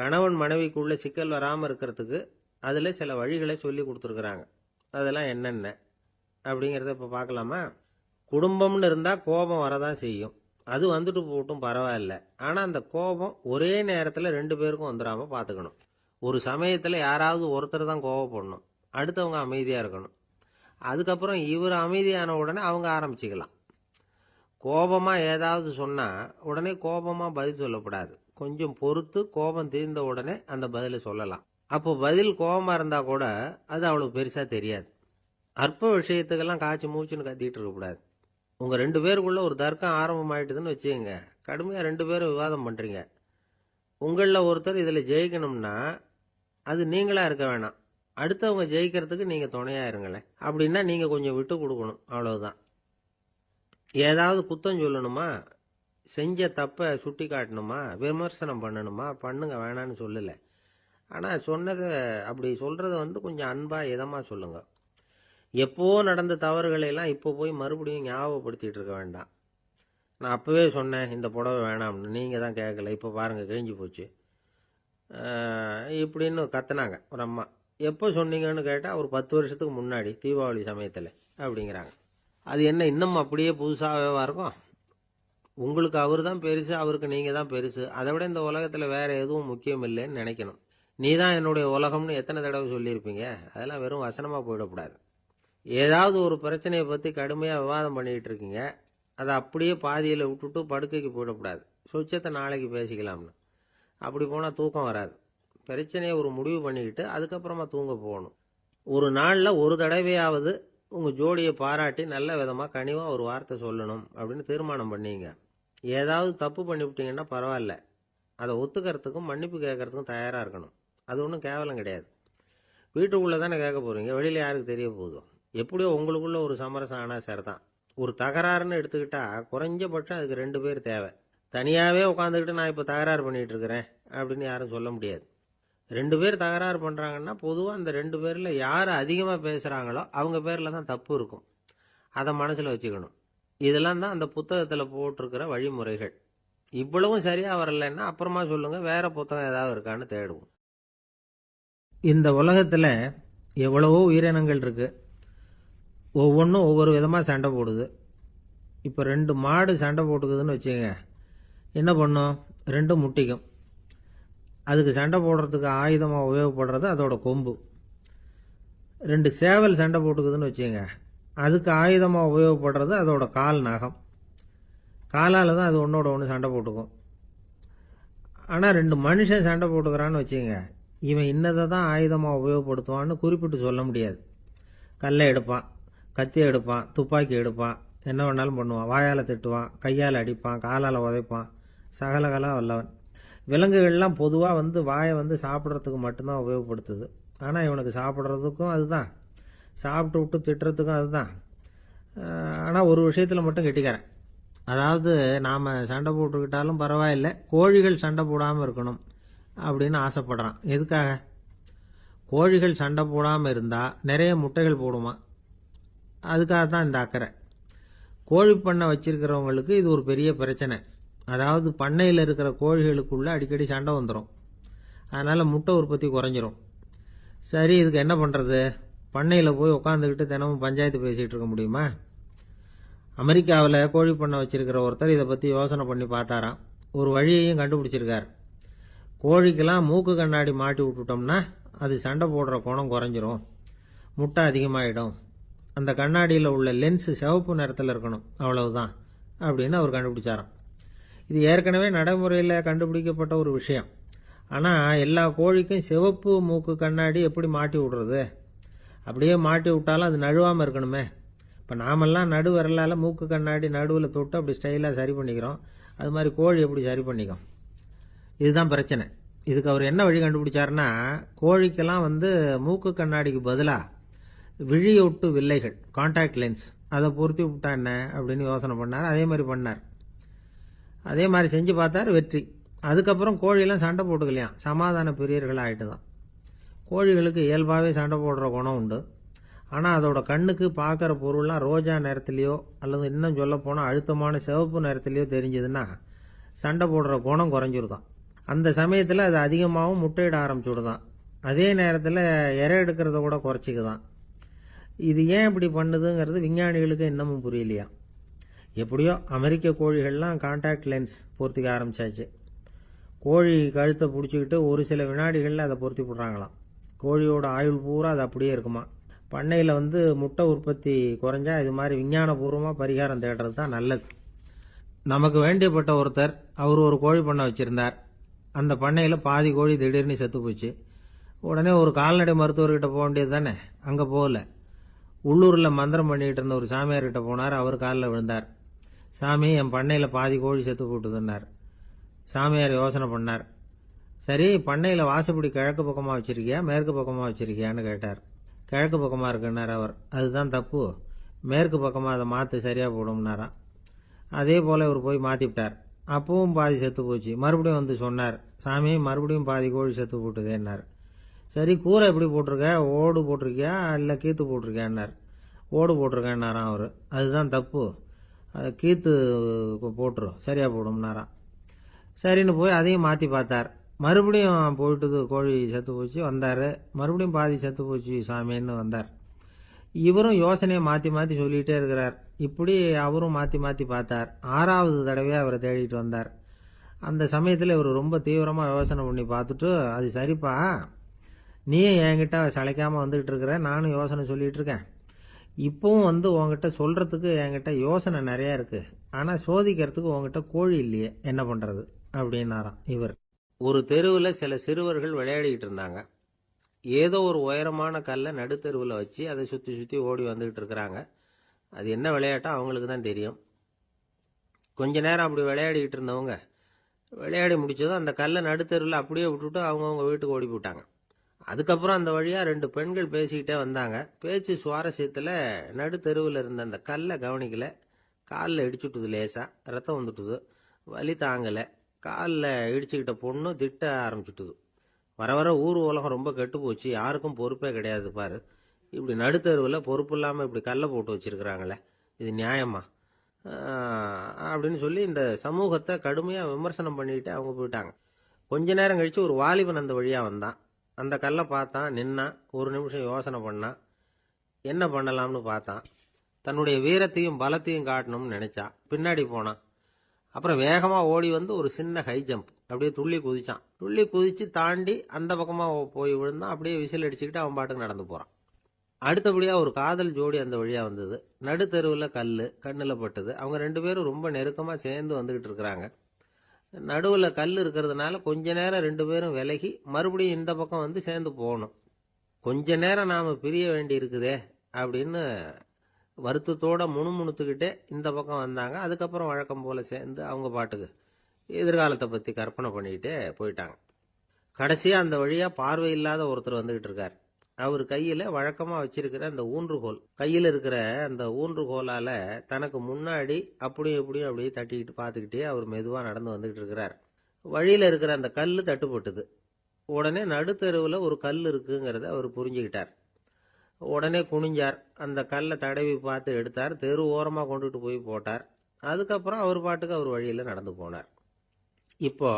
கணவன் மனைவிக்குள்ள சிக்கல் வராமல் இருக்கிறதுக்கு அதில் சில வழிகளை சொல்லி கொடுத்துருக்குறாங்க. அதெல்லாம் என்னென்ன அப்படிங்கிறத இப்போ பார்க்கலாமா? குடும்பம்னு இருந்தால் கோபம் வரதான் செய்யும். அது வந்துட்டு போட்டும் பரவாயில்ல. ஆனால் அந்த கோபம் ஒரே நேரத்தில் 2 பேருக்கும் வந்துடாமல் பார்த்துக்கணும். ஒரு சமயத்தில் யாராவது ஒருத்தர் தான் கோபப்படணும், அடுத்தவங்க அமைதியாக இருக்கணும். அதுக்கப்புறம் இவர் அமைதியான உடனே அவங்க ஆரம்பிச்சுக்கலாம். கோபமாக ஏதாவது சொன்னால் உடனே கோபமாக பதில் சொல்லக்கூடாது. கொஞ்சம் பொறுத்து கோபம் தீர்ந்த உடனே அந்த பதிலை சொல்லலாம். அப்போ பதில் கோபமாக இருந்தால் கூட அது அவ்வளோ பெருசாக தெரியாது. அற்ப விஷயத்துக்கெல்லாம் காய்ச்சி மூச்சுன்னு கத்திட்டு இருக்கக்கூடாது. உங்கள் 2 பேருக்குள்ள ஒரு தர்க்கம் ஆரம்பமாயிட்டுதுன்னு வச்சுக்கோங்க. கடுமையாக 2 பேரும் விவாதம் பண்ணுறீங்க. உங்களில் ஒருத்தர் இதில் ஜெயிக்கணும்னா அது நீங்களாக இருக்க வேணாம், அடுத்தவங்க ஜெயிக்கிறதுக்கு நீங்கள் துணையாக இருங்களேன். அப்படின்னா நீங்கள் கொஞ்சம் விட்டு கொடுக்கணும், அவ்வளவுதான். ஏதாவது குத்தம் சொல்லணுமா, செஞ்ச தப்பை சுட்டி காட்டணுமா, விமர்சனம் பண்ணணுமா, பண்ணுங்க, வேணான்னு சொல்லலை. ஆனால் சொன்னதை அப்படி சொல்கிறத கொஞ்சம் அன்பாக இதமாக சொல்லுங்கள். எப்போ நடந்த தவறுகளையெல்லாம் இப்போ போய் மறுபடியும் ஞாபகப்படுத்திகிட்டு இருக்க வேண்டாம். நான் அப்போவே சொன்னேன் இந்த புடவை வேணாம்னு, நீங்கள் தான் கேட்கல, இப்போ பாருங்கள் கிழிஞ்சு போச்சு இப்படின்னு கத்துனாங்க ஒரு அம்மா. எப்போ சொன்னீங்கன்னு கேட்டால் ஒரு 10 வருஷத்துக்கு முன்னாடி தீபாவளி சமயத்தில் அப்படிங்கிறாங்க. அது என்ன இன்னும் அப்படியே புதுசாகவே இருக்கும்? உங்களுக்கு அவர் தான் பெருசு, அவருக்கு நீங்கள் தான் பெருசு. அதை விட இந்த உலகத்தில் வேறு எதுவும் முக்கியம் இல்லைன்னு நினைக்கணும். நீ தான் என்னுடைய உலகம்னு எத்தனை தடவை சொல்லியிருப்பீங்க? அதெல்லாம் வெறும் வசனமாக போயிடக்கூடாது. ஏதாவது ஒரு பிரச்சனையை பற்றி கடுமையாக விவாதம் பண்ணிக்கிட்டு இருக்கீங்க, அதை அப்படியே பாதியில் விட்டுட்டு படுக்கைக்கு போயிடக்கூடாது. சொச்சத்தை நாளைக்கு பேசிக்கலாம்னு. அப்படி போனால் தூக்கம் வராது. பிரச்சனையை ஒரு முடிவு பண்ணிக்கிட்டு அதுக்கப்புறமா தூங்க போகணும். ஒரு நாளில் ஒரு தடவையாவது உங்கள் ஜோடியை பாராட்டி நல்ல விதமாக கனிவாக ஒரு வார்த்தை சொல்லணும் அப்படின்னு தீர்மானம் பண்ணிங்க. ஏதாவது தப்பு பண்ணிவிட்டீங்கன்னா பரவாயில்ல, அதை ஒத்துக்கிறதுக்கும் மன்னிப்பு கேட்கறதுக்கும் தயாராக இருக்கணும். அது ஒன்றும் கேவலம் கிடையாது. வீட்டுக்குள்ளே தானே கேட்க போகிறீங்க, வெளியில் யாருக்கு தெரிய போதும்? எப்படியோ உங்களுக்குள்ள ஒரு சமரசம் ஆனால் சரிதான். ஒரு தகராறுன்னு எடுத்துக்கிட்டா குறைஞ்சபட்சம் அதுக்கு 2 பேர் தேவை. தனியாகவே உட்காந்துக்கிட்டு நான் இப்போ தகராறு பண்ணிகிட்டு இருக்கிறேன் அப்படின்னு யாரும் சொல்ல முடியாது. 2 பேர் தகராறு பண்ணுறாங்கன்னா பொதுவாக அந்த 2 பேரில் யார் அதிகமாக பேசுகிறாங்களோ அவங்க பேரில் தான் தப்பு இருக்கும். அதை மனசில் வச்சுக்கணும். இதெல்லாம் தான் அந்த புத்தகத்தில் போட்டிருக்கிற வழிமுறைகள். இவ்வளவும் சரியாக வரலைன்னா அப்புறமா சொல்லுங்கள், வேறு புத்தகம் ஏதாவது இருக்கான்னு தேடுவோம். இந்த உலகத்தில் எவ்வளவோ உயிரினங்கள் இருக்குது. ஒவ்வொன்றும் ஒவ்வொரு விதமாக சண்டை போடுது. இப்போ 2 மாடு சண்டை போட்டுக்குதுன்னு வச்சுக்கோங்க. என்ன பண்ணும்? 2 முட்டிக்கும். அதுக்கு சண்டை போடுறதுக்கு ஆயுதமாக உபயோகப்படுறது அதோட கொம்பு. 2 சேவல் சண்டை போட்டுக்குதுன்னு வச்சுக்கோங்க. அதுக்கு ஆயுதமாக உபயோகப்படுறது அதோட கால் நகம். காலால் தான் அது ஒன்றோட ஒன்று சண்டை போட்டுக்கும். ஆனால் 2 மனுஷன் சண்டை போட்டுக்கிறான்னு வச்சுக்கோங்க. இவன் இன்னதை தான் ஆயுதமாக உபயோகப்படுத்துவான்னு குறிப்பிட்டு சொல்ல முடியாது. கல்லை எடுப்பான், கத்தியை எடுப்பான், துப்பாக்கி எடுப்பான், என்ன வேணாலும் பண்ணுவான். வாயால் திட்டுவான், கையால் அடிப்பான், காலால் உதைப்பான், சகலகலா வல்லவன். விலங்குகள்லாம் பொதுவாக வாயை சாப்பிட்றதுக்கு மட்டும்தான் உபயோகப்படுத்துது. ஆனால் இவனுக்கு சாப்பிட்றதுக்கும் அதுதான், சாப்பிட்டு விட்டு திட்டுறதுக்கும் அதுதான். ஆனால் ஒரு விஷயத்தில் மட்டும் கெட்டிக்கிறேன். அதாவது நாம் சண்டை போட்டுக்கிட்டாலும் பரவாயில்லை, கோழிகள் சண்டை போடாமல் இருக்கணும் அப்படின்னு ஆசைப்படுறான். எதுக்காக? கோழிகள் சண்டை போடாமல் இருந்தால் நிறைய முட்டைகள் போடுமா, அதுக்காக தான் இந்த அக்கறை. கோழி பண்ணை வச்சிருக்கிறவங்களுக்கு இது ஒரு பெரிய பிரச்சனை. அதாவது பண்ணையில் இருக்கிற கோழிகளுக்குள்ள அடிக்கடி சண்டை வந்துடும். அதனால் முட்டை உற்பத்தி குறைஞ்சிரும். சரி, இதுக்கு என்ன பண்ணுறது? பண்ணையில் போய் உட்காந்துக்கிட்டு தினமும் பஞ்சாயத்து பேசிகிட்டு இருக்க முடியுமா? அமெரிக்காவில் கோழி பண்ணை வச்சிருக்கிற ஒருத்தர் இதை பற்றி யோசனை பண்ணி பார்த்தாராம். ஒரு வழியையும் கண்டுபிடிச்சிருக்கார். கோழிக்கெல்லாம் மூக்கு கண்ணாடி மாட்டி விட்டுட்டோம்னா அது சண்டை போடுற குணம் குறைஞ்சிரும், முட்டை அதிகமாகிடும். அந்த கண்ணாடியில் உள்ள லென்ஸ் சிவப்பு நிறத்தில் இருக்கணும், அவ்வளவுதான் அப்படின்னு அவர் கண்டுபிடிச்சாராம். இது ஏற்கனவே நடைமுறையில் கண்டுபிடிக்கப்பட்ட ஒரு விஷயம். ஆனால் எல்லா கோழிக்கும் சிவப்பு மூக்கு கண்ணாடி எப்படி மாட்டி விடுறது? அப்படியே மாட்டி விட்டாலும் அது நழுவாமல் இருக்கணுமே. இப்போ நாமெல்லாம் நடு விரலால் மூக்கு கண்ணாடி நடுவில் தொட்டு அப்படி ஸ்டைலாக சரி பண்ணிக்கிறோம். அது மாதிரி கோழி எப்படி சரி பண்ணிக்கும்? இதுதான் பிரச்சனை. இதுக்கு அவர் என்ன வழி கண்டுபிடிச்சாருன்னா, கோழிக்கெல்லாம் மூக்கு கண்ணாடிக்கு பதிலாக விழியொட்டு வில்லைகள், கான்டாக்ட் லென்ஸ், அதை பொருத்தி விட்டா என்ன அப்படின்னு யோசனை பண்ணார். அதே மாதிரி பண்ணார். அதே மாதிரி செஞ்சு பார்த்தார், வெற்றி. அதுக்கப்புறம் கோழியெல்லாம் சண்டை போட்டுக்கலையாம், சமாதான பிரியர்கள் ஆகிட்டு தான். கோழிகளுக்கு இயல்பாகவே சண்டை போடுற குணம் உண்டு. ஆனால் அதோட கண்ணுக்கு பார்க்குற பொருள்லாம் ரோஜா நிறத்துலையோ அல்லது இன்னும் சொல்ல போனால் அழுத்தமான சிவப்பு நிறத்துலையோ தெரிஞ்சதுன்னா சண்டை போடுற குணம் குறைஞ்சிருதான். அந்த சமயத்தில் அது அதிகமாகவும் முட்டையிட ஆரம்பிச்சுடுதான். அதே நேரத்தில் இறை எடுக்கிறத கூட குறைச்சிக்குதான். இது ஏன் இப்படி பண்ணுதுங்கிறது விஞ்ஞானிகளுக்கு இன்னமும் புரியலையா. எப்படியோ அமெரிக்க கோழிகள்லாம் கான்டாக்ட் லென்ஸ் பொருத்திக்க ஆரம்பிச்சாச்சு. கோழி கழுத்தை பிடிச்சிக்கிட்டு ஒரு சில வினாடிகளில் அதை பொருத்தி போடுறாங்களாம். கோழியோட ஆயுள் பூரா அது அப்படியே இருக்குமா. பண்ணையில் முட்டை உற்பத்தி குறைஞ்சா இது மாதிரி விஞ்ஞானபூர்வமாக பரிகாரம் தேடுறது தான் நல்லது. நமக்கு வேண்டியப்பட்ட ஒருத்தர் அவர் ஒரு கோழி பண்ணை வச்சிருந்தார். அந்த பண்ணையில் பாதி கோழி திடீர்னு செத்து போச்சு. உடனே ஒரு கால்நடை மருத்துவர்கிட்ட போக வேண்டியது தானே. அங்கே போகல. உள்ளூரில் மந்திரம் பண்ணிக்கிட்டு இருந்த ஒரு சாமியார்கிட்ட போனார். அவர் காலில் விழுந்தார். சாமி, என் பண்ணையில் பாதி கோழி செத்து போட்டுதுன்னார். சாமியார் யோசனை பண்ணார். சரி, பண்ணையில் வாசப்படி கிழக்கு பக்கமாக வச்சிருக்கியா மேற்கு பக்கமாக வச்சிருக்கியான்னு கேட்டார். கிழக்கு பக்கமாக இருக்குன்னார் அவர். அதுதான் தப்பு, மேற்கு பக்கமாக அதை மாற்று சரியாக போடும்னாராம். அதே போல் இவர் போய் மாற்றிவிட்டார். அப்பவும் பாதி செத்து போச்சு. மறுபடியும் சொன்னார், சாமி மறுபடியும் பாதி கோழி செத்து போட்டுதேன்னார். சரி, கூரை எப்படி போட்டிருக்க, ஓடு போட்டிருக்கியா இல்லை கீத்து போட்டிருக்கியான்னார். ஓடு போட்டிருக்கேன்னாராம் அவர். அதுதான் தப்பு, அதை கீத்து போட்டுரும் சரியாக போடும்னாராம். சரின்னு போய் அதையும் மாற்றி பார்த்தார். மறுபடியும் போயிட்டுது, கோழி செத்து போச்சு. வந்தார். மறுபடியும் பாதி செத்து போச்சு சாமின்னு வந்தார். இவரும் யோசனையை மாற்றி மாற்றி சொல்லிகிட்டே இருக்கிறார். இப்படி அவரும் மாற்றி மாற்றி பார்த்தார். 6வது தடவையாக அவரை தேடிட்டு வந்தார். அந்த சமயத்தில் இவர் ரொம்ப தீவிரமாக யோசனை பண்ணி பார்த்துட்டு, அது சரிப்பா, நீயும் என்கிட்ட சளைக்காமல் வந்துகிட்டு இருக்கிற, நானும் யோசனை சொல்லிகிட்டு இருக்கேன். இப்பவும் உங்ககிட்ட சொல்கிறதுக்கு என்கிட்ட யோசனை நிறையா இருக்குது. ஆனால் சோதிக்கிறதுக்கு உங்ககிட்ட கோழி இல்லையே, என்ன பண்ணுறது அப்படின்னாராம் இவர். ஒரு தெருவில் சில சிறுவர்கள் விளையாடிக்கிட்டு இருந்தாங்க. ஏதோ ஒரு உயரமான கல்லை நடுத்தெருவில் வச்சு அதை சுற்றி சுற்றி ஓடி வந்துக்கிட்டு இருக்கிறாங்க. அது என்ன விளையாட்டோ அவங்களுக்கு தான் தெரியும். கொஞ்ச நேரம் அப்படி விளையாடிக்கிட்டு இருந்தவங்க விளையாடி முடிச்சதும் அந்த கல்லை நடுத்தெருவில் அப்படியே விட்டுட்டு அவங்கவுங்க வீட்டுக்கு ஓடி போட்டாங்க. அதுக்கப்புறம் அந்த வழியாக 2 பெண்கள் பேசிக்கிட்டே வந்தாங்க. பேச்சு சுவாரஸ்யத்தில் நடுத்தெருவில் இருந்த அந்த கல்லை கவனிக்கல. காலில் இடிச்சுட்டுது, லேசாக ரத்தம் வந்துட்டுது. வலி தாங்கலை. காலில் இடிச்சுக்கிட்ட பொண்ணு திட்ட ஆரம்பிச்சுட்டுது. வர வர ஊர் உலகம் ரொம்ப கெட்டு போச்சு, யாருக்கும் பொறுப்பே கிடையாது பாரு, இப்படி நடுத்தருவில் பொறுப்பு இல்லாமல் இப்படி கல்லை போட்டு வச்சிருக்கிறாங்களே, இது நியாயமா அப்படின்னு சொல்லி இந்த சமூகத்தை கடுமையாக விமர்சனம் பண்ணிக்கிட்டு அவங்க போயிட்டாங்க. கொஞ்ச நேரம் கழித்து ஒரு வாலிபன் அந்த வழியாக வந்தான். அந்த கல்லை பார்த்தான், நின்னான். ஒரு நிமிஷம் யோசனை பண்ணான். என்ன பண்ணலாம்னு பார்த்தான். தன்னுடைய வீரத்தையும் பலத்தையும் காட்டணும்னு நினைச்சான். பின்னாடி போனான். அப்புறம் வேகமாக ஓடி ஒரு சின்ன ஹை ஜம்ப், அப்படியே துள்ளி குதிச்சான். துள்ளி குதிச்சு தாண்டி அந்த பக்கமாக போய் விழுந்தான். அப்படியே விசில் அடிச்சுக்கிட்டு அவன் பாட்டுக்கு நடந்து போகிறான். அடுத்தபடியாக ஒரு காதல் ஜோடி அந்த வழியாக வந்தது. நடுத்தெருவில் கல் கண்ணில் பட்டது. அவங்க 2 பேரும் ரொம்ப நெருக்கமாக சேர்ந்து வந்துக்கிட்டு இருக்கிறாங்க. நடுவில் கல் இருக்கிறதுனால கொஞ்ச நேரம் 2 பேரும் விலகி மறுபடியும் இந்த பக்கம் சேர்ந்து போகணும். கொஞ்ச நேரம் நாம் பிரிய வேண்டி இருக்குதே அப்படின்னு வருத்தத்தோட முணுமுணுத்துக்கிட்டே இந்த பக்கம் வந்தாங்க. அதுக்கப்புறம் வழக்கம் போல சேர்ந்து அவங்க பாட்டுக்கு எதிர்காலத்தை பற்றி கற்பனை பண்ணிக்கிட்டே போயிட்டாங்க. கடைசியாக அந்த வழியாக பார்வை இல்லாத ஒருத்தர் வந்துக்கிட்டு இருக்கார். அவர் கையில் வழக்கமாக வச்சிருக்கிற அந்த ஊன்றுகோல், கையில் இருக்கிற அந்த ஊன்றுகோலால் தனக்கு முன்னாடி அப்படியும் இப்படியும் அப்படியே தட்டிக்கிட்டு பார்த்துக்கிட்டே அவர் மெதுவாக நடந்து வந்துக்கிட்டு இருக்கிறார். வழியில் இருக்கிற அந்த கல் தட்டுப்பட்டுது. உடனே நடுத்தெருவில் ஒரு கல் இருக்குங்கிறத அவர் புரிஞ்சுக்கிட்டார். உடனே குனிஞ்சார். அந்த கல்லை தடவி பார்த்து எடுத்தார். தெரு ஓரமாக கொண்டுட்டு போய் போட்டார். அதுக்கப்புறம் அவர் பாட்டுக்கு அவர் வழியில் நடந்து போனார். இப்போ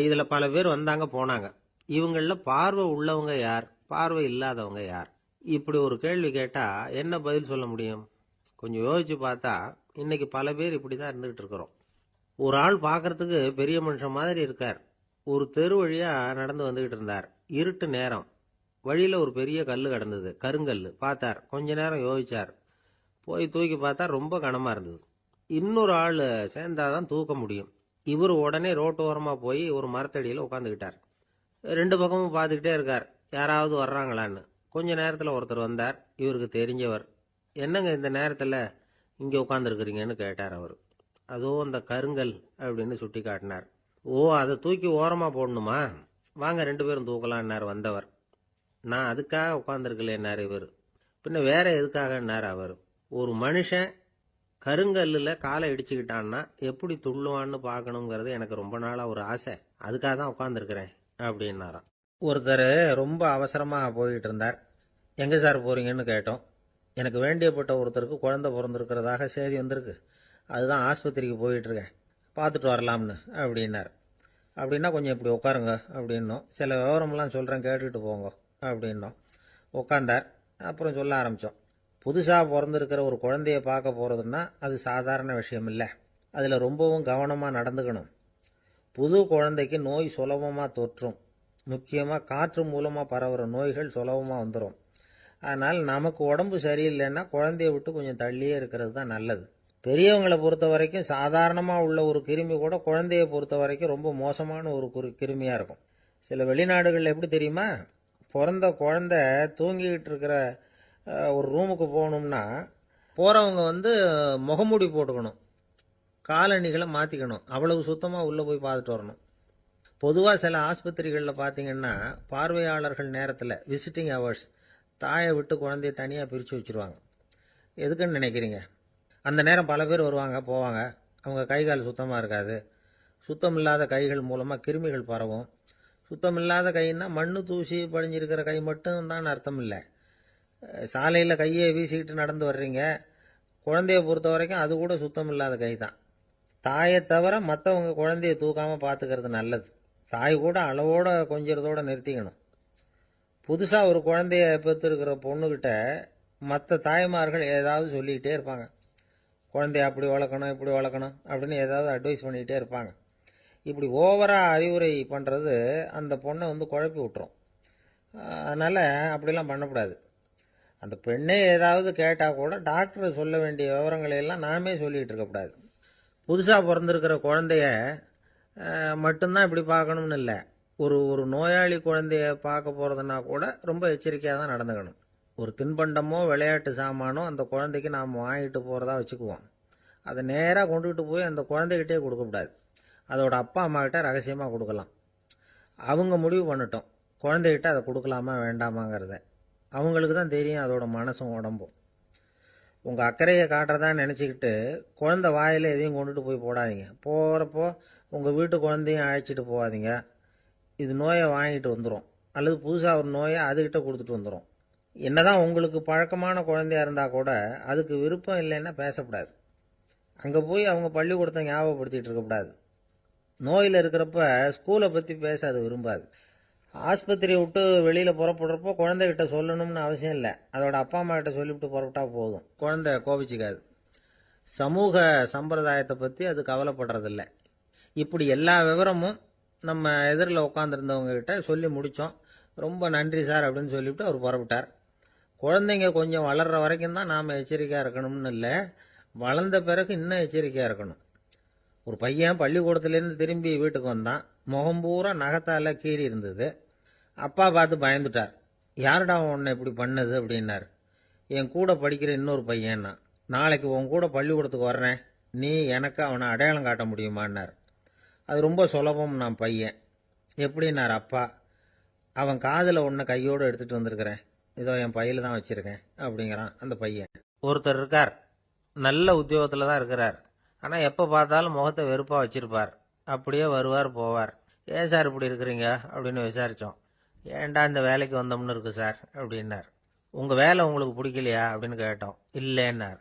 இதில் பல பேர் வந்தாங்க போனாங்க. இவங்களில் பார்வை உள்ளவங்க யார், பார்வை இல்லாதவங்க யார்? இப்படி ஒரு கேள்வி கேட்டால் என்ன பதில் சொல்ல முடியும்? கொஞ்சம் யோசிச்சு பார்த்தா இன்னைக்கு பல பேர் இப்படி தான் இருந்துகிட்டு இருக்கிறோம். ஒரு ஆள் பார்க்கறதுக்கு பெரிய மனுஷன் மாதிரி இருக்கார். ஒரு தெரு வழியாக நடந்து வந்துக்கிட்டு இருந்தார். இருட்டு நேரம். வழியில் ஒரு பெரிய கல் கிடந்தது, கருங்கல். பார்த்தார். கொஞ்ச நேரம் யோசிச்சார். போய் தூக்கி பார்த்தா ரொம்ப கனமாக இருந்தது. இன்னொரு ஆள் சேர்ந்தாதான் தூக்க முடியும். இவர் உடனே ரோட்டு ஓரமாக போய் ஒரு மரத்தடியில் உட்காந்துக்கிட்டார். 2 பக்கமும் பார்த்துக்கிட்டே இருக்கார், யாராவது வர்றாங்களான்னு. கொஞ்ச நேரத்தில் ஒருத்தர் வந்தார். இவருக்கு தெரிஞ்சவர். என்னங்க இந்த நேரத்தில் இங்கே உட்காந்துருக்குறீங்கன்னு கேட்டார் அவர். அதோ அந்த கருங்கல் அப்படின்னு சுட்டி காட்டினார். ஓ, அதை தூக்கி ஓரமாக போடணுமா? வாங்க 2 பேரும் தூக்கலான்னார் வந்தவர். நான் அதுக்காக உட்காந்துருக்கலேன்னார் இவர். பின்ன வேற எதுக்காகன்னார் அவர். ஒரு மனுஷன் கருங்கல்லில் காலை இடிச்சுக்கிட்டான்னா எப்படி துள்ளுவான்னு பார்க்கணுங்கிறது எனக்கு ரொம்ப நாளாக ஒரு ஆசை. அதுக்காக தான் உட்காந்துருக்கிறேன் அப்படின்னாராம். ஒருத்தர் ரொம்ப அவசரமாக போய்கிட்டு இருந்தார். எங்கே சார் போகிறீங்கன்னு கேட்டோம். எனக்கு வேண்டியப்பட்ட ஒருத்தருக்கு குழந்தை பிறந்திருக்கிறதாக செய்தி வந்திருக்கு, அதுதான் ஆஸ்பத்திரிக்கு போயிட்டுருக்கேன், பார்த்துட்டு வரலாம்னு அப்படின்னார். அப்படின்னா கொஞ்சம் இப்படி உட்காருங்க அப்படின்னோம். சில விவரம்லாம் சொல்கிறேன் கேட்டுக்கிட்டு போங்க அப்படின்னோம். உட்காந்தார். அப்புறம் சொல்ல ஆரம்பித்தோம். புதுசாக பிறந்திருக்கிற ஒரு குழந்தைய பார்க்க போகிறதுன்னா அது சாதாரண விஷயம் இல்லை. அதில் ரொம்பவும் கவனமாக நடந்துக்கணும். புது குழந்தைக்கு நோய் சுலபமாக தொற்றும். முக்கியமாக காற்று மூலமாக பரவுகிற நோய்கள் சுலபமாக வந்துடும். அதனால் நமக்கு உடம்பு சரியில்லைன்னா குழந்தைய விட்டு கொஞ்சம் தள்ளியே இருக்கிறது தான் நல்லது. பெரியவங்களை பொறுத்த வரைக்கும் சாதாரணமாக உள்ள ஒரு கிருமி கூட குழந்தைய பொறுத்த வரைக்கும் ரொம்ப மோசமான ஒரு கிருமியாக இருக்கும். சில வெளிநாடுகளில் எப்படி தெரியுமா, பிறந்த குழந்தை தூங்கிக்கிட்டு இருக்கிற ஒரு ரூமுக்கு போகணும்னா போகிறவங்க முகமூடி போட்டுக்கணும், காலணிகளை மாற்றிக்கணும், அவ்வளவு சுத்தமாக உள்ளே போய் பார்த்துட்டு வரணும். பொதுவாக சில ஆஸ்பத்திரிகளில் பார்த்தீங்கன்னா பார்வையாளர்கள் நேரத்தில் விசிட்டிங் ஹவர்ஸ் தாயை விட்டு குழந்தைய தனியாக பிரித்து வச்சுருவாங்க. எதுக்குன்னு நினைக்கிறீங்க? அந்த நேரம் பல பேர் வருவாங்க போவாங்க. அவங்க கை கால் சுத்தமாக இருக்காது. சுத்தம் இல்லாத கைகள் மூலமாக கிருமிகள் பரவும். சுத்தம் இல்லாத கைன்னா மண்ணு தூசி படிஞ்சிருக்கிற கை மட்டும் தான் அர்த்தம் இல்லை. சாலையில் கையை வீசிக்கிட்டு நடந்து வர்றீங்க, குழந்தைய பொறுத்த வரைக்கும் அது கூட சுத்தம் இல்லாத கை தான். தாயை தவிர மற்றவங்க குழந்தைய தூக்காமல் பார்த்துக்கிறது நல்லது. தாய் கூட அளவோட கொஞ்சிறதோடு நிறுத்திக்கணும். புதுசாக ஒரு குழந்தைய பெற்றிருக்கிற பொண்ணுக்கிட்ட மற்ற தாய்மார்கள் ஏதாவது சொல்லிக்கிட்டே இருப்பாங்க. குழந்தைய அப்படி வளர்க்கணும் இப்படி வளர்க்கணும் அப்படின்னு ஏதாவது அட்வைஸ் பண்ணிக்கிட்டே இருப்பாங்க. இப்படி ஓவராக அறிவுரை பண்ணுறது அந்த பொண்ணை குழப்பி விட்டுரும். அதனால் அப்படிலாம் பண்ணக்கூடாது. அந்த பெண்ணே ஏதாவது கேட்டால் கூட டாக்டர் சொல்ல வேண்டிய விவரங்களையெல்லாம் நாமே சொல்லிகிட்டு இருக்கக்கூடாது. புதுசாக பிறந்திருக்கிற குழந்தைய மட்டும்தான் இப்படி பார்க்கணும்னு இல்லை. ஒரு நோயாளி குழந்தைய பார்க்க போகிறதுனா கூட ரொம்ப எச்சரிக்கையாக தான் நடந்துக்கணும். ஒரு தின்பண்டமோ விளையாட்டு சாமானோ அந்த குழந்தைக்கு நாம் வாங்கிட்டு போகிறதா வச்சுக்குவோம். அதை நேராக கொண்டுகிட்டு போய் அந்த குழந்தைகிட்டே கொடுக்கக்கூடாது. அதோட அப்பா அம்மா கிட்ட ரகசியமாக கொடுக்கலாம். அவங்க முடிவு பண்ணட்டும் குழந்தைகிட்ட அதை கொடுக்கலாமா வேண்டாமாங்கிறத. அவங்களுக்கு தான் தெரியும் அதோட மனசும் உடம்பும். உங்கள் அக்கறையை காட்டுறதா நினச்சிக்கிட்டு குழந்தை வாயில் எதையும் கொண்டுட்டு போய் போடாதீங்க. போகிறப்போ உங்கள் வீட்டு குழந்தையும் அழைச்சிட்டு போகாதீங்க. இது நோயை வாங்கிட்டு வந்துடும், அல்லது புதுசாக ஒரு நோயை அதுகிட்ட கொடுத்துட்டு வந்துடும். என்னதான் உங்களுக்கு பழக்கமான குழந்தையா இருந்தால் கூட அதுக்கு விருப்பம் இல்லைன்னா பேசக்கூடாது. அங்கே போய் அவங்க பள்ளிக்கூடத்தை ஞாபகப்படுத்திகிட்டு இருக்கக்கூடாது. நோயில் இருக்கிறப்ப ஸ்கூலை பற்றி பேச அது விரும்பாது. ஆஸ்பத்திரியை விட்டு வெளியில் புறப்படுறப்போ குழந்தைகிட்ட சொல்லணும்னு அவசியம் இல்லை. அதோட அப்பா அம்மா கிட்ட சொல்லிவிட்டு புறப்பட்டா போதும். குழந்தை கோபிச்சிக்காது. சமூக சம்பிரதாயத்தை பற்றி அது கவலைப்படுறதில்ல. இப்படி எல்லா விவரமும் நம்ம எதிரில் உட்காந்துருந்தவங்க கிட்ட சொல்லி முடித்தோம். ரொம்ப நன்றி சார் அப்படின்னு சொல்லிவிட்டு அவர் புறப்பட்டார். குழந்தைங்க கொஞ்சம் வளர்கிற வரைக்கும் தான் நாம் எச்சரிக்கையாக இருக்கணும்னு இல்லை, வளர்ந்த பிறகு இன்னும் எச்சரிக்கையாக இருக்கணும். ஒரு பையன் பள்ளிக்கூடத்துலேருந்து திரும்பி வீட்டுக்கு வந்தான். முகம் பூரா நகத்தால் கீறி இருந்தது. அப்பா பார்த்து பயந்துட்டார். யாருடா உன்னை இப்படி பண்ணது அப்படின்னார். என் கூட படிக்கிற இன்னொரு பையன்னா. நாளைக்கு உன் கூட பள்ளிக்கூடத்துக்கு வர்றேன், நீ எனக்கு அவனை அடையாளம் காட்ட முடியுமான்னார். அது ரொம்ப சுலபம் நான் பையன். எப்படின்னார் அப்பா. அவன் காதில் ஒன்று கையோடு எடுத்துகிட்டு வந்திருக்கிறேன், இதோ என் பையில தான் வச்சுருக்கேன் அப்படிங்கிறான் அந்த பையன். ஒருத்தர் இருக்கார், நல்ல உத்தியோகத்தில் தான் இருக்கிறார். ஆனால் எப்போ பார்த்தாலும் முகத்தை வெறுப்பாக வச்சுருப்பார். அப்படியே வருவார் போவார். ஏன் சார் இப்படி இருக்கிறீங்க அப்படின்னு விசாரித்தோம். ஏன்டா இந்த வேலைக்கு வந்தோம்னு இருக்கு சார் அப்படின்னார். உங்கள் வேலை உங்களுக்கு பிடிக்கலையா அப்படின்னு கேட்டோம். இல்லைன்னார்.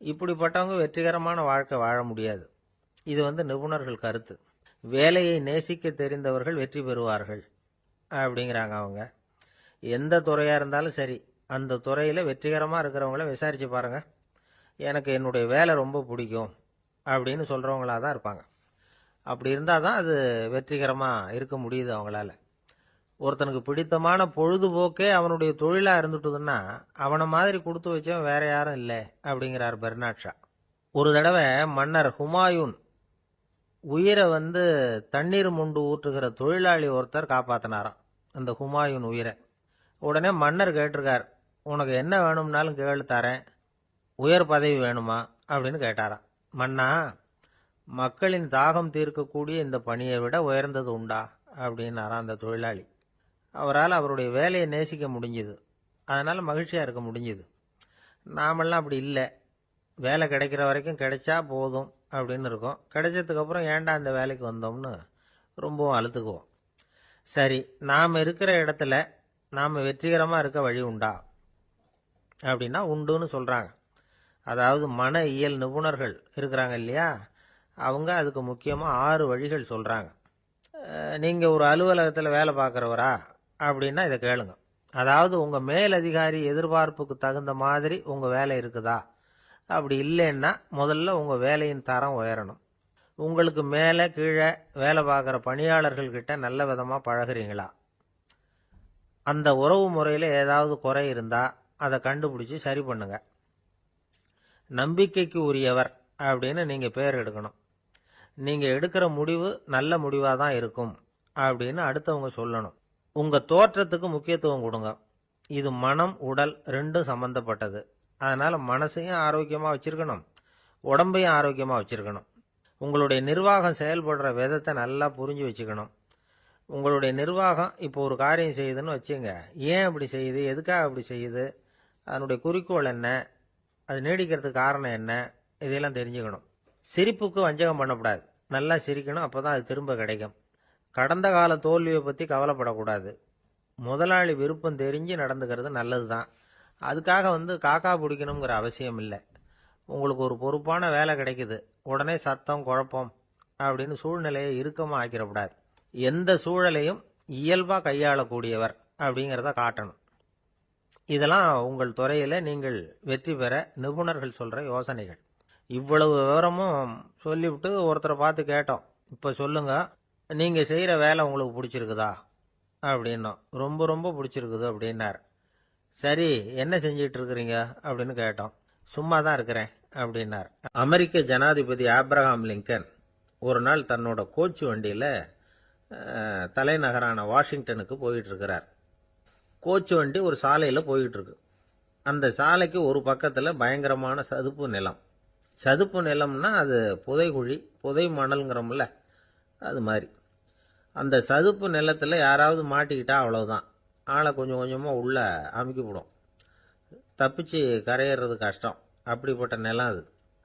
இப்படிப்பட்டவங்க வெற்றிகரமான வாழ்க்கை வாழ முடியாது. இது நிபுணர்கள் கருத்து. வேலையை நேசிக்க தெரிந்தவர்கள் வெற்றி பெறுவார்கள் அப்படிங்கிறாங்க அவங்க. எந்த துறையாக இருந்தாலும் சரி, அந்த துறையில் வெற்றிகரமாக இருக்கிறவங்கள விசாரித்து பாருங்கள். எனக்கு என்னுடைய வேலை ரொம்ப பிடிக்கும் அப்படின்னு சொல்கிறவங்களாக தான் இருப்பாங்க. அப்படி இருந்தால் தான் அது வெற்றிகரமாக இருக்க முடியுது அவங்களால. ஒருத்தனுக்கு பிடித்தமான பொழுதுபோக்கே அவனுடைய தொழிலாக இருந்துட்டுதுன்னா அவனை மாதிரி கொடுத்து வச்சவன் வேற யாரும் இல்லை அப்படிங்கிறார் பெர்னாட் ஷா. ஒரு தடவை மன்னர் ஹுமாயூன் உயிரை தண்ணீர் முண்டு ஊற்றுகிற தொழிலாளி ஒருத்தர் காப்பாற்றினாராம் அந்த ஹுமாயூன் உயிரை. உடனே மன்னர் கேட்டிருக்கார், உனக்கு என்ன வேணும்னாலும் கேளு தரேன், உயர் பதவி வேணுமா அப்படின்னு கேட்டாராம். மன்னா, மக்களின் தாகம் தீர்க்கக்கூடிய இந்த பணியை விட உயர்ந்தது உண்டா அப்படின்னாராம் அந்த தொழிலாளி. அவரால் அவருடைய வேலையை நேசிக்க முடிஞ்சுது, அதனால் மகிழ்ச்சியாக இருக்க முடிஞ்சுது. நாமெல்லாம் அப்படி இல்லை. வேலை கிடைக்கிற வரைக்கும் கிடைச்சா போதும் அப்படின்னு இருக்கோம். கிடைச்சதுக்கப்புறம் ஏன்டா இந்த வேலைக்கு வந்தோம்னு ரொம்பவும் அழுத்துக்குவோம். சரி, நாம் இருக்கிற இடத்துல நாம் வெற்றிகரமாக இருக்க வழி உண்டா அப்படின்னா உண்டுன்னு சொல்கிறாங்க. அதாவது மன இயல் நிபுணர்கள் இருக்கிறாங்க இல்லையா, அவங்க அதுக்கு முக்கியமாக 6 வழிகள் சொல்கிறாங்க. நீங்கள் ஒரு அலுவலகத்தில் வேலை பார்க்குறவரா அப்படின்னா இதை கேளுங்க. அதாவது உங்கள் மேலதிகாரி எதிர்பார்ப்புக்கு தகுந்த மாதிரி உங்கள் வேலை இருக்குதா? அப்படி இல்லைன்னா முதல்ல உங்கள் வேலையின் தரம் உயரணும். உங்களுக்கு மேலே கீழே வேலை பார்க்குற பணியாளர்கள்கிட்ட நல்ல விதமாக பழகுறீங்களா? அந்த உறவு முறையில் ஏதாவது குறை இருந்தால் அதை கண்டுபிடிச்சி சரி பண்ணுங்க. நம்பிக்கைக்கு உரியவர் அப்படின்னு நீங்கள் பேர் எடுக்கணும். நீங்கள் எடுக்கிற முடிவு நல்ல முடிவாக தான் இருக்கும் அப்படின்னு அடுத்தவங்க சொல்லணும். உங்கள் தோற்றத்துக்கு முக்கியத்துவம் கொடுங்க. இது மனம் உடல் ரெண்டும் சம்பந்தப்பட்டது. அதனால் மனசையும் ஆரோக்கியமாக வச்சுருக்கணும், உடம்பையும் ஆரோக்கியமாக வச்சுருக்கணும். உங்களுடைய நிர்வாகம் செயல்படுற விதத்தை நல்லா புரிஞ்சு வச்சுக்கணும். உங்களுடைய நிர்வாகம் இப்போ ஒரு காரியம் செய்யுதுன்னு வச்சுங்க, ஏன் அப்படி செய்யுது, எதுக்காக அப்படி செய்யுது, அதனுடைய குறிக்கோள் என்ன, அது நீடிக்கிறதுக்கு காரணம் என்ன, இதையெல்லாம் தெரிஞ்சுக்கணும். சிரிப்புக்கு வஞ்சகம் பண்ணக்கூடாது. நல்லா சிரிக்கணும், அப்போ தான் அது திரும்ப கிடைக்கும். கடந்த கால தோல்வியை பற்றி கவலைப்படக்கூடாது. முதலாளி விருப்பம் தெரிஞ்சு நடந்துக்கிறது நல்லது தான். அதுக்காக காக்கா பிடிக்கணுங்கிற அவசியம் இல்லை. உங்களுக்கு ஒரு பொறுப்பான வேலை கிடைக்குது, உடனே சத்தம் குழப்பம் அப்படின்னு சூழ்நிலையை இறுக்கமாக ஆக்கிடக்கூடாது. எந்த சூழலையும் இயல்பாக கையாளக்கூடியவர் அப்படிங்கிறத காட்டணும். இதெல்லாம் உங்கள் துறையில் நீங்கள் வெற்றி பெற நிபுணர்கள் சொல்கிற யோசனைகள். இவ்வளவு விவரமும் சொல்லிவிட்டு ஒருத்தரை பார்த்து கேட்டோம், இப்போ சொல்லுங்க, நீங்கள் செய்கிற வேலை உங்களுக்கு பிடிச்சிருக்குதா அப்படின்னோம். ரொம்ப ரொம்ப பிடிச்சிருக்குது அப்படின்னார். சரி, என்ன செஞ்சிட்டு இருக்கிறீங்க அப்படின்னு கேட்டோம். சும்மா தான் இருக்கிறேன் அப்படின்னார். அமெரிக்க ஜனாதிபதி ஆப்ரஹாம் லிங்கன் ஒரு நாள் தன்னோட கோச்சு வண்டியில் தலைநகரான வாஷிங்டனுக்கு போயிட்டு இருக்கிறார். கோச்சு வண்டி ஒரு சாலையில் போயிட்டு இருக்கு. அந்த சாலைக்கு ஒரு பக்கத்தில் பயங்கரமான சதுப்பு நிலம். சதுப்பு நிலம்னா அது புதைகுழி, புதை மணல்ங்கிறோம்ல, அது மாதிரி. அந்த சதுப்பு நிலத்தில் யாராவது மாட்டிக்கிட்டா அவ்வளவுதான், ஆளை கொஞ்சம் கொஞ்சமாக உள்ள அமுக்கிவிடும். தப்பிச்சு கரையேறது கஷ்டம். அப்படிப்பட்ட நிலம் அது.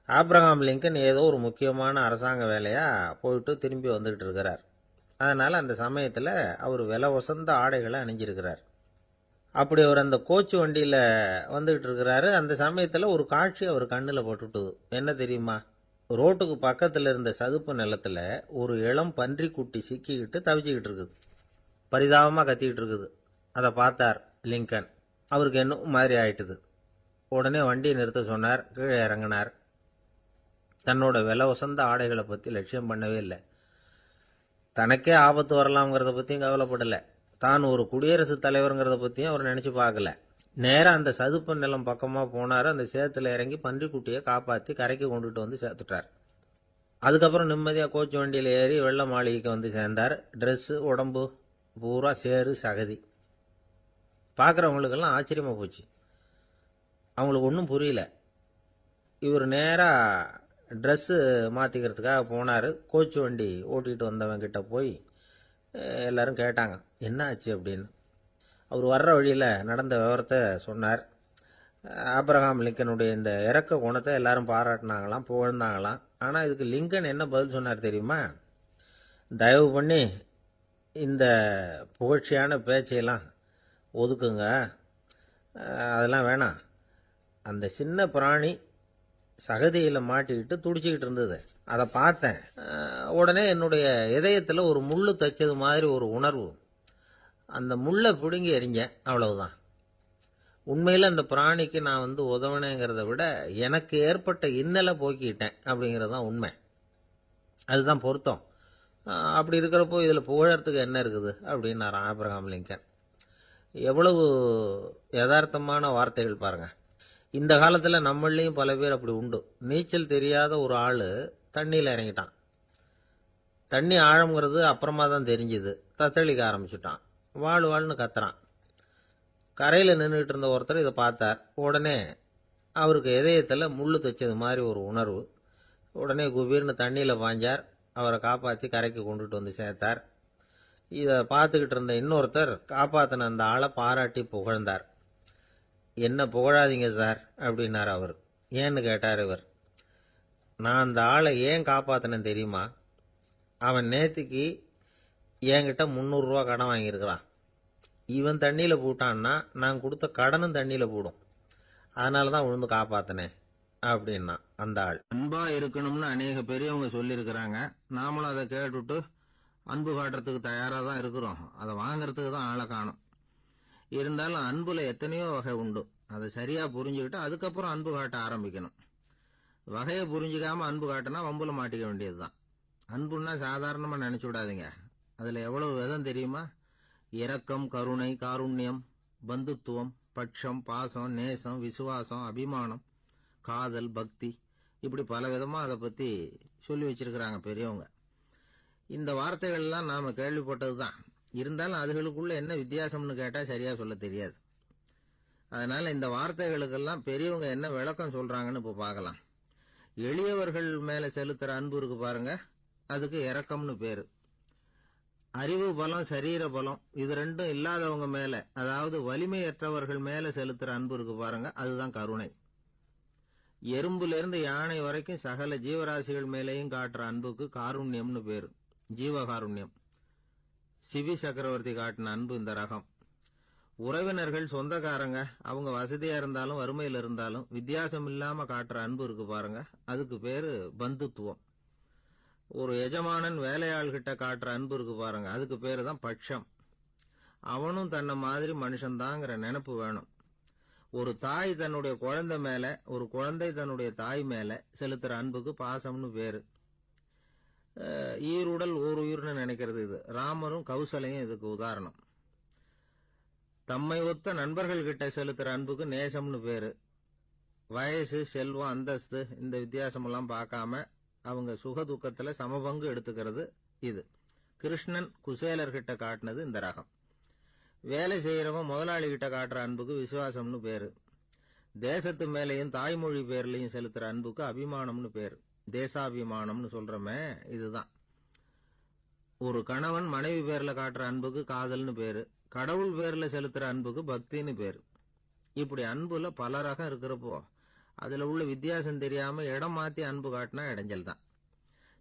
ஆப்ரஹாம் லிங்கன் ஏதோ ஒரு முக்கியமான அரசாங்க வேலையாக போயிட்டு திரும்பி வந்துக்கிட்டு இருக்கிறார். அதனால் அந்த சமயத்தில் அவர் விலை உசந்த ஆடைகளை அணிஞ்சிருக்கிறார். அப்படி அவர் அந்த கோச்சு வண்டியில் வந்துக்கிட்டு இருக்கிறாரு. அந்த சமயத்தில் ஒரு காட்சி அவர் கண்ணில் பட்டுட்டுது. என்ன தெரியுமா? ரோட்டுக்கு பக்கத்தில் இருந்த சதுப்பு நிலத்தில் ஒரு இளம் பன்றிக்குட்டி சிக்கிக்கிட்டு தவிச்சிக்கிட்டு இருக்குது. பரிதாபமாக கத்திக்கிட்டு இருக்குது. அதை பார்த்தார் லிங்கன். அவருக்கு என்ன மாதிரி ஆயிட்டுது. உடனே வண்டியை நிறுத்த சொன்னார். கீழே இறங்கினார். தன்னோட விலை உசந்த ஆடைகளை பற்றி லட்சியம் பண்ணவே இல்லை. தனக்கே ஆபத்து வரலாம்ங்கிறத பற்றியும் கவலைப்படலை. தான் ஒரு குடியரசுத் தலைவருங்கிறத பற்றியும் அவர் நினச்சி பார்க்கல. நேராக அந்த சதுப்பு நிலம் பக்கமாக போனார். அந்த சேத்துல இறங்கி பன்றிக்குட்டியை காப்பாற்றி கரைக்கு கொண்டுட்டு வந்து சேர்த்துட்டார். அதுக்கப்புறம் நிம்மதியாக கோச்சு வண்டியில் ஏறி வெள்ள மாளிகைக்கு வந்து சேர்ந்தார். ட்ரெஸ்ஸு உடம்பு பூரா சேறு சகதி. பார்க்குறவங்களுக்கெல்லாம் ஆச்சரியமாக போச்சு. அவங்களுக்கு ஒன்றும் புரியல. இவர் நேராக ட்ரெஸ்ஸு மாற்றிக்கிறதுக்காக போனார். கோச்சு வண்டி ஓட்டிகிட்டு வந்தவங்கிட்ட போய் எல்லாரும் கேட்டாங்க, என்ன ஆச்சு அப்படின்னு. அவர் வர்ற வழியில் நடந்த விவரத்தை சொன்னார். ஆப்ரஹாம் லிங்கனுடைய இந்த இறக்க குணத்தை எல்லாரும் பாராட்டினாங்களாம், புகழ்ந்தாங்களாம். ஆனால் இதுக்கு லிங்கன் என்ன பதில் சொன்னார் தெரியுமா? தயவு பண்ணி இந்த புகழ்ச்சியான பேச்சையெல்லாம் ஒதுக்குங்க, அதெல்லாம் வேணாம். அந்த சின்ன பிராணி சகதியில் மாட்டிக்கிட்டு துடிச்சிக்கிட்டு இருந்தது, அதை பார்த்தேன். உடனே என்னுடைய இதயத்தில் ஒரு முள்ளு தைச்சது மாதிரி ஒரு உணர்வு. அந்த முள்ளை பிடுங்கி எறிஞ்சேன், அவ்வளவுதான். உண்மையில் அந்த பிராணிக்கு நான் உதவினேங்கிறத விட எனக்கு ஏற்பட்ட இன்னலை போக்கிட்டேன் அப்படிங்கிறது தான் உண்மை. அதுதான் பொருத்தம். அப்படி இருக்கிறப்போ இதில் புகழறதுக்கு என்ன இருக்குது அப்படின்னாரு ஆப்ரஹாம் லிங்கன். எவ்வளவு யதார்த்தமான வார்த்தைகள் பாருங்க. இந்த காலத்தில் நம்மளையும் பல பேர் அப்படி உண்டு. நீச்சல் தெரியாத ஒரு ஆள் தண்ணியில் இறங்கிட்டான். தண்ணி ஆழம்ங்கிறது அப்புறமா தான் தெரிஞ்சுது. தத்தளிக்க ஆரம்பிச்சுட்டான். வாழ்னு கத்துறான். கரையில் நின்றுட்டு இருந்த ஒருத்தர் இதை பார்த்தார். உடனே அவருக்கு இதயத்தில் முள்ளு தைச்சது மாதிரி ஒரு உணர்வு. உடனே குபீர்னு தண்ணியில் பாய்ஞ்சார். அவரை காப்பாற்றி கரைக்கு கொண்டுட்டு வந்து சேர்த்தார். இதை பார்த்துக்கிட்டு இருந்த இன்னொருத்தர் காப்பாற்றின அந்த ஆளை பாராட்டி புகழ்ந்தார். என்ன புகழாதீங்க சார் அப்படின்னார் அவர். ஏன்னு கேட்டார் இவர். நான் அந்த ஆளை ஏன் காப்பாற்றினேன் தெரியுமா? அவன் நேற்றுக்கு என்கிட்ட 300 ரூபா கடன் வாங்கியிருக்கிறான். இவன் தண்ணியில் போட்டான்னா நான் கொடுத்த கடனும் தண்ணியில் போடும். அதனால தான் விழுந்து காப்பாற்றினேன் அப்படின்னா அந்த ஆள். அன்பா இருக்கணும்னு அநேக பெரியவங்க சொல்லியிருக்கிறாங்க. நாமளும் அதை கேட்டுட்டு அன்பு காட்டுறதுக்கு தயாரா தான் இருக்கிறோம், அதை வாங்கறதுக்கு தான் ஆளை காணும். இருந்தாலும் அன்புல எத்தனையோ வகை உண்டு. அதை சரியா புரிஞ்சுக்கிட்டு அதுக்கப்புறம் அன்பு காட்ட ஆரம்பிக்கணும். வகையை புரிஞ்சுக்காம அன்பு காட்டினா வம்புல மாட்டிக்க வேண்டியதுதான். அன்புன்னா சாதாரணமா நினைச்சு விடாதீங்க. அதுல எவ்வளவு விதம் தெரியுமா? இரக்கம், கருணை, காருண்யம், பந்துத்துவம், பட்சம், பாசம், நேசம், விசுவாசம், அபிமானம், காதல், பக்தி, இப்படி பல விதமா அதை பத்தி சொல்லி வச்சிருக்கிறாங்க பெரியவங்க. இந்த வார்த்தைகள் எல்லாம் நாம கேள்விப்பட்டதுதான். இருந்தாலும் அதுகளுக்குள்ள என்ன வித்தியாசம்னு கேட்டா சரியா சொல்ல தெரியாது. அதனால இந்த வார்த்தைகளுக்கெல்லாம் பெரியவங்க என்ன விளக்கம் சொல்றாங்கன்னு இப்ப பார்க்கலாம். எளியவர்கள் மேல செலுத்துற அன்பு இருக்கு பாருங்க, அதுக்கு இரக்கம்னு பேரு. அறிவு பலம், சரீர பலம், இது ரெண்டும் இல்லாதவங்க மேல, அதாவது வலிமையற்றவர்கள் மேல செலுத்துற அன்பு இருக்கு பாருங்க, அதுதான் கருணை. எறும்புல இருந்து யானை வரைக்கும் சகல ஜீவராசிகள் மேலேயும் காட்டுற அன்புக்கு காருண்யம்னு பேரு, ஜீவகாருண்யம். சிவி சக்கரவர்த்தி காட்டின அன்பு இந்த ரகம். உறவினர்கள், சொந்தக்காரங்க, அவங்க வசதியா இருந்தாலும் வறுமையில இருந்தாலும் வித்தியாசம் இல்லாம காட்டுற அன்பு இருக்கு பாருங்க, அதுக்கு பேரு பந்துத்துவம். ஒரு எஜமானன் வேலையாள்கிட்ட காட்டுற அன்பு இருக்கு பாருங்க, அதுக்கு பேரு தான் பட்சம். அவனும் தன்னை மாதிரி மனுஷன்தாங்கிற நினைப்பு வேணும். ஒரு தாய் தன்னுடைய குழந்தை மேல, ஒரு குழந்தை தன்னுடைய தாய் மேல செலுத்துற அன்புக்கு பாசம்னு பேரு. ஈருடல் ஓர் உயிர்னு நினைக்கிறது இது. ராமரும் கௌசலையும் இதுக்கு உதாரணம். தம்மை ஒத்த நண்பர்கள் கிட்ட செலுத்துற அன்புக்கு நேசம்னு பேரு. வயசு, செல்வம், அந்தஸ்து, இந்த வித்தியாசமெல்லாம் பார்க்காம அவங்க சுக துக்கத்துல சமபங்கு எடுத்துக்கிறது இது. கிருஷ்ணன் குசேலர்கிட்ட காட்டினது இந்த ரகம். வேலை செய்யறவன் முதலாளி கிட்ட காட்டுற அன்புக்கு விசுவாசம்னு பேரு. தேசத்து மேலையும் தாய்மொழி பேர்லையும் செலுத்துற அன்புக்கு அபிமானம்னு பேரு. தேசாபிமானம்னு சொல்றமே இதுதான். ஒரு கணவன் மனைவி பேர்ல காட்டுற அன்புக்கு காதல்னு பேரு. கடவுள் பேர்ல செலுத்துற அன்புக்கு பக்தின்னு பேரு. இப்படி அன்புல பல ரகம் இருக்கிறப்போ அதுல உள்ள வித்தியாசம் தெரியாம இடம் மாத்தி அன்பு காட்டினா இடைஞ்சல் தான்.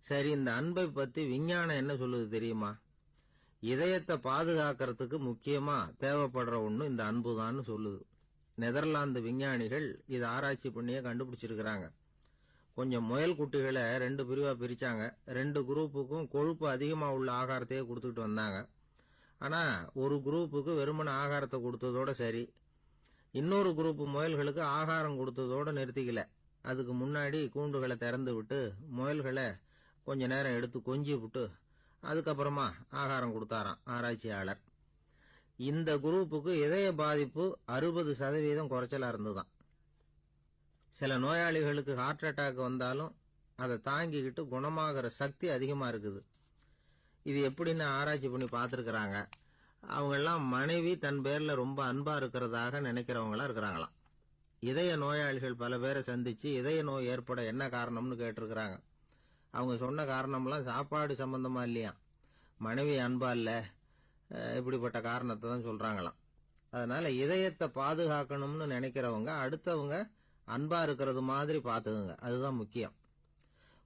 சரி, இந்த அன்பை பத்தி விஞ்ஞானம் என்ன சொல்லுது தெரியுமா? இதயத்தை பாதுகாக்கிறதுக்கு முக்கியமா தேவைப்படுற ஒண்ணு இந்த அன்புதான்னு சொல்லுது. நெதர்லாந்து விஞ்ஞானிகள் இதை ஆராய்ச்சி பண்ணியே கண்டுபிடிச்சிருக்கிறாங்க. கொஞ்சம் முயல் குட்டிகளை 2 பிரிவா பிரிச்சாங்க. 2 குரூப்புக்கும் கொழுப்பு அதிகமா உள்ள ஆகாரத்தையே கொடுத்துட்டு வந்தாங்க. ஆனா ஒரு குரூப்புக்கு வெறுமன ஆகாரத்தை கொடுத்ததோட சரி, இன்னொரு குரூப் முயல்களுக்கு ஆகாரம் கொடுத்ததோட நிறுத்திக்கல. அதுக்கு முன்னாடி கூண்டுகளை திறந்து விட்டு முயல்களை கொஞ்ச நேரம் எடுத்து கொஞ்சி விட்டு அதுக்கப்புறமா ஆகாரம் கொடுத்தாராம் ஆராய்ச்சியாளர். இந்த குரூப்புக்கு இதய பாதிப்பு 60% குறைச்சலா இருந்துதான். சில நோயாளிகளுக்கு ஹார்ட் அட்டாக் வந்தாலும் அதை தாங்கிக்கிட்டு குணமாகிற சக்தி அதிகமா இருக்குது. இது எப்படின்னு ஆராய்ச்சி பண்ணி பார்த்துருக்கிறாங்க. அவங்க எல்லாம் மனைவி தன் பேர்ல ரொம்ப அன்பா இருக்கிறதாக நினைக்கிறவங்களா இருக்கிறாங்களாம். இதய நோயாளிகள் பல பேரை சந்திச்சு இதய நோய் ஏற்பட என்ன காரணம்னு கேட்டிருக்கிறாங்க. அவங்க சொன்ன காரணம்லாம் சாப்பாடு சம்பந்தமா இல்லையா, மனைவி அன்பா இல்ல, இப்படிப்பட்ட காரணத்தை தான் சொல்றாங்களாம். அதனால இதயத்தை பாதுகாக்கணும்னு நினைக்கிறவங்க அடுத்தவங்க அன்பா இருக்கிறது மாதிரி பாத்துக்குங்க, அதுதான் முக்கியம்.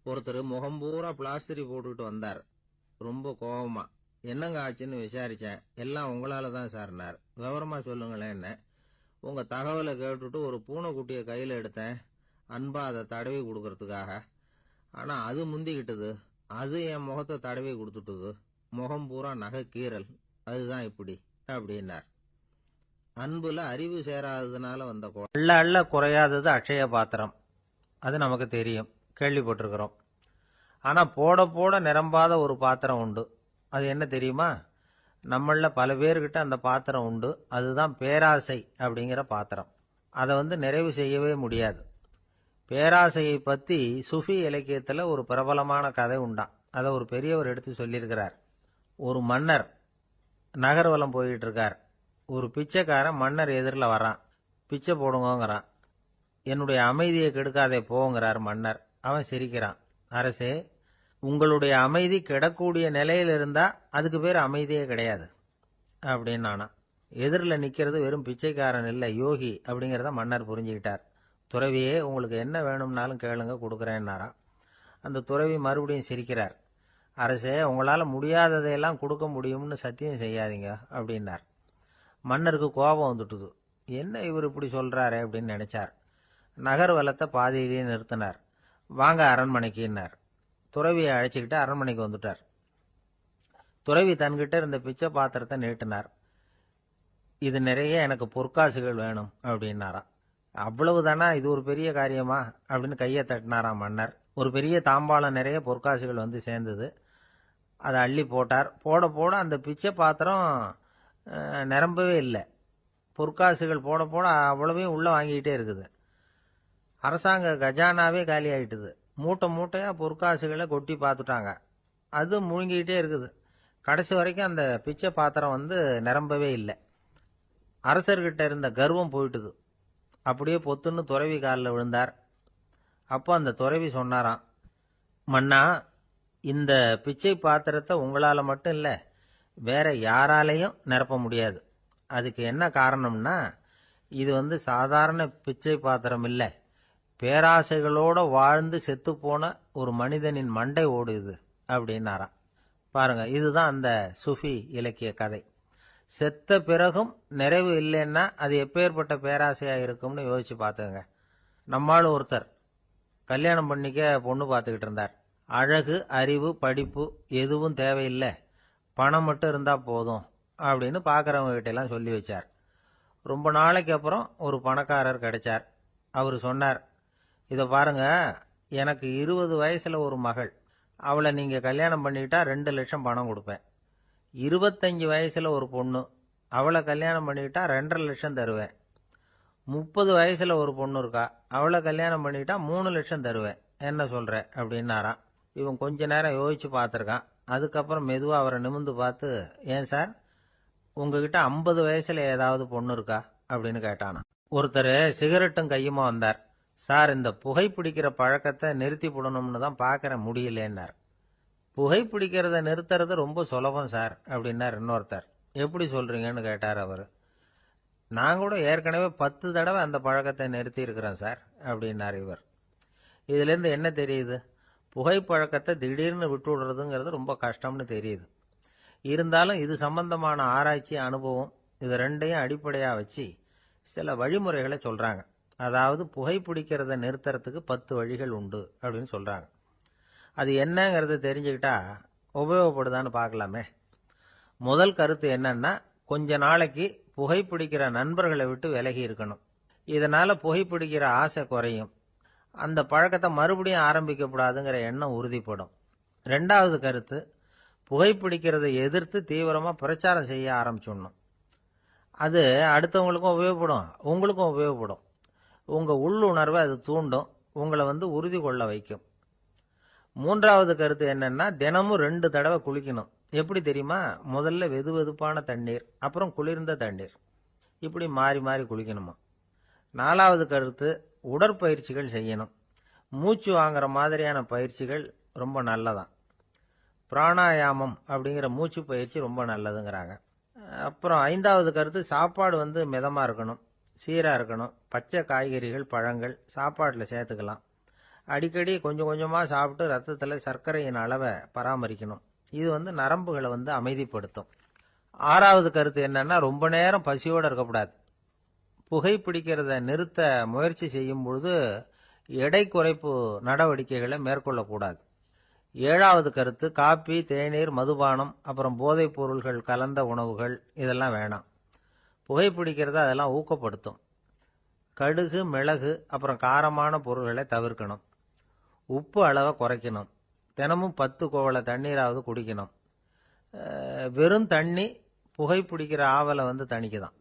ஒருத்தர் முகம் பூரா பிளாஸ்டரி போட்டுக்கிட்டு வந்தார். ரொம்ப கோபமா, என்னங்க ஆச்சுன்னு விசாரிச்சேன். எல்லாம் உங்களால தான் சார்னார். விவரமா சொல்லுங்களேன். என்ன, உங்க தகவலை கேட்டுட்டு ஒரு பூனைக்குட்டியை கையில எடுத்தேன், அன்பா அதை தடவி கொடுக்கறதுக்காக. ஆனா அது முந்திக்கிட்டது, அது என் முகத்தை தடவி கொடுத்துட்டுது, முகம் பூரா நகை கீறல், அதுதான் இப்படி அப்படின்னார். அன்புல அறிவு சேராததுனால வந்த அள்ள அள்ள குறையாதது அட்சய பாத்திரம், அது நமக்கு தெரியும், கேள்விப்பட்டிருக்கிறோம். ஆனா போட போட நிரம்பாத ஒரு பாத்திரம் உண்டு. அது என்ன தெரியுமா? நம்மள பல பேர்கிட்ட அந்த பாத்திரம் உண்டு. அதுதான் பேராசை அப்படிங்கிற பாத்திரம். அதை நிறைவு செய்யவே முடியாது. பேராசையை பத்தி சுஃபி இலக்கியத்துல ஒரு பிரபலமான கதை உண்டாம். அதை ஒரு பெரியவர் எடுத்து சொல்லியிருக்கிறார். ஒரு மன்னர் நகர்வலம் போயிட்டு இருக்கார். ஒரு பிச்சைக்காரன் மன்னர் எதிரில் வரான். பிச்சை போடுங்கிறான். என்னுடைய அமைதியை கெடுக்காதே போங்கிறார் மன்னர். அவன் சிரிக்கிறான். அரசே, உங்களுடைய அமைதி கெடக்கூடிய நிலையில் இருந்தா அதுக்கு பேர் அமைதியே கிடையாது அப்படின்னு. எதிரில் நிக்கிறது வெறும் பிச்சைக்காரன் இல்லை, யோகி அப்படிங்கிறத மன்னர் புரிஞ்சுக்கிட்டார். துறவியே, உங்களுக்கு என்ன வேணும்னாலும் கேளுங்க, கொடுக்குறேன்னாராம். அந்த துறவி மறுபடியும் சிரிக்கிறார். அரசே, உங்களால முடியாததையெல்லாம் கொடுக்க முடியும்னு சத்தியம் செய்யாதீங்க அப்படின்னார். மன்னருக்கு கோபம் வந்துட்டுது. என்ன இவர் இப்படி சொல்றாரு அப்படின்னு நினைச்சார். நகர்வலத்தை பாதியிலேயே நிறுத்தினார். வாங்க அரண்மனைக்குன்னார். துறவியை அழைச்சிக்கிட்டு அரண்மனைக்கு வந்துட்டார். துறவி தன்கிட்ட இருந்த பிச்சை பாத்திரத்தை நீட்டினார். இது நிறைய எனக்கு பொற்காசுகள் வேணும் அப்படின்னாராம். அவ்வளவுதானா, இது ஒரு பெரிய காரியமா அப்படின்னு கையை தட்டினாராம் மன்னர். ஒரு பெரிய தாம்பாளம் நிறைய பொற்காசுகள் வந்து சேர்ந்தது. அதை அள்ளி போட்டார். போட போட அந்த பிச்சை பாத்திரம் நிரம்பவே இல்லை. பொற்காசுகள் போட போட அவ்வளவையும் உள்ள வாங்கிக்கிட்டே இருக்குது. அரசாங்க கஜானாவே காலி ஆயிட்டுது. மூட்டை மூட்டையா பொற்காசுகளை கொட்டி பார்த்துட்டாங்க. அது முழுங்கிக்கிட்டே இருக்குது. கடைசி வரைக்கும் அந்த பிச்சை பாத்திரம் வந்து நிரம்பவே இல்லை. அரசர்கிட்ட இருந்த கர்வம் போயிட்டுது. அப்படியே பொத்துன்னு துறவி காலில் விழுந்தார். அப்போ அந்த துறவி சொன்னாராம், மன்னா, இந்த பிச்சை பாத்திரத்தை உங்களால் மட்டும் இல்லை, வேற யாராலையும் நிரப்ப முடியாது. அதுக்கு என்ன காரணம்னா, இது வந்து சாதாரண பிச்சை பாத்திரம் இல்லை, பேராசைகளோட வாழ்ந்து செத்துப்போன ஒரு மனிதனின் மண்டை ஓடுது அப்படின்னாராம். பாருங்க, இதுதான் அந்த சுஃபி இலக்கிய கதை. செத்த பிறகும் நிறைவு இல்லைன்னா அது எப்பேற்பட்ட பேராசையா இருக்கும்னு யோசிச்சு பார்த்துங்க. நம்மால் ஒருத்தர் கல்யாணம் பண்ணிக்க பொண்ணு பார்த்துக்கிட்டு இருந்தார். அழகு, அறிவு, படிப்பு எதுவும் தேவையில்லை, பணம் மட்டும் இருந்தா போதும் அப்படின்னு பார்க்குறவங்க கிட்ட எல்லாம் சொல்லி வச்சார். ரொம்ப நாளைக்கு அப்புறம் ஒரு பணக்காரர் கிடைச்சார். அவர் சொன்னார், இதை பாருங்க, எனக்கு 20 வயசுல ஒரு மகள், அவளை நீங்க கல்யாணம் பண்ணிக்கிட்டா 2 லட்சம் பணம் கொடுப்பேன். 25 வயசுல ஒரு பொண்ணு, அவளை கல்யாணம் பண்ணிக்கிட்டா 2.5 லட்சம் தருவேன். 30 வயசுல ஒரு பொண்ணு இருக்கா, அவளை கல்யாணம் பண்ணிக்கிட்டா 3 லட்சம் தருவேன். என்ன சொல்ற அப்படின்னாராம். இவன் கொஞ்ச நேரம் யோசிச்சு பார்த்துருக்கான். அதுக்கப்புறம் மெதுவா அவரை நிமிந்து பார்த்து, ஏன் சார், உங்ககிட்ட 50 வயசுல ஏதாவது பொண்ணு இருக்கா அப்படின்னு கேட்டானா. ஒருத்தர் சிகரெட்டும் கையுமா வந்தார். சார், இந்த புகைப்பிடிக்கிற பழக்கத்தை நிறுத்தி போடணும்னு தான் பார்க்கறேன், முடியலன்னார். புகைப்பிடிக்கிறத நிறுத்துறது ரொம்ப சுலபம் சார் அப்படின்னார் இன்னொருத்தர். எப்படி சொல்றீங்கன்னு கேட்டார் அவர். நான் கூட ஏற்கனவே 10 தடவை அந்த பழக்கத்தை நிறுத்தி இருக்கிறேன் சார் அப்படின்னார் இவர். இதுல இருந்து என்ன தெரியுது? புகைப்பழக்கத்தை திடீர்னு விட்டு விடுறதுங்கிறது ரொம்ப கஷ்டம்னு தெரியுது. இருந்தாலும் இது சம்பந்தமான ஆராய்ச்சி, அனுபவம், இது ரெண்டையும் அடிப்படையா வச்சு சில வழிமுறைகளை சொல்றாங்க. அதாவது புகைப்பிடிக்கிறத நிறுத்துறதுக்கு 10 வழிகள் உண்டு அப்படின்னு சொல்றாங்க. அது என்னங்கிறத தெரிஞ்சுக்கிட்டா உபயோகப்படுதான்னு பார்க்கலாமே. முதல் கருத்து என்னன்னா, கொஞ்ச நாளைக்கு புகைப்பிடிக்கிற நண்பர்களை விட்டு விலகி இருக்கணும். இதனால புகைப்பிடிக்கிற ஆசை குறையும். அந்த பழக்கத்தை மறுபடியும் ஆரம்பிக்கப்படாதுங்கிற எண்ணம் உறுதிப்படும். 2வது கருத்து, புகைப்பிடிக்கிறதை எதிர்த்து தீவிரமா பிரச்சாரம் செய்ய ஆரம்பிச்சிடணும். அது அடுத்தவங்களுக்கும் உபயோகப்படும், உங்களுக்கும் உபயோகப்படும். உங்க உள்ளுணர்வை அது தூண்டும், உங்களை வந்து உறுதி கொள்ள வைக்கும். 3வது கருத்து என்னன்னா, தினமும் 2 தடவை குளிக்கணும். எப்படி தெரியுமா? முதல்ல வெது வெதுப்பான தண்ணீர், அப்புறம் குளிர்ந்த தண்ணீர், இப்படி மாறி மாறி குளிக்கணுமா. 4வது கருத்து, உடற்பயிற்சிகள் செய்யணும். மூச்சு வாங்குற மாதிரியான பயிற்சிகள் ரொம்ப நல்லதான். பிராணாயாமம் அப்படிங்கிற மூச்சு பயிற்சி ரொம்ப நல்லதுங்கிறாங்க. அப்புறம் 5வது கருத்து, சாப்பாடு வந்து மிதமா இருக்கணும், சீரா இருக்கணும். பச்சை காய்கறிகள், பழங்கள் சாப்பாட்டில் சேர்த்துக்கலாம். அடிக்கடி கொஞ்சம் கொஞ்சமாக சாப்பிட்டு ரத்தத்தில் சர்க்கரையின் அளவை பராமரிக்கணும். இது வந்து நரம்புகளை வந்து அமைதிப்படுத்தும். 6வது கருத்து என்னன்னா, ரொம்ப நேரம் பசியோடு இருக்கக்கூடாது. புகைப்பிடிக்கிறத நிறுத்த முயற்சி செய்யும் பொழுது எடை குறைப்பு நடவடிக்கைகளை மேற்கொள்ளக்கூடாது. 7வது கருத்து, காப்பி, தேநீர், மதுபானம், அப்புறம் போதைப் பொருள்கள் கலந்த உணவுகள் இதெல்லாம் வேணாம். புகைப்பிடிக்கிறத அதெல்லாம் ஊக்கப்படுத்தும். கடுகு, மிளகு, அப்புறம் காரமான பொருள்களை தவிர்க்கணும். உப்பு அளவை குறைக்கணும். தினமும் 10 குவளை தண்ணீராவது குடிக்கணும். வெறும் தண்ணி புகைப்பிடிக்கிற ஆவலை வந்து தணிக்குதான்.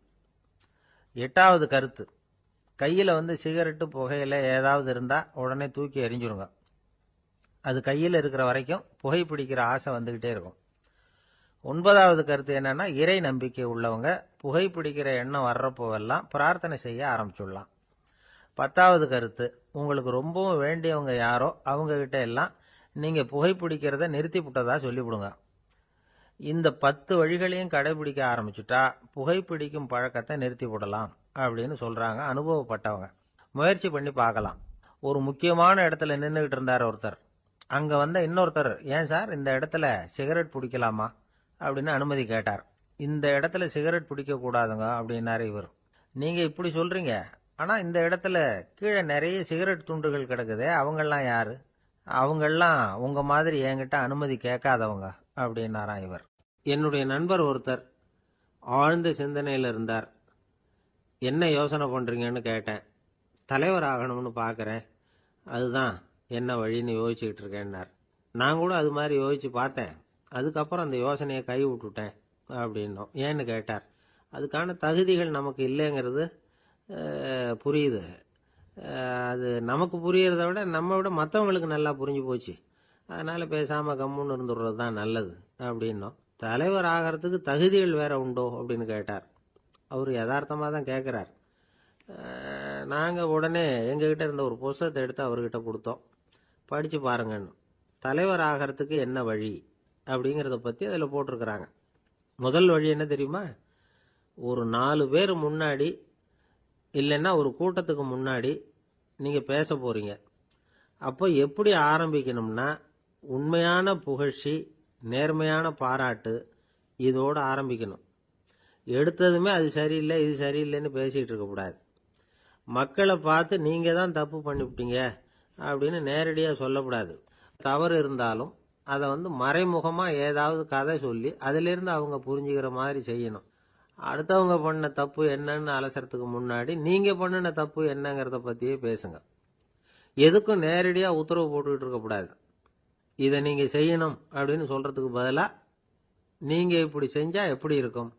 8வது கருத்து, கையில் வந்து சிகரெட்டு, புகையில ஏதாவது இருந்தால் உடனே தூக்கி எறிஞ்சிருங்க. அது கையில் இருக்கிற வரைக்கும் புகைப்பிடிக்கிற ஆசை வந்துக்கிட்டே இருக்கும். 9வது கருத்து என்னன்னா, இறை நம்பிக்கை உள்ளவங்க புகைப்பிடிக்கிற எண்ணம் வர்றப்போவெல்லாம் பிரார்த்தனை செய்ய ஆரம்பிச்சுடலாம். 10வது கருத்து, உங்களுக்கு ரொம்பவும் வேண்டியவங்க யாரோ அவங்க கிட்ட எல்லாம் நீங்க புகைப்பிடிக்கிறத நிறுத்தி விட்டதா சொல்லிவிடுங்க. இந்த 10 வழிகளையும் கடைபிடிக்க ஆரம்பிச்சுட்டா புகைப்பிடிக்கும் பழக்கத்தை நிறுத்தி விடலாம் அப்படின்னு சொல்றாங்க அனுபவப்பட்டவங்க. முயற்சி பண்ணி பார்க்கலாம். ஒரு முக்கியமான இடத்துல நின்றுகிட்டு இருந்தார் ஒருத்தர். அங்க வந்த இன்னொருத்தர், ஏன் சார் இந்த இடத்துல சிகரெட் பிடிக்கலாமா அப்படின்னு அனுமதி கேட்டார். இந்த இடத்துல சிகரெட் பிடிக்க கூடாதுங்க அப்படின்னாரு இவர். நீங்க இப்படி சொல்றீங்க, ஆனா இந்த இடத்துல கீழே நிறைய சிகரெட் துண்டுகள் கிடக்குதே, அவங்கெல்லாம் யாரு? அவங்கெல்லாம் உங்க மாதிரி என்கிட்ட அனுமதி கேட்காதவங்க அப்படின்னாராம் இவர். என்னுடைய நண்பர் ஒருத்தர் ஆழ்ந்த சிந்தனையில் இருந்தார். என்ன யோசனை பண்ணுறீங்கன்னு கேட்டேன். தலைவர் ஆகணும்னு பார்க்குறேன், அதுதான் என்ன வழின்னு யோசிச்சுக்கிட்டு இருக்கேன்னார். நான் கூட அது மாதிரி யோசித்து பார்த்தேன். அதுக்கப்புறம் அந்த யோசனையை கை விட்டுட்டேன் அப்படின்னோம். ஏன்னு கேட்டார். அதுக்கான தகுதிகள் நமக்கு இல்லைங்கிறது புரியுது. அது நமக்கு புரியறத விட நம்ம விட மற்றவங்களுக்கு நல்லா புரிஞ்சு போச்சு. அதனால் பேசாமல் கம்முன்னு இருந்துடுறது தான் நல்லது அப்படின்னோம். தலைவர் ஆகிறதுக்கு தகுதிகள் வேற உண்டோ அப்படின்னு கேட்டார். அவர் யதார்த்தமாக தான் கேட்குறார். நாங்கள் உடனே எங்ககிட்ட இருந்த ஒரு புஸ்தகத்தை எடுத்து அவர்கிட்ட கொடுத்தோம். படித்து பாருங்கன்னு. தலைவர் ஆகிறதுக்கு என்ன வழி அப்படிங்கிறத பற்றி அதில் போட்டிருக்கிறாங்க. முதல் வழி என்ன தெரியுமா? ஒரு 4 பேர் முன்னாடி இல்லைன்னா ஒரு கூட்டத்துக்கு முன்னாடி நீங்கள் பேச போகிறீங்க. அப்போ எப்படி ஆரம்பிக்கணும்னா, உண்மையான புகழ்ச்சி, நேர்மையான பாராட்டு, இதோடு ஆரம்பிக்கணும். எடுத்ததுமே அது சரியில்லை இது சரியில்லைன்னு பேசிகிட்டு இருக்கக்கூடாது. மக்களை பார்த்து நீங்கள் தான் தப்பு பண்ணிவிட்டீங்க அப்படின்னு நேரடியாக சொல்லக்கூடாது. தவறு இருந்தாலும் அதை மறைமுகமாக ஏதாவது கதை சொல்லி அதிலிருந்து அவங்க புரிஞ்சுக்கிற மாதிரி செய்யணும். அடுத்தவங்க பண்ண தப்பு என்னன்னு அலசறதுக்கு முன்னாடி நீங்கள் பண்ணின தப்பு என்னங்கிறத பற்றியே பேசுங்க. எதுக்கும் நேரடியாக உத்தரவு போட்டுக்கிட்டு இருக்கக்கூடாது. இதை நீங்கள் செய்யணும் அப்படின்னு சொல்கிறதுக்கு பதிலாக நீங்கள் இப்படி செஞ்சால் எப்படி இருக்கும்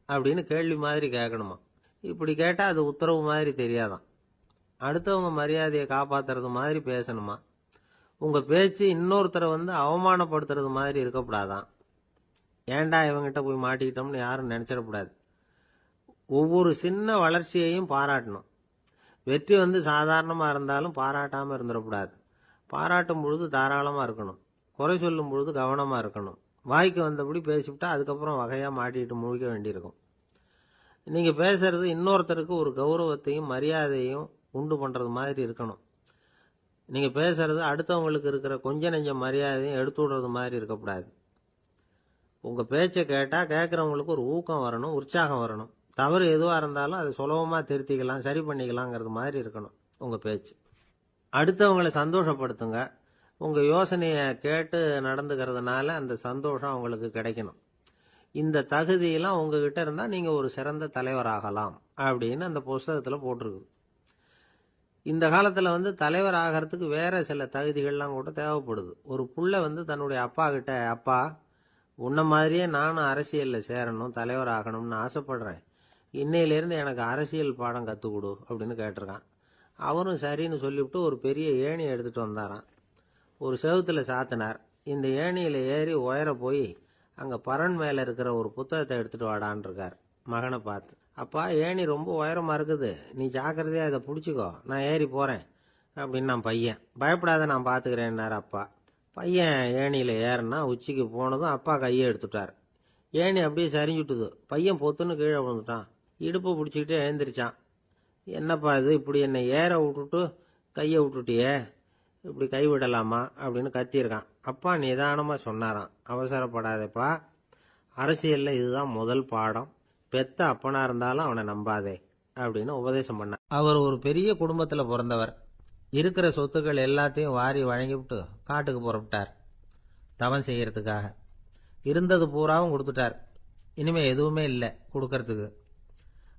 அப்படின்னு கேள்வி மாதிரி கேட்கணுமா. இப்படி கேட்டால் அது உத்தரவு மாதிரி தெரியாதான். அடுத்தவங்க மரியாதையை காப்பாற்றுறது மாதிரி பேசணுமா. உங்கள் பேச்சு இன்னொருத்தரை அவமானப்படுத்துறது மாதிரி இருக்கக்கூடாதான். ஏண்டா இவங்கிட்ட போய் மாட்டிக்கிட்டோம்னு யாரும் நினச்சிடக்கூடாது. ஒவ்வொரு சின்ன வளர்ச்சியையும் பாராட்டணும். வெற்றி சாதாரணமாக இருந்தாலும் பாராட்டாமல் இருந்துடக்கூடாது. பாராட்டும் பொழுது தாராளமாக இருக்கணும். குறை சொல்லும் பொழுது கவனமாக இருக்கணும். வாய்க்கு வந்தபடி பேசிவிட்டா அதுக்கப்புறம் வகையாக மாட்டிக்கிட்டு முழிக்க வேண்டியிருக்கும். நீங்கள் பேசுறது இன்னொருத்தருக்கு ஒரு கௌரவத்தையும் மரியாதையும் உண்டு பண்ணுறது மாதிரி இருக்கணும். நீங்கள் பேசுறது அடுத்தவங்களுக்கு இருக்கிற கொஞ்ச நெஞ்ச மரியாதையும் எடுத்து விடுறது மாதிரி இருக்கக்கூடாது. உங்கள் பேச்சை கேட்டால் கேட்குறவங்களுக்கு ஒரு ஊக்கம் வரணும், உற்சாகம் வரணும். தவறு எதுவாக இருந்தாலும் அதை சுலபமாக திருத்திக்கலாம், சரி பண்ணிக்கலாங்கிறது மாதிரி இருக்கணும் உங்கள் பேச்சு. அடுத்தவங்களை சந்தோஷப்படுத்துங்க. உங்கள் யோசனையை கேட்டு நடந்துக்கிறதுனால அந்த சந்தோஷம் அவங்களுக்கு கிடைக்கணும். இந்த தகுதியெல்லாம் உங்ககிட்ட இருந்தால் நீங்கள் ஒரு சிறந்த தலைவராகலாம் அப்படின்னு அந்த புஸ்தகத்தில் போட்டிருக்குது. இந்த காலத்தில் தலைவர் ஆகிறதுக்கு வேற சில தகுதிகள்லாம் கூட தேவைப்படுது. ஒரு புள்ள தன்னுடைய அப்பா கிட்ட, அப்பா உன்ன மாதிரியே நானும் அரசியலில் சேரணும், தலைவர் ஆகணும்னு ஆசைப்படுறேன், இன்னையிலேருந்து எனக்கு அரசியல் பாடம் கற்றுக் கொடு அப்படின்னு கேட்டிருக்கான். அவரும் சரின்னு சொல்லிவிட்டு ஒரு பெரிய ஏணியை எடுத்துகிட்டு வந்தாராம். ஒரு செவுத்தில் சாத்தினார். இந்த ஏணியில் ஏறி உயர போய் அங்கே பரன் மேலே இருக்கிற ஒரு புத்தகத்தை எடுத்துகிட்டு வாடான்னு இருக்கார். மகனை பார்த்து, அப்பா ஏணி ரொம்ப உயரமாக இருக்குது, நீ ஜாக்கிரதையாக இதை பிடிச்சிக்கோ, நான் ஏறி போகிறேன் அப்படின்னு நான் பையன். பயப்படாத, நான் பார்த்துக்கிறேன்னார் அப்பா. பையன் ஏணியில் ஏறினா உச்சிக்கு போனதும் அப்பா கையை எடுத்துட்டார். ஏணி அப்படியே சரிஞ்சுட்டுது. பையன் பொத்துன்னு கீழே விழுந்துட்டான். இடுப்பை பிடிச்சிக்கிட்டே எழுந்திரிச்சான். என்னப்பா இது, இப்படி என்னை ஏற விட்டுட்டு கையை விட்டுட்டியே, இப்படி கைவிடலாமா அப்படின்னு கத்தியிருக்கான். அப்பா நிதானமாக சொன்னாராம், அவசரப்படாதேப்பா, அரசியலில் இதுதான் முதல் பாடம், பெத்த அப்பனா இருந்தாலும் அவனை நம்பாதே அப்படின்னு உபதேசம் பண்ணார். அவர் ஒரு பெரிய குடும்பத்தில் பிறந்தவர். இருக்கிற சொத்துக்கள் எல்லாத்தையும் வாரி வழங்கிவிட்டு காட்டுக்கு புறப்பட்டார் தவம் செய்யறதுக்காக. இருந்தது பூராவும் கொடுத்துட்டார். இனிமே எதுவுமே இல்லை கொடுக்கறதுக்கு.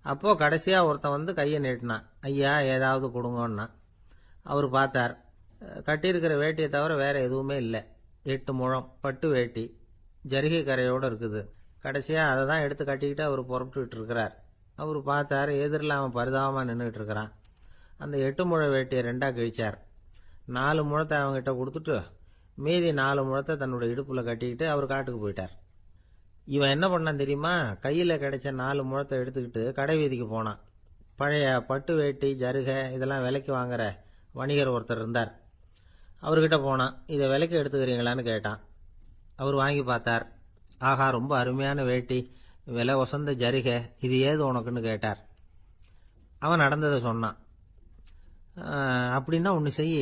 அப்போ கடைசியா ஒருத்தன் கையை நீட்டினான். ஐயா ஏதாவது கொடுங்கன்னா. அவர் பார்த்தார். கட்டியிருக்கிற வேட்டியை தவிர வேற எதுவுமே இல்லை. 8 முழம் பட்டு வேட்டி, ஜரிகை கரையோடு இருக்குது. கடைசியா அதை தான் எடுத்து கட்டிக்கிட்டு அவர் புறப்பட்டுக்கிட்டு இருக்கிறார். அவர் பார்த்தார், எதிரில் அவன் பரிதாபமாக நின்றுட்டு இருக்கிறான். அந்த 8 முழ வேட்டியை 2ஆக கிழிச்சார். 4 முழத்தை அவங்ககிட்ட கொடுத்துட்டு மீதி 4 முழத்தை தன்னுடைய இடுப்பில் கட்டிக்கிட்டு அவர் காட்டுக்கு போயிட்டார். இவன் என்ன பண்ணான் தெரியுமா? கையில் கிடைச்ச 4 முழத்தை எடுத்துக்கிட்டு கடை வீதிக்கு போனான். பழைய பட்டு வேட்டி ஜருகை இதெல்லாம் விலைக்கு வாங்குற வணிகர் ஒருத்தர் இருந்தார். அவர்கிட்ட போனான். இதை விலைக்கு எடுத்துக்கிறீங்களான்னு கேட்டான். அவர் வாங்கி பார்த்தார். ஆகா, ரொம்ப அருமையான வேட்டி, விலை வசந்த ஜருகை, இது ஏது உனக்குன்னு கேட்டார். அவன் நடந்ததை சொன்னான். அப்படின்னா ஒன்று செய்,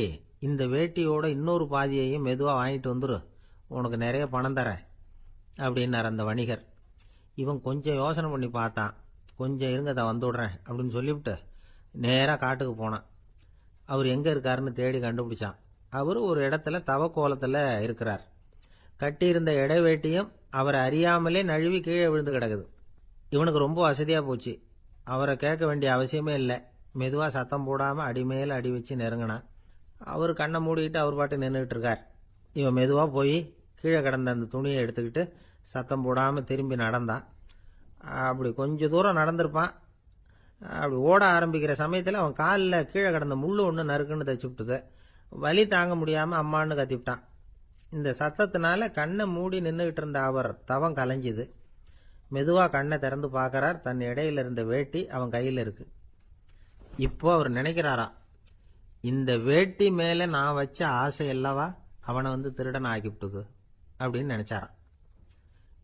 இந்த வேட்டியோட இன்னொரு பாதியையும் மெதுவாக வாங்கிட்டு வந்துரு, உனக்கு நிறைய பணம் தரேன் அப்படின்னார் அந்த வணிகர். இவன் கொஞ்சம் யோசனை பண்ணி பார்த்தான். கொஞ்சம் இருங்க, அதை வந்து விடுறேன் அப்படின்னு சொல்லிவிட்டு நேராக காட்டுக்கு போனான். அவர் எங்கே இருக்காருன்னு தேடி கண்டுபிடிச்சான். அவர் ஒரு இடத்துல தவக்கோலத்தில் இருக்கிறார். கட்டியிருந்த இடைவேட்டியும் அவரை அறியாமலே நழுவி கீழே விழுந்து கிடக்குது. இவனுக்கு ரொம்ப வசதியா போச்சு. அவரை கேட்க வேண்டிய அவசியமே இல்லை. மெதுவா சத்தம் போடாம அடிமேல அடி வச்சு நெருங்கினான். அவர் கண்ணை மூடிக்கிட்டு அவர் பாட்டு நின்றுகிட்டு இருக்கார். இவன் மெதுவா போய் கீழே கிடந்த அந்த துணியை எடுத்துக்கிட்டு சத்தம் போடாம திரும்பி நடந்தான். அப்படி கொஞ்ச தூரம் நடந்திருப்பான். அப்படி ஓட ஆரம்பிக்கிற சமயத்தில் அவன் காலில் கீழே கிடந்த முள்ளு ஒன்று நறுக்குன்னு தச்சு விட்டுது. வலி தாங்க முடியாம அம்மான்னு கத்திவிட்டான். இந்த சத்தத்தினால கண்ணை மூடி நின்றுகிட்டு இருந்த அவர் தவம் கலைஞ்சுது. மெதுவா கண்ணை திறந்து பார்க்கறார். தன் இடையில இருந்த வேட்டி அவன் கையில் இருக்கு. இப்போ அவர் நினைக்கிறாராம், இந்த வேட்டி மேல நான் வச்ச ஆசை அல்லவா அவனை திருடன் ஆக்கிவிட்டுது அப்படின்னு நினைச்சாராம்.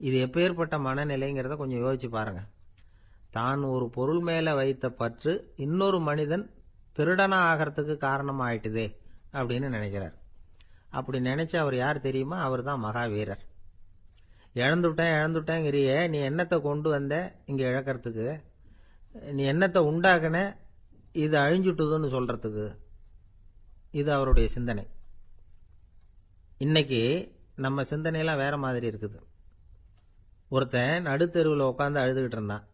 இது எப்பேற்பட்ட மனநிலைங்கிறத கொஞ்சம் யோசிச்சு பாருங்க. தான் ஒரு பொருள் மேல வைத்த பற்று இன்னொரு மனிதன் திருடனா ஆகிறதுக்கு காரணம் ஆயிட்டுதே அப்படின்னு நினைக்கிறார். அப்படி நினைச்ச அவர் யார் தெரியுமா? அவர் தான் மகாவீரர். இழந்துட்டேங்கிறியே, நீ என்னத்தை கொண்டு வந்த இங்க இழக்கிறதுக்கு? நீ என்னத்தை உண்டாக்குன இது அழிஞ்சுட்டுதுன்னு சொல்றதுக்கு? இது அவருடைய சிந்தனை. இன்னைக்கு நம்ம சிந்தனையெல்லாம் வேற மாதிரி இருக்குது. ஒருத்தன் நடுத்தெருவில் உட்காந்து அழுதுகிட்டு இருந்தான்.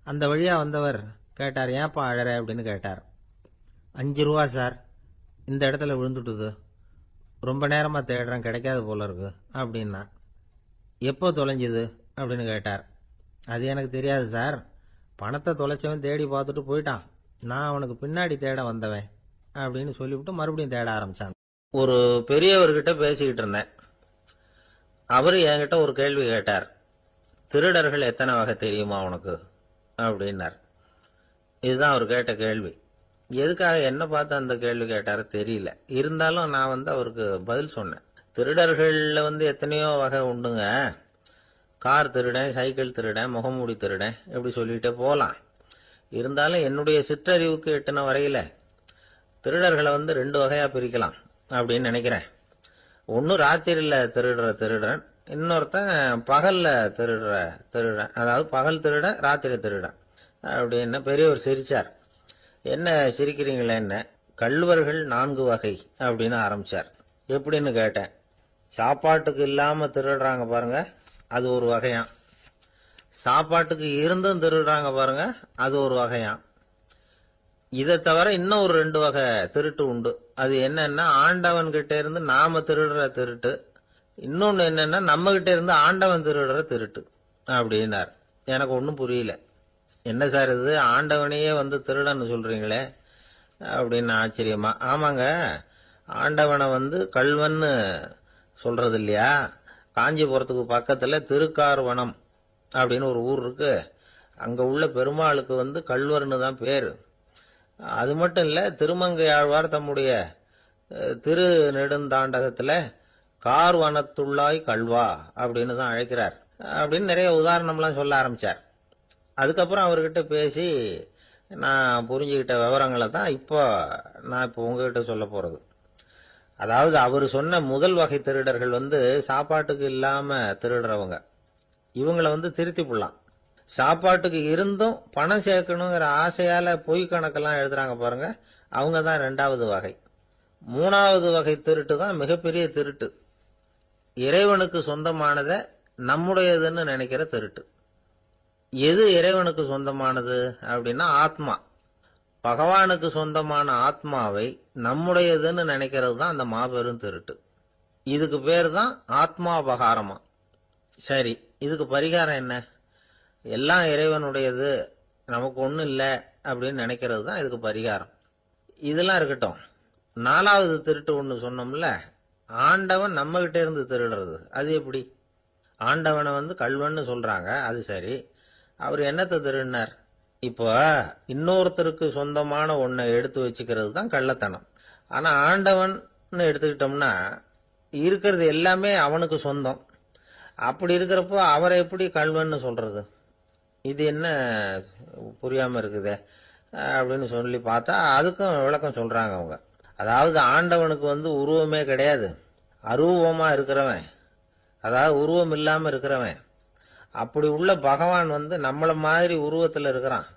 அந்த வழியா வந்தவர் கேட்டார், ஏன்ப்பா அழற அப்படின்னு கேட்டார். 5 ரூபா சார், இந்த இடத்துல விழுந்துட்டுது, ரொம்ப நேரமா தேடுறேன், கிடைக்காது போல இருக்கு அப்படின்னா. எப்போ தொலைஞ்சுது அப்படின்னு கேட்டார். அது எனக்கு தெரியாது சார், பணத்தை தொலைச்சவன் தேடி பார்த்துட்டு போயிட்டான், நான் அவனுக்கு பின்னாடி தேட வந்தவன் அப்படின்னு சொல்லிவிட்டு மறுபடியும் தேட ஆரம்பிச்சாங்க. ஒரு பெரியவர்கிட்ட பேசிக்கிட்டு இருந்தேன். அவரு என்கிட்ட ஒரு கேள்வி கேட்டார். திருடர்கள் எத்தனை வகை தெரியுமா உனக்கு அப்படின்னார். இதுதான் அவர் கேட்ட கேள்வி. எதுக்காக என்ன பார்த்து அந்த கேள்வி கேட்டாரு தெரியல. இருந்தாலும் நான் அவருக்கு பதில் சொன்னேன். திருடர்கள்ல எத்தனையோ வகை உண்டுங்க. கார் திருடன், சைக்கிள் திருடன், முகமூடி திருடன், இப்படி சொல்லிட்டே போலாம். இருந்தாலும் என்னுடைய சிற்றறிவுக்கு எட்டின வரையில திருடர்களை 2 வகையா பிரிக்கலாம் அப்படின்னு நினைக்கிறேன். ஒன்னு ராத்திரியில திருடுற திருடன், இன்னொருத்தன் பகல்ல திருடுற திருடன். அதாவது பகல் திருடன், ராத்திரி திருடன் அப்படின்னு பெரியவர் சிரிச்சார். என்ன சிரிக்கிறீங்களே? என்ன கள்வர்கள் 4 வகை அப்படின்னு ஆரம்பிச்சார். எப்படின்னு கேட்டேன். சாப்பாட்டுக்கு இல்லாம திருடுறாங்க பாருங்க, அது ஒரு வகையாம். சாப்பாட்டுக்கு இருந்தும் திருடுறாங்க பாருங்க, அது ஒரு வகையாம். இதை தவிர இன்னும் ஒரு 2 வகை திருட்டு உண்டு. அது என்னன்னா, ஆண்டவன் கிட்ட இருந்து நாம திருடுற திருட்டு, இன்னொன்னு என்னன்னா நம்ம கிட்ட இருந்து ஆண்டவன் திருடுற திருட்டு அப்படின்னார். எனக்கு ஒன்றும் புரியல. என்ன சார் இது, ஆண்டவனையே திருடன்னு சொல்றீங்களே அப்படின்னு ஆச்சரியமா. ஆமாங்க, ஆண்டவனை கள்வன்னு சொல்றது இல்லையா? காஞ்சிபுரத்துக்கு பக்கத்துல திருக்கார்வனம் அப்படின்னு ஒரு ஊர் இருக்கு. அங்க உள்ள பெருமாளுக்கு கள்வர்னு தான் பேரு. அது மட்டும் இல்ல, திருமங்கை ஆழ்வார் தம்முடைய திரு நெடுந்தாண்டகத்துல கார்வனத்துள்ளாய் கள்வா அப்படின்னு தான் அழைக்கிறார் அப்படின்னு நிறைய உதாரணம்லாம் சொல்ல ஆரம்பிச்சார். அதுக்கப்புறம் அவர்கிட்ட பேசி நான் புரிஞ்சுக்கிட்ட விவரங்களை தான் நான் இப்போ உங்ககிட்ட சொல்ல போறது. அதாவது அவர் சொன்ன முதல் வகை திருடர்கள் சாப்பாட்டுக்கு இல்லாம திருடுறவங்க. இவங்களை திருத்தி போடலாம். சாப்பாட்டுக்கு இருந்தும் பணம் சேர்க்கணுங்கிற ஆசையால பொய் கணக்கெல்லாம் எழுதுறாங்க பாருங்க, அவங்க தான் 2வது வகை. 3வது வகை திருட்டு தான் மிகப்பெரிய திருட்டு. இறைவனுக்கு சொந்தமானதை நம்முடையதுன்னு நினைக்கிற திருட்டு. எது இறைவனுக்கு சொந்தமானது அப்படின்னா ஆத்மா. பகவானுக்கு சொந்தமான ஆத்மாவை நம்முடையதுன்னு நினைக்கிறது தான் அந்த மாபெரும் திருட்டு. இதுக்கு பேர் தான் ஆத்மாபகாரமா. சரி, இதுக்கு பரிகாரம் என்ன? எல்லாம் இறைவனுடையது, நமக்கு ஒன்றும் இல்லை அப்படின்னு நினைக்கிறது தான் இதுக்கு பரிகாரம். இதெல்லாம் இருக்கட்டும். 4வது திருட்டு ஒன்று சொன்னோம்ல, ஆண்டவன் நம்ம கிட்ட இருந்து திருடுறது. அது எப்படி? ஆண்டவனை கள்வன்னு சொல்றாங்க, அது சரி. அவர் என்னத்தை திருடினார்? இப்போ இன்னொருத்தருக்கு சொந்தமான ஒன்றை எடுத்து வச்சுக்கிறது தான் கள்ளத்தனம். ஆனா ஆண்டவன் எடுத்துக்கிட்டோம்னா இருக்கிறது எல்லாமே அவனுக்கு சொந்தம். அப்படி இருக்கிறப்போ அவரை எப்படி கள்வன்னு சொல்றது? இது என்ன புரியாம இருக்குதே அப்படின்னு சொல்லி பார்த்தா அதுக்கும் விளக்கம் சொல்றாங்க அவங்க. அதாவது ஆண்டவனுக்கு உருவமே கிடையாது, அரூபமா இருக்கிறவன், அதாவது உருவம் இல்லாம இருக்கிறவன். அப்படி உள்ள பகவான் நம்மள மாதிரி உருவத்துல இருக்கிறான்.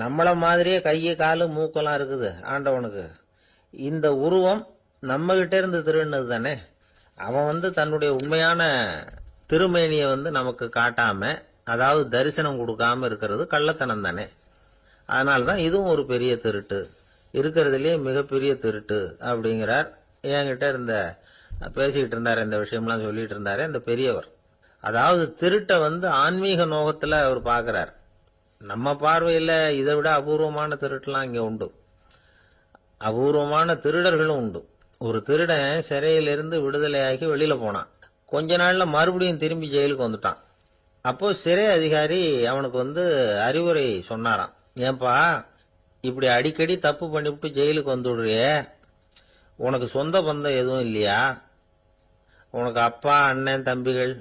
நம்மள மாதிரியே கையை காலு மூக்கெல்லாம் இருக்குது ஆண்டவனுக்கு. இந்த உருவம் நம்ம கிட்ட இருந்து திருடுனது தானே. அவன் தன்னுடைய உண்மையான திருமேனியை நமக்கு காட்டாம, அதாவது தரிசனம் கொடுக்காம இருக்கிறது கள்ளத்தனம் தானே. அதனாலதான் இதுவும் ஒரு பெரிய திருட்டு, இருக்கிறதுலயே மிகப்பெரிய திருட்டு அப்படிங்கிறார். என்கிட்ட பேசிக்கிட்டு இருந்தாரு, இந்த விஷயம்லாம் சொல்லிட்டு இருந்தாரு இந்த பெரியவர். அதாவது திருட்டை ஆன்மீக நோகத்துல அவர் பார்க்கிறார். நம்ம பார்வையில இதை விட அபூர்வமான திருட்டுலாம் இங்க உண்டு, அபூர்வமான திருடர்களும் உண்டு. ஒரு திருடன் சிறையிலிருந்து விடுதலையாகி வெளியில போனான். கொஞ்ச நாள்ல மறுபடியும் திரும்பி ஜெயிலுக்கு வந்துட்டான். அப்போ சிறை அதிகாரி அவனுக்கு அறிவுரை சொன்னாராம். ஏன்பா, இப்படி அடிக்கடி தப்பு பண்ணிவிட்டு ஜெயிலுக்கு வந்துடுறியே, உனக்கு சொந்த பந்தம் எதுவும் இல்லையா? உனக்கு அப்பா, அண்ணன், தம்பிகள்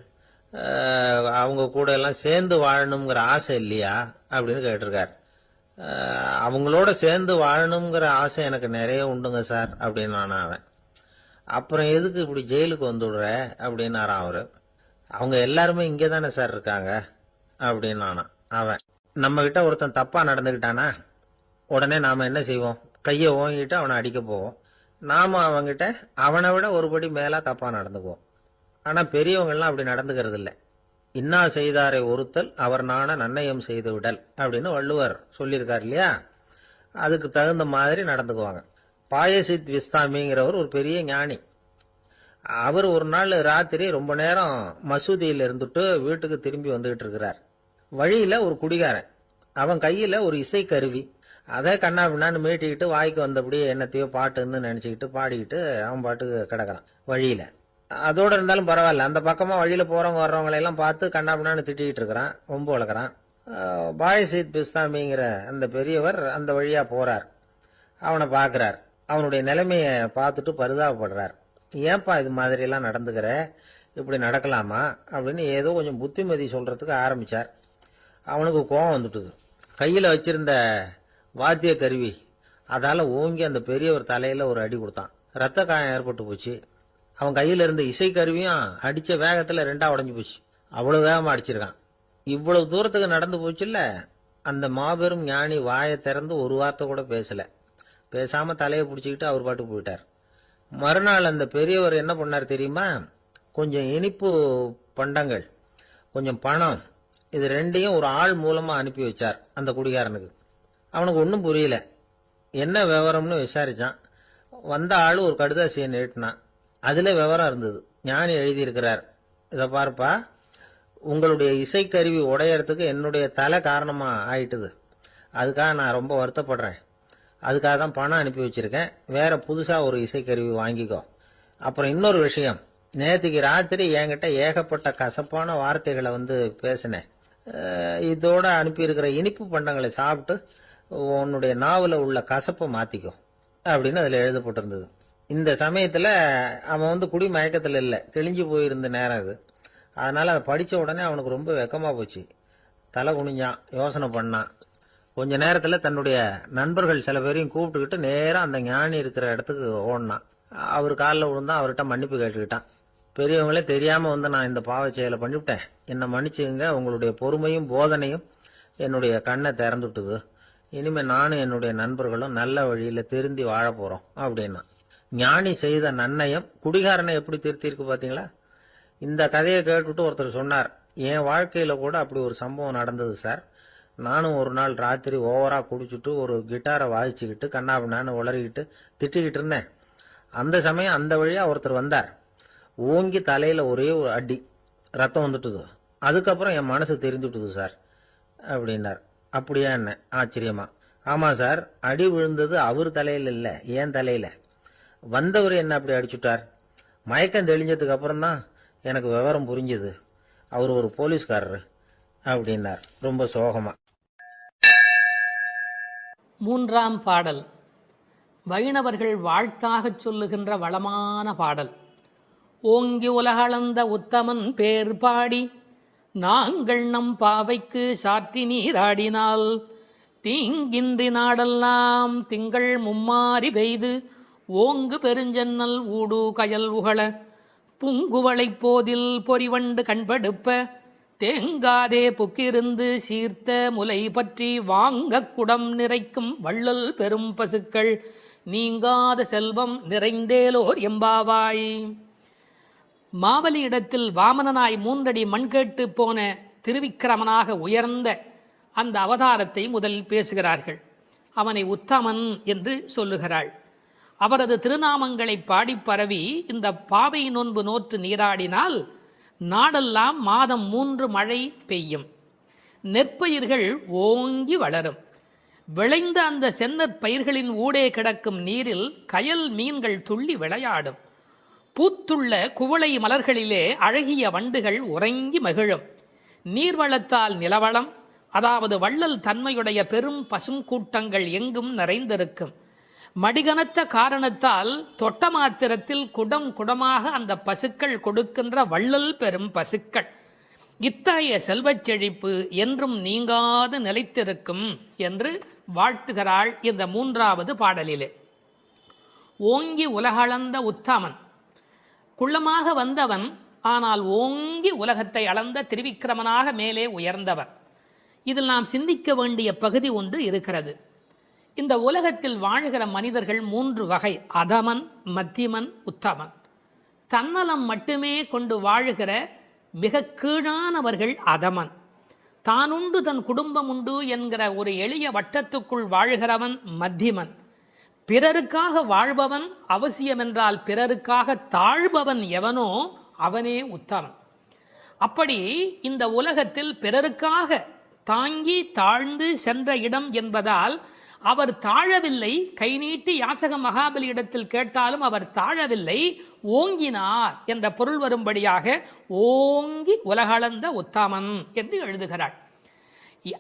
அவங்க கூட எல்லாம் சேர்ந்து வாழணுங்கிற ஆசை இல்லையா அப்படின்னு கேட்டிருக்கார். அவங்களோட சேர்ந்து வாழணுங்கிற ஆசை எனக்கு நிறைய உண்டுங்க சார் அப்படின்னு அவன். அப்புறம் எதுக்கு இப்படி ஜெயிலுக்கு வந்துடுற அப்படின்னாரான் அவரு. அவங்க எல்லாருமே இங்கே தானே சார் இருக்காங்க அப்படின்னு அவன். நம்ம கிட்ட ஒருத்தன் தப்பா நடந்துகிட்டானா உடனே நாம என்ன செய்வோம்? கையை ஓங்கிட்டு அவனை அடிக்க போவோம். நாம அவங்கிட்ட அவனை விட ஒருபடி மேலா தப்பா நடந்துக்குவோம். ஆனா பெரியவங்கெல்லாம் அப்படி நடந்துக்கிறது இல்லை. இன்னா செய்தாரை ஒருத்தல் அவர் நாண நன்னயம் செய்து விடல் அப்படின்னு வள்ளுவர் சொல்லியிருக்கார் இல்லையா? அதுக்கு தகுந்த மாதிரி நடந்துக்குவாங்க. பாயசித் விஸ்தாமிங்கிறவர் ஒரு பெரிய ஞானி. அவர் ஒரு நாள் ராத்திரி ரொம்ப நேரம் மசூதியில் இருந்துட்டு வீட்டுக்கு திரும்பி வந்துகிட்டு இருக்கிறார். வழியில ஒரு குடிகாரன், அவன் கையில ஒரு இசைக்கருவி, அதை கண்ணா பின்னான்னு மீட்டிக்கிட்டு வாய்க்கு வந்தபடியே என்னத்தையோ பாட்டுன்னு நினைச்சுக்கிட்டு பாடிக்கிட்டு அவன் பாட்டுக்கு கிடக்கிறான் வழியில. அதோட இருந்தாலும் பரவாயில்ல, அந்த பக்கமா வழியில போறவங்க வர்றவங்களை எல்லாம் பார்த்து கண்ணா பின்னான்னு திட்டிக்கிட்டு இருக்கிறான், ரொம்ப வளர்க்குறான். பாயசித் பிஸ்தாமிங்கிற அந்த பெரியவர் அந்த வழியா போறார். அவனை பார்க்கிறார். அவனுடைய நிலைமைய பார்த்துட்டு பரிதாபப்படுறார். ஏன்பா இது மாதிரி எல்லாம் நடந்துக்கிற, இப்படி நடக்கலாமா அப்படின்னு ஏதோ கொஞ்சம் புத்திமதி சொல்றதுக்கு ஆரம்பிச்சார். அவனுக்கு கோபம் வந்துட்டுது. கையில வச்சிருந்த வாத்திய கருவி அதால ஓங்கி அந்த பெரியவர் தலையில ஒரு அடி கொடுத்தான். ரத்த காயம் ஏற்பட்டு போச்சு. அவன் கையில இருந்த இசை கருவியும் அடிச்ச வேகத்துல ரெண்டா உடஞ்சு போச்சு. அவ்வளவு வேகமா அடிச்சிருக்கான். இவ்வளவு தூரத்துக்கு நடந்து போச்சுல்ல, அந்த மாபெரும் ஞானி வாயை திறந்து ஒரு வார்த்தை கூட பேசல. பேசாம தலையை பிடிச்சிக்கிட்டு அவர் பாட்டு போயிட்டார். மறுநாள் அந்த பெரியவர் என்ன பண்ணார் தெரியுமா? கொஞ்சம் இனிப்பு பண்டங்கள், கொஞ்சம் பணம், இது ரெண்டையும் ஒரு ஆள் மூலமா அனுப்பி வச்சார் அந்த குடிகாரனுக்கு. அவனுக்கு ஒன்றும் புரியல. என்ன விவரம்னு விசாரிச்சான். வந்த ஆளு ஒரு கடுதாசியை நீட்டினான். அதுல விவரம் இருந்தது. ஞானி எழுதியிருக்கிறார், இதை பார்ப்பா, உங்களுடைய இசைக்கருவி உடையறதுக்கு என்னுடைய தலை காரணமா ஆயிட்டுது. அதுக்காக நான் ரொம்ப வருத்தப்படுறேன். அதுக்காக தான் பணம் அனுப்பி வச்சிருக்கேன். வேற புதுசா ஒரு இசைக்கருவி வாங்கிக்கோ. அப்புறம் இன்னொரு விஷயம், நேற்றுக்கு ராத்திரி என்கிட்ட ஏகப்பட்ட கசப்பான வார்த்தைகளை பேசினேன். இதோட அனுப்பியிருக்கிற இனிப்பு பண்டங்களை சாப்பிட்டு உன்னுடைய நாவல உள்ள கசப்பை மாத்திக்கோ அப்படின்னு அதுல எழுதப்பட்டிருந்தது. இந்த சமயத்துல அவன் குடி மயக்கத்துல இல்ல, கிழிஞ்சு போயிருந்த நேரம் இது. அதனால அதை படிச்ச உடனே அவனுக்கு ரொம்ப வெக்கமா போச்சு. தலை குனிஞ்சான், யோசனை பண்ணான். கொஞ்ச நேரத்துல தன்னுடைய நண்பர்கள் சில பேரையும் கூப்பிட்டுக்கிட்டு நேரா அந்த ஞானி இருக்கிற இடத்துக்கு ஓடினான். அவர் காலில் விழுந்தான், அவர்கிட்ட மன்னிப்பு கேட்டுக்கிட்டான். பெரியவங்களே தெரியாம நான் இந்த பாவ செயலை பண்ணிவிட்டேன், என்னை மன்னிச்சுங்க, உங்களுடைய பொறுமையும் போதனையும் என்னுடைய கண்ணை திறந்துட்டுது. இனிமே நானும் என்னுடைய நண்பர்களும் நல்ல வழியில திருந்தி வாழ போறோம் அப்படின்னா. ஞானி செய்த நன்னயம் குடிகாரனை எப்படி திருத்திருக்கு பாத்தீங்களா? இந்த கதையை கேட்டுட்டு ஒருத்தர் சொன்னார், என் வாழ்க்கையில கூட அப்படி ஒரு சம்பவம் நடந்தது சார். நானும் ஒரு நாள் ராத்திரி ஓவரா குடிச்சுட்டு ஒரு கிட்டாரை வாசிச்சுக்கிட்டு கண்ணாபின்னான்னு உளறிக்கிட்டு திட்டிக்கிட்டு இருந்தேன். அந்த சமயம் அந்த வழியா ஒருத்தர் வந்தார். ஓங்கி தலையில ஒரே ஒரு அடி, ரத்தம் வந்துட்டுது. அதுக்கப்புறம் என் மனசு தெரிஞ்சுட்டுது சார் அப்படின்னார். அப்படியா என்ன ஆச்சரியமா? ஆமா சார், அடி விழுந்தது அவர் தலையில இல்ல, என் தலையில. வந்தவர் என்ன அப்படி அடிச்சுட்டார். மயக்கம் தெளிஞ்சதுக்கு அப்புறம் தான் எனக்கு விவரம் புரிஞ்சது. அவர் ஒரு போலீஸ்காரரு அப்படின்னார் ரொம்ப சோகமா. மூன்றாம் பாடல் வைணவர்கள் வாழ்த்தாகச் சொல்லுகின்ற வளமான பாடல். ஓங்கி உலகளந்த உத்தமன் பேர் பாடி நாங்கள் நம் பாவைக்கு சாற்றி நீராடினால் தீங்கின்றி நாடெல்லாம் திங்கள் மும்மாறி பெய்து ஓங்கு பெருஞ்சன்னல் ஊடு கயல் உகள பூங்குவளைப் போதில் பொறிவண்டு கண்படுப்ப தேங்காதே புக்கிருந்து சீர்த்த முலை பற்றி வாங்க குடம் நிறைக்கும் வள்ளல் பெரும் பசுக்கள் நீங்காத செல்வம் நிறைந்தேலோர் எம்பாவாய். மாவலி இடத்தில் வாமனனாய் 3 அடி மண் கேட்டு போன திருவிக்கிரமனாக உயர்ந்த அந்த அவதாரத்தை முதலில் பேசுகிறார்கள். அவனை உத்தமன் என்று சொல்லுகிறாள். அவரது திருநாமங்களை பாடி பரவி இந்த பாவை நோன்பு நோற்று நீராடினால் நாடெல்லாம் மாதம் 3 மழை பெய்யும், நெற்பயிர்கள் ஓங்கி வளரும். விளைந்த அந்த சென்னற் பயிர்களின் ஊடே கிடக்கும் நீரில் கயல் மீன்கள் துள்ளி விளையாடும். பூத்துள்ள குவளை மலர்களிலே அழகிய வண்டுகள் உறங்கி மகிழும். நீர்வளத்தால் நிலவளம், அதாவது வள்ளல் தன்மையுடைய பெரும் பசும் கூட்டங்கள் எங்கும் நிறைந்திருக்கும். மடிகனத்த காரணத்தால் தொட்ட மாத்திரத்தில் குடம் குடமாக அந்த பசுக்கள் கொடுக்கின்ற வள்ளல் பெரும் பசுக்கள். இத்தகைய செல்வச் செழிப்பு என்றும் நீங்காது நிலைத்திருக்கும் என்று வாழ்த்துகிறாள் இந்த 3வது பாடலிலே. ஓங்கி உலகளந்த உத்தமன், குள்ளமாக வந்தவன், ஆனால் ஓங்கி உலகத்தை அளந்த திருவிக்கிரமனாக மேலே உயர்ந்தவன். இதில் நாம் சிந்திக்க வேண்டிய பகுதி ஒன்று இருக்கிறது. இந்த உலகத்தில் வாழ்கிற மனிதர்கள் 3 வகை: அதமன், மத்தியமன், உத்தமன். தன்னலம் மட்டுமே கொண்டு வாழ்கிற மிக கீழானவர்கள் அதமன். தானுண்டு தன் குடும்பம் உண்டு என்கிற ஒரு எளிய வட்டத்துக்குள் வாழ்கிறவன் மத்தியமன். பிறருக்காக வாழ்பவன், அவசியமென்றால் பிறருக்காக தாழ்பவன் எவனோ அவனே உத்தமன். அப்படி இந்த உலகத்தில் பிறருக்காக தாங்கி தாழ்ந்து சென்ற இடம் என்பதால் அவர் தாழவில்லை. கை நீட்டி யாசக மகாபலி இடத்தில் கேட்டாலும் அவர் தாழவில்லை, ஓங்கினார் என்ற பொருள் வரும்படியாக ஓங்கி உலகளந்த உத்தமன் என்று எழுதுகிறார்.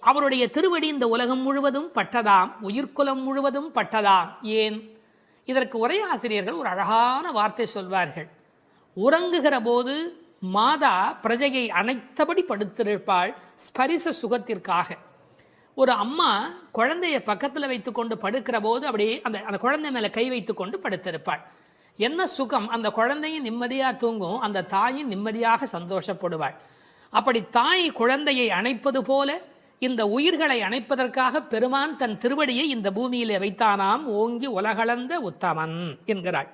அவருடைய திருவடி இந்த உலகம் முழுவதும் பட்டதாம், உயிர்குலம் முழுவதும் பட்டதாம். ஏன்? இதற்கு உரையாசிரியர்கள் ஒரு அழகான வார்த்தை சொல்வார்கள். உறங்குகிற போது மாதா பிரஜையை அணைத்தபடி படுத்திருப்பாள் ஸ்பரிச சுகத்திற்காக. ஒரு அம்மா குழந்தைய பக்கத்தில் வைத்துக்கொண்டு படுக்கிற போது அப்படியே அந்த குழந்தை மேலே கை வைத்து கொண்டு படுத்திருப்பாள். என்ன சுகம்! அந்த குழந்தையும் நிம்மதியாக தூங்கும், அந்த தாயும் நிம்மதியாக சந்தோஷப்படுவாள். அப்படி தாய் குழந்தையை அணைப்பது போல இந்த உயிர்களை அணைப்பதற்காக பெருமான் தன் திருவடியை இந்த பூமியிலே வைத்தானாம். ஓங்கி உலகளந்த உத்தமன் என்கிறாள்.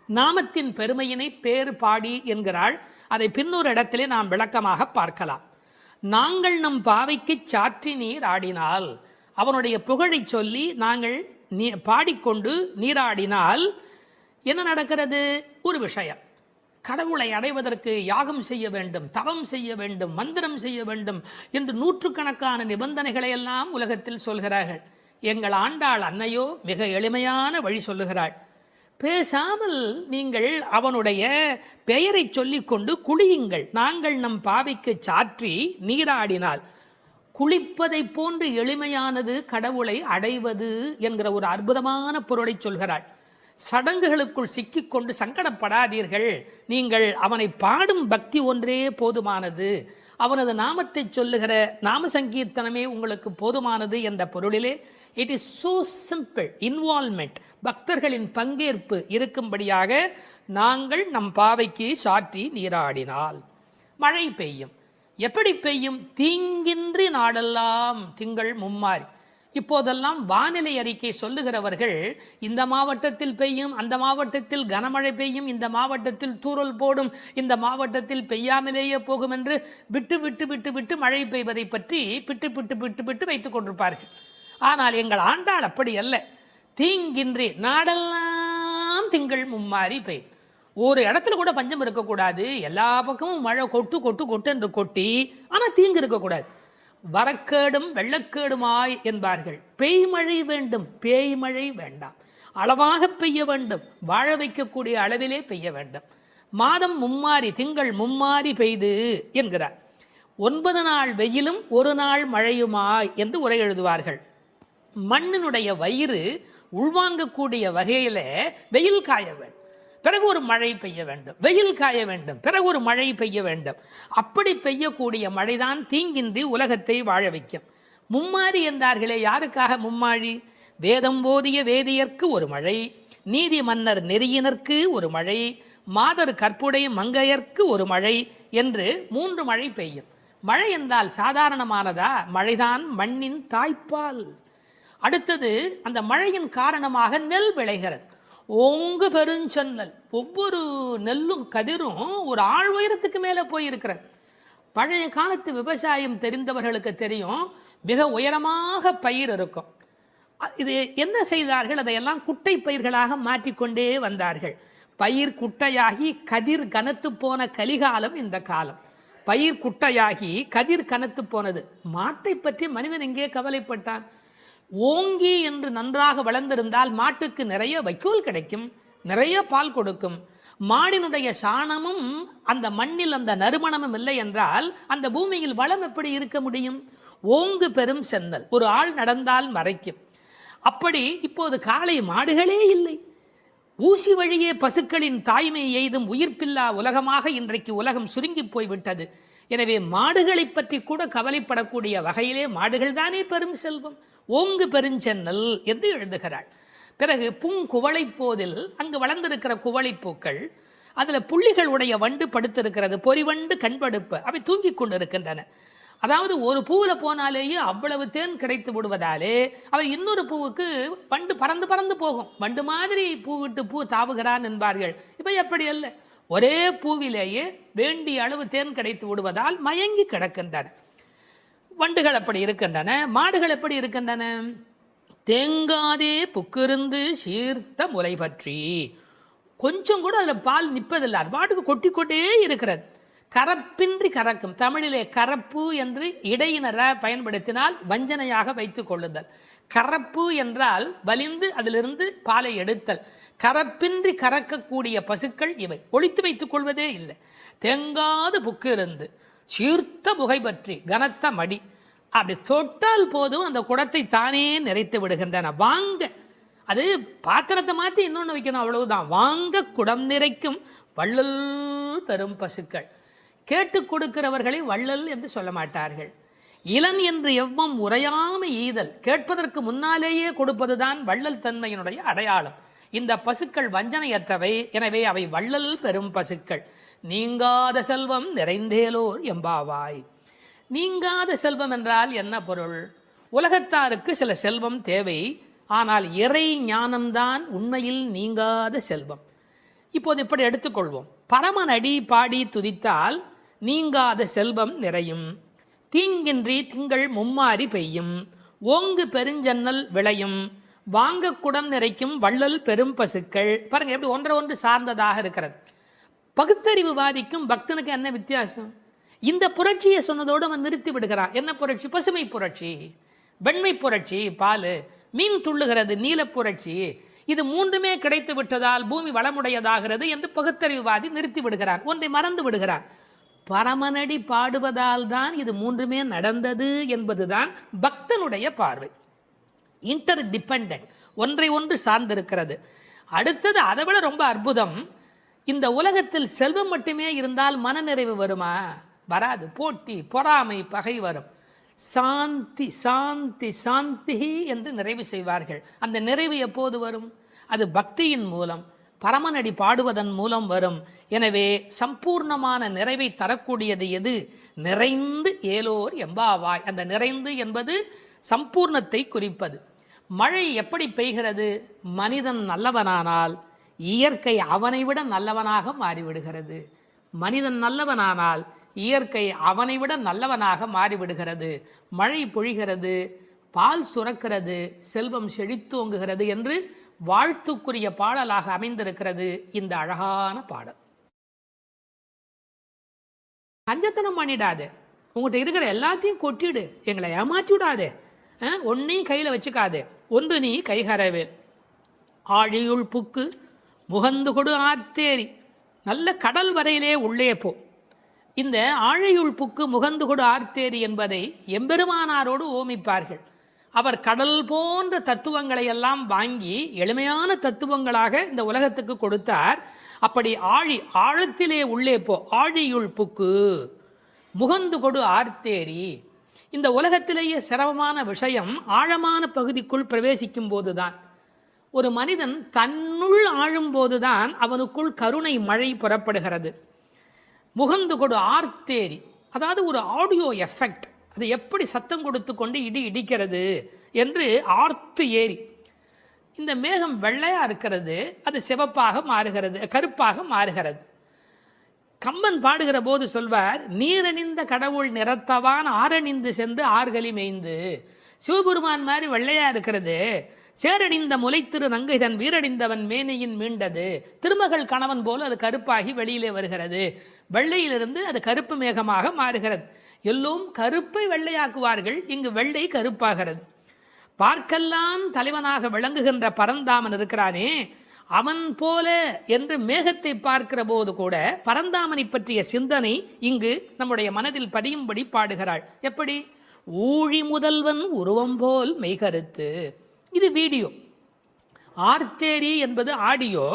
நாமத்தின் பெருமையினை பேறு பாடி என்கிறாள். அதை பின்னொரு இடத்திலே நாம் விளக்கமாக பார்க்கலாம். நாங்கள் நம் பாவைக்கு சாற்றி நீர் ஆடினால், அவனுடைய புகழை சொல்லி நாங்கள் பாடிக்கொண்டு நீராடினால் என்ன நடக்கிறது? ஒரு விஷயம், கடவுளை அடைவதற்கு யாகம் செய்ய வேண்டும், தவம் செய்ய வேண்டும், மந்திரம் செய்ய வேண்டும் என்று 100கணக்கான நிபந்தனைகளை எல்லாம் உலகத்தில் சொல்கிறார்கள். எங்கள் ஆண்டாள் அன்னையோ மிக எளிமையான வழி சொல்லுகிறாள். பேசாமல் நீங்கள் அவனுடைய பெயரை சொல்லிக்கொண்டு குளியுங்கள். நாங்கள் நம் பாவைக்கு சாற்றி நீராடினால், குளிப்பதை போன்று எளிமையானது கடவுளை அடைவது என்கிற ஒரு அற்புதமான பொருளை சொல்கிறாள். சடங்குகளுக்குள் சிக்கிக்கொண்டு சங்கடப்படாதீர்கள். நீங்கள் அவனை பாடும் பக்தி ஒன்றே போதுமானது, அவனது நாமத்தை சொல்லுகிற நாம சங்கீர்த்தனமே உங்களுக்கு போதுமானது என்ற பொருளிலே it is so simple. Involvement, பக்தர்களின் பங்கேற்பு இருக்கும்படியாக நாங்கள் நம் பாவைக்கு சாற்றி நீராடினால் மழை பெய்யும். எப்படி பெய்யும்? தீங்கின்றி நாடெல்லாம் திங்கள் மும்மாறி. இப்போதெல்லாம் வானிலை அறிக்கை சொல்லுகிறவர்கள் இந்த மாவட்டத்தில் பெய்யும், அந்த மாவட்டத்தில் கனமழை பெய்யும், இந்த மாவட்டத்தில் தூறல் போடும், இந்த மாவட்டத்தில் பெய்யாமலேயே போகும் என்று விட்டு விட்டு விட்டு விட்டு மழை பெய்வதை பற்றி பிட்டு பிட்டு பிட்டு பிட்டு வைத்துக் கொண்டிருப்பார்கள். ஆனால் எங்கள் ஆண்டாள் அப்படி அல்ல. தீங்கின்றி நாடெல்லாம் திங்கள் மும்மாறி பெய். ஒரு இடத்துல கூட பஞ்சம் இருக்கக்கூடாது. எல்லா பக்கமும் மழை கொட்டு கொட்டு கொட்டு என்று கொட்டி, ஆனால் தீங்கு இருக்கக்கூடாது. வரக்கேடும் வெள்ளக்கேடுமாய் என்பார்கள். பெய்மழை வேண்டும், பேய்மழை வேண்டாம். அளவாக பெய்ய வேண்டும், வாழ வைக்கக்கூடிய அளவிலே பெய்ய வேண்டும். மாதம் மும்மாறி, திங்கள் மும்மாறி பெய்து என்கிறார். 9 நாள் வெயிலும் 1 நாள் மழையுமாய் என்று உரை எழுதுவார்கள். மண்ணினுடைய வயிறு உள்வாங்கக்கூடிய வகையில வெயில் காய வேண்டும், பிறகு ஒரு மழை பெய்ய வேண்டும், வெயில் காய வேண்டும், பிறகு ஒரு மழை பெய்ய வேண்டும். அப்படி பெய்யக்கூடிய மழைதான் தீங்கின்றி உலகத்தை வாழ வைக்கும். மும்மாறி என்றார்களே, யாருக்காக மும்மாழி? வேதம் போதிய வேதியர்க்கு ஒரு மழை, நீதி மன்னர் நெறியினர்க்கு ஒரு மழை, மாதர் கற்புடை மங்கையர்க்கு ஒரு மழை என்று 3 மழை பெய்யும். மழை என்றால் சாதாரணமானதா? மழைதான் மண்ணின் தாய்ப்பால். அடுத்தது, அந்த மழையின் காரணமாக நெல் விளைகிறது. ஓங்கு பெருஞ்சன்னல், ஒவ்வொரு நெல்லும் கதிரும் ஒரு ஆள் உயரத்துக்கு மேலே போயிருக்கிறது. பழைய காலத்து விவசாயம் தெரிந்தவர்களுக்கு தெரியும், மிக உயரமாக பயிர் இருக்கும். இது என்ன செய்தார்கள், அதையெல்லாம் குட்டை பயிர்களாக மாற்றிக்கொண்டே வந்தார்கள். பயிர் குட்டையாகி கதிர் கனத்து போன கலிகாலம் இந்த காலம். பயிர் குட்டையாகி கதிர் கனத்து போனது. மாட்டை பற்றி மனிதன் எங்கே கவலைப்பட்டான்? ஓங்கி என்று நன்றாக வளர்ந்திருந்தால் மாட்டுக்கு நிறைய வைக்கோல் கிடைக்கும், நிறைய பால் கொடுக்கும். மாடினுடைய சாணமும் அந்த மண்ணில் அந்த நறுமணமும் இல்லை என்றால் அந்த பூமியில் வளம் எப்படி இருக்க முடியும்? ஓங்கு பெரும் சென்னல், ஒரு ஆள் நடந்தால் மறைக்கும். அப்படி இப்போது காளை மாடுகளே இல்லை. ஊசி வழியே பசுக்களின் தாய்மை எய்தும் உயிர்ப்பில்லா உலகமாக இன்றைக்கு உலகம் சுருங்கி போய்விட்டது. எனவே மாடுகளை பற்றி கூட கவலைப்படக்கூடிய வகையிலே மாடுகள் தானே பெரும் செல்வம். ஓங்கு பெருஞ்சென்னல் என்று எழுதுகிறாள். பிறகு பூங்குவளை போதில் அங்கு வளர்ந்திருக்கிற குவளைப்பூக்கள், அதில் புள்ளிகள் உடைய வண்டு படுத்திருக்கிறது, பொறிவண்டு கண்படுப்பு, அவை தூங்கி கொண்டு இருக்கின்றன. அதாவது ஒரு பூவில் போனாலேயே அவ்வளவு தேன் கிடைத்து விடுவதாலே அவை இன்னொரு பூவுக்கு வண்டு பறந்து பறந்து போகும். வண்டு மாதிரி பூ விட்டு பூ தாவுகிறான் என்பார்கள். இப்போ எப்படி அல்ல, ஒரே பூவிலேயே வேண்டிய அளவு தேன் கிடைத்து விடுவதால் மயங்கி கிடக்கின்றன. வண்டுகள் அப்படி இருக்கின்றன. மாடுகள் எப்படி இருக்கின்றன? தேங்காதே புக்கிருந்து சீர்த்த முலை பற்றி, கொஞ்சம் கூட அதில் பால் நிற்பதில்லை, அது பாட்டுக்கு கொட்டி கொண்டே இருக்கிறது. கரப்பின்றி கறக்கும். தமிழிலே கரப்பு என்று இடையினரை பயன்படுத்தினால் வஞ்சனையாக வைத்துக் கொள்ளுதல். கரப்பு என்றால் வலிந்து அதிலிருந்து பாலை எடுத்தல். கரப்பின்றி கறக்கக்கூடிய பசுக்கள் இவை. ஒழித்து வைத்துக் கொள்வதே இல்லை. தேங்காது புக்கு இருந்து சீர்த்த முகை பற்றி, கனத்த மடி, அப்படி தொட்டால் போதும் அந்த குடத்தை தானே நிறைத்து விடுகின்றன. வாங்க, அது பாத்திரத்தை மாற்றி இன்னொன்று வைக்கணும், அவ்வளவுதான். வாங்க குடம் நிறைக்கும் வள்ளல் பெரும் பசுக்கள். கேட்டு கொடுக்கிறவர்களை வள்ளல் என்று சொல்ல மாட்டார்கள். இளன் என்று எவ்வம் உரையாமை ஈதல், கேட்பதற்கு முன்னாலேயே கொடுப்பதுதான் வள்ளல் தன்மையினுடைய அடையாளம். இந்த பசுக்கள் வஞ்சனையற்றவை, எனவே அவை வள்ளல் பெரும் பசுக்கள். நீங்காத செல்வம் நிறைந்தேலோர் எம்பாவாய். நீங்காத செல்வம் என்றால் என்ன பொருள்? உலகத்தாருக்கு சில செல்வம் தேவை, ஆனால் இறை ஞானம்தான் உண்மையில் நீங்காத செல்வம். இப்போது இப்படி எடுத்துக்கொள்வோம். பரமனடி பாடி துதித்தால் நீங்காத செல்வம் நிறையும். தீங்கின்றி திங்கள் மும்மாறி பெய்யும். ஓங்கு பெருஞ்சன்னல் விளையும். வாங்க குடம் நிறைக்கும் வள்ளல் பெரும் பசுக்கள். பாருங்க எப்படி ஒன்றை ஒன்று சார்ந்ததாக இருக்கிறது. பகுத்தறிவுவாதிக்கும் பக்தனுக்கு என்ன வித்தியாசம்? இந்த புரட்சியை சொன்னதோடு அவன் நிறுத்தி விடுகிறான். என்ன புரட்சி? பசுமை புரட்சி, வெண்மை புரட்சி, பால், மீன் துள்ளுகிறது, நீல புரட்சி. இது மூன்றுமே கிடைத்து விட்டதால் பூமி வளமுடையதாகிறது என்று பகுத்தறிவுவாதி நிறுத்தி விடுகிறான். ஒன்றை மறந்து விடுகிறான். பரமனடி பாடுவதால் தான் இது மூன்றுமே நடந்தது என்பதுதான் பக்தனுடைய பார்வை. இன்டர் டிபெண்டன்ட், ஒன்றை ஒன்று சார்ந்திருக்கிறது. அடுத்தது அதை விட ரொம்ப அற்புதம். இந்த உலகத்தில் செல்வம் மட்டுமே இருந்தால் மனநிறைவு வருமா? வராது. போட்டி, பொறாமை, பகை வரும். சாந்தி சாந்தி சாந்தி என்று நிறைவு செய்வார்கள். அந்த நிறைவு எப்போது வரும்? அது பக்தியின் மூலம், பரமனடி பாடுவதன் மூலம் வரும். எனவே சம்பூர்ணமான நிறைவை தரக்கூடியது எது? நிறைந்து ஏலோர் எம்பாவாய். அந்த நிறைந்து என்பது சம்பூர்ணத்தை குறிப்பது. மழை எப்படி பெய்கிறது? மனிதன் நல்லவனானால் இயற்கை அவனை விட நல்லவனாக மாறிவிடுகிறது. மனிதன் நல்லவனானால் இயற்கை அவனை விட நல்லவனாக மாறிவிடுகிறது. மழை பொழிகிறது, பால் சுரக்கிறது, செல்வம் செழித்தோங்குகிறது என்று வாழ்த்துக்குரிய பாடலாக அமைந்திருக்கிறது இந்த அழகான பாடல். கஞ்சத்தனம் பண்ணிடாதே, உங்கள்கிட்ட இருக்கிற எல்லாத்தையும் கொட்டிடு, எங்களை ஏமாற்றி விடாதே, ஒன்னையும் கையில் வச்சுக்காதே. ஒன்று நீ கைகரவேல். ஆழியுள் புக்கு முகந்து கொடு ஆர்த்தேரி. நல்ல கடல் வரையிலே உள்ளே போ. இந்த ஆழியுள் புக்கு முகந்து கொடு ஆர்த்தேரி என்பதை எம்பெருமானாரோடு ஓமிப்பார்கள். அவர் கடல் போன்ற தத்துவங்களை எல்லாம் வாங்கி எளிமையான தத்துவங்களாக இந்த உலகத்துக்கு கொடுத்தார். அப்படி ஆழத்திலே உள்ளே போ. ஆழியுள் புக்கு முகந்து கொடு ஆர்த்தேரி. இந்த உலகத்திலேயே சிரமமான விஷயம் ஆழமான பகுதிக்குள் பிரவேசிக்கும் போதுதான். ஒரு மனிதன் தன்னுள் ஆழும் போதுதான் அவனுக்குள் கருணை மழை புறப்படுகிறது. முகந்து கொடு ஆர்த்தேரி, அதாவது ஒரு ஆடியோ எஃபெக்ட். அது எப்படி சத்தம் கொடுத்து கொண்டு இடி இடிக்கிறது என்று ஆர்த்து ஏரி. இந்த மேகம் வெள்ளையா இருக்கிறது, அது சிவப்பாக மாறுகிறது, கருப்பாக மாறுகிறது. கம்பன் பாடுகிற போது சொல்வார், நீரணிந்த கடவுள் நிறத்தவான் ஆரணிந்து சென்று ஆர்களி மேய்ந்து. சிவபெருமான் மாதிரி வெள்ளையா இருக்கிறது, சேரணிந்த முலைத்திரு நங்கைதன் வீரணிந்தவன் மேனையின் மீண்டது. திருமகள் கணவன் போல அது கருப்பாகி வெளியிலே வருகிறது. வெள்ளையிலிருந்து அது கருப்பு மேகமாக மாறுகிறது. எல்லோரும் கருப்பை வெள்ளையாக்குவார்கள், இங்கு வெள்ளை கருப்பாகிறது. பார்க்கெல்லாம் தலைவனாக விளங்குகின்ற பரந்தாமன் இருக்கிறானே, அவன் போல என்று மேகத்தை பார்க்கிற போது கூட பரந்தாமனை பற்றிய சிந்தனை இங்கு நம்முடைய மனதில் பதியும்படி பாடுகிறாள். எப்படி? ஊழி முதல்வன் உருவம் போல் மெய்கருத்து. இது வீடியோ. ஆர்த்தேரி என்பது ஆடியோ.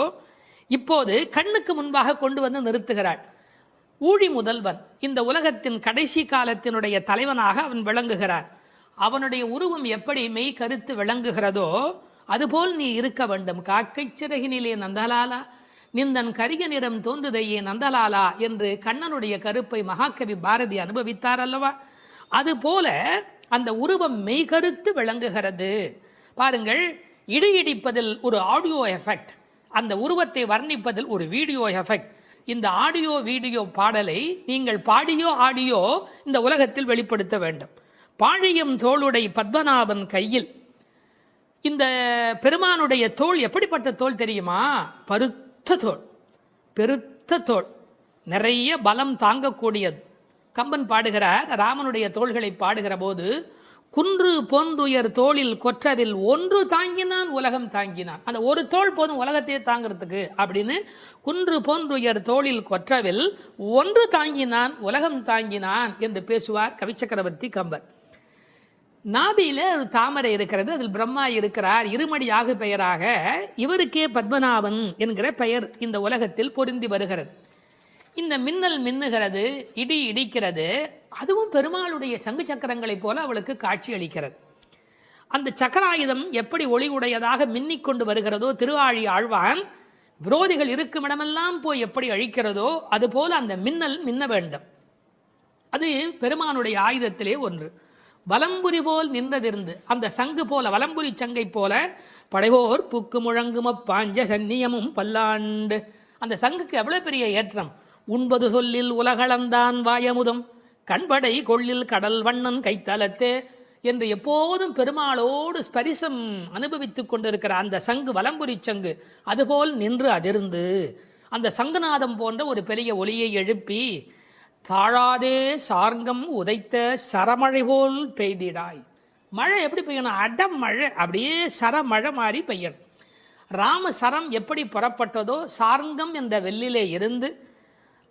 இப்போது கண்ணுக்கு முன்பாக கொண்டு வந்து நிறுத்துகிறாள். ஊழி முதல்வன், இந்த உலகத்தின் கடைசி காலத்தினுடைய தலைவனாக அவன் விளங்குகிறான். அவனுடைய உருவம் எப்படி மெய் கருத்து விளங்குகிறதோ அதுபோல் நீ இருக்க வேண்டும். காக்கை சிறகினிலே நந்தலாலா நிந்தன் கரிய நிறம் தோன்றுதையே நந்தலாலா என்று கண்ணனுடைய கருப்பை மகாகவி பாரதி அனுபவித்தார் அல்லவா? அதுபோல அந்த உருவம் மெய்கருத்து விளங்குகிறது. பாருங்கள், இடி இடிப்பதில் ஒரு ஆடியோ எஃபெக்ட், அந்த உருவத்தை வர்ணிப்பதில் ஒரு வீடியோ எஃபெக்ட். இந்த ஆடியோ வீடியோ பாடலை நீங்கள் பாடியோ ஆடியோ இந்த உலகத்தில் வெளிப்படுத்த வேண்டும். பாழியம் தோளுடை பத்மநாபன் கையில், இந்த பெருமானுடைய தோள் எப்படிப்பட்ட தோள் தெரியுமா? பருத்த தோள், பெருத்த தோள், நிறைய பலம் தாங்கக்கூடியது. கம்பன் பாடுகிறார், ராமனுடைய தோள்களை பாடுகிற போது, குன்று போன்றுயர் தோளில் கொற்றவில் ஒன்று தாங்கினான் உலகம் தாங்கினான். அந்த ஒரு தோள் போதும் உலகத்தையே தாங்கிறதுக்கு அப்படின்னு, குன்று போன்றுயர் தோளில் கொற்றவில் ஒன்று தாங்கினான் உலகம் தாங்கினான் என்று பேசுவார் கவிச்சக்கரவர்த்தி கம்பன். நாபியில ஒரு தாமரை இருக்கிறது, அதில் பிரம்மா இருக்கிறார். இருமடியாக பெயராக இவருக்கே பத்மநாபன் என்கிற பெயர் இந்த உலகத்தில் பொருந்தி வருகிறது. இந்த மின்னல் மின்னுகிறது, இடி இடிக்கிறது, அதுவும் பெருமாளுடைய சங்கு சக்கரங்களைப் போல அவளுக்கு காட்சி அளிக்கிறது. அந்த சக்கராயுதம் எப்படி ஒளி உடையதாக மின்னிக்கொண்டு வருகிறதோ, திருவாழி ஆழ்வான் விரோதிகள் இருக்கும் இடமெல்லாம் போய் எப்படி அழிக்கிறதோ அதுபோல அந்த மின்னல் மின்ன வேண்டும். அது பெருமானுடைய ஆயுதத்திலே ஒன்று. வலம்புரி போல் நின்றதிருந்து, அந்த சங்கு போல, வலம்புரி சங்கை போல, படைவோர் புக்கு முழங்கும பாஞ்ச சன்னியமும் பல்லாண்டு. அந்த சங்குக்கு எவ்வளவு பெரிய ஏற்றம்! உண்பது சொல்லில் உலகளந்தான் வாயமுதம் கண்படை கொள்ளில் கடல் வண்ணன் கைத்தலத்தே என்று எப்போதும் பெருமாளோடு ஸ்பரிசம் அனுபவித்துக் கொண்டிருக்கிற அந்த சங்கு, வலம்புரி சங்கு, அதுபோல் நின்று அதிர்ந்து அந்த சங்குநாதம் போன்ற ஒரு பெரிய ஒலியை எழுப்பி, தாழாதே சார்ங்கம் உதைத்த சரமழை போல் பெய்திடாய். மழை எப்படி பெய்யணும்? அடம் மழை, அப்படியே சரமழை மாதிரி பெய்யணும். ராம சரம் எப்படி புறப்பட்டதோ, சார்ங்கம் என்ற வெள்ளிலே இருந்து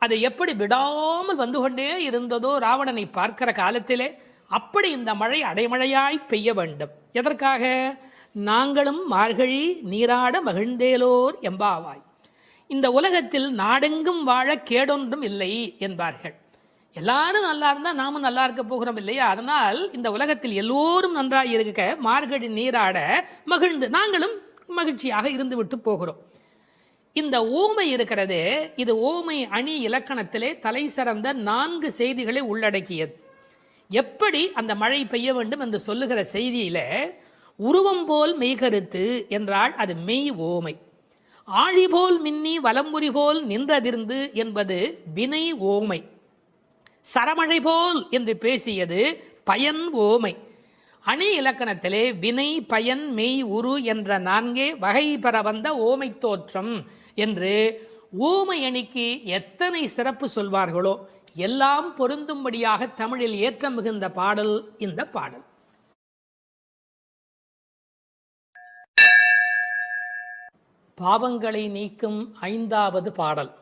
அது எப்படி விடாமல் வந்து கொண்டே இருந்ததோ ராவணனை பார்க்கிற காலத்திலே, அப்படி இந்த மழை அடைமழையாய் பெய்ய வேண்டும். எதற்காக? நாங்களும் மார்கழி நீராட மகிழ்ந்தேலோர் எம்பாவாய். இந்த உலகத்தில் நாடெங்கும் வாழ கேடொன்றும் இல்லை என்பார்கள். எல்லாரும் நல்லா இருந்தால் நாமும் நல்லா இருக்க போகிறோம் இல்லையா? அதனால் இந்த உலகத்தில் எல்லோரும் நன்றாக இருக்க மார்கழி நீராட மகிழ்ந்து நாங்களும் மகிழ்ச்சியாக இருந்து விட்டு போகிறோம். இந்த ஓமை இருக்கிறதே, இது ஓமை அணி இலக்கணத்திலே தலை சிறந்த 4 செய்திகளை உள்ளடக்கியது. எப்படி அந்த மழை பெய்ய வேண்டும் என்று சொல்லுகிற செய்தியில, உருவம் போல் மெய்கருத்து என்றால் அது மெய் ஓமை. ஆழி போல் மின்னி வலம்புரி போல் நின்றதிர்ந்து என்பது வினை ஓமை. சரமழை போல் என்று பேசியது பயன் ஓமை. அணி இலக்கணத்திலே வினை பயன் மெய் உரு என்ற 4 வகை பெற வந்த ஓமை தோற்றம் என்று ஓமை அணிக்கு எத்தனை சிறப்பு சொல்வார்களோ எல்லாம் பொருந்தும்படியாக தமிழில் ஏற்றம் மிகுந்த பாடல் இந்த பாடல். பாவங்களை நீக்கும் 5வது பாடல்.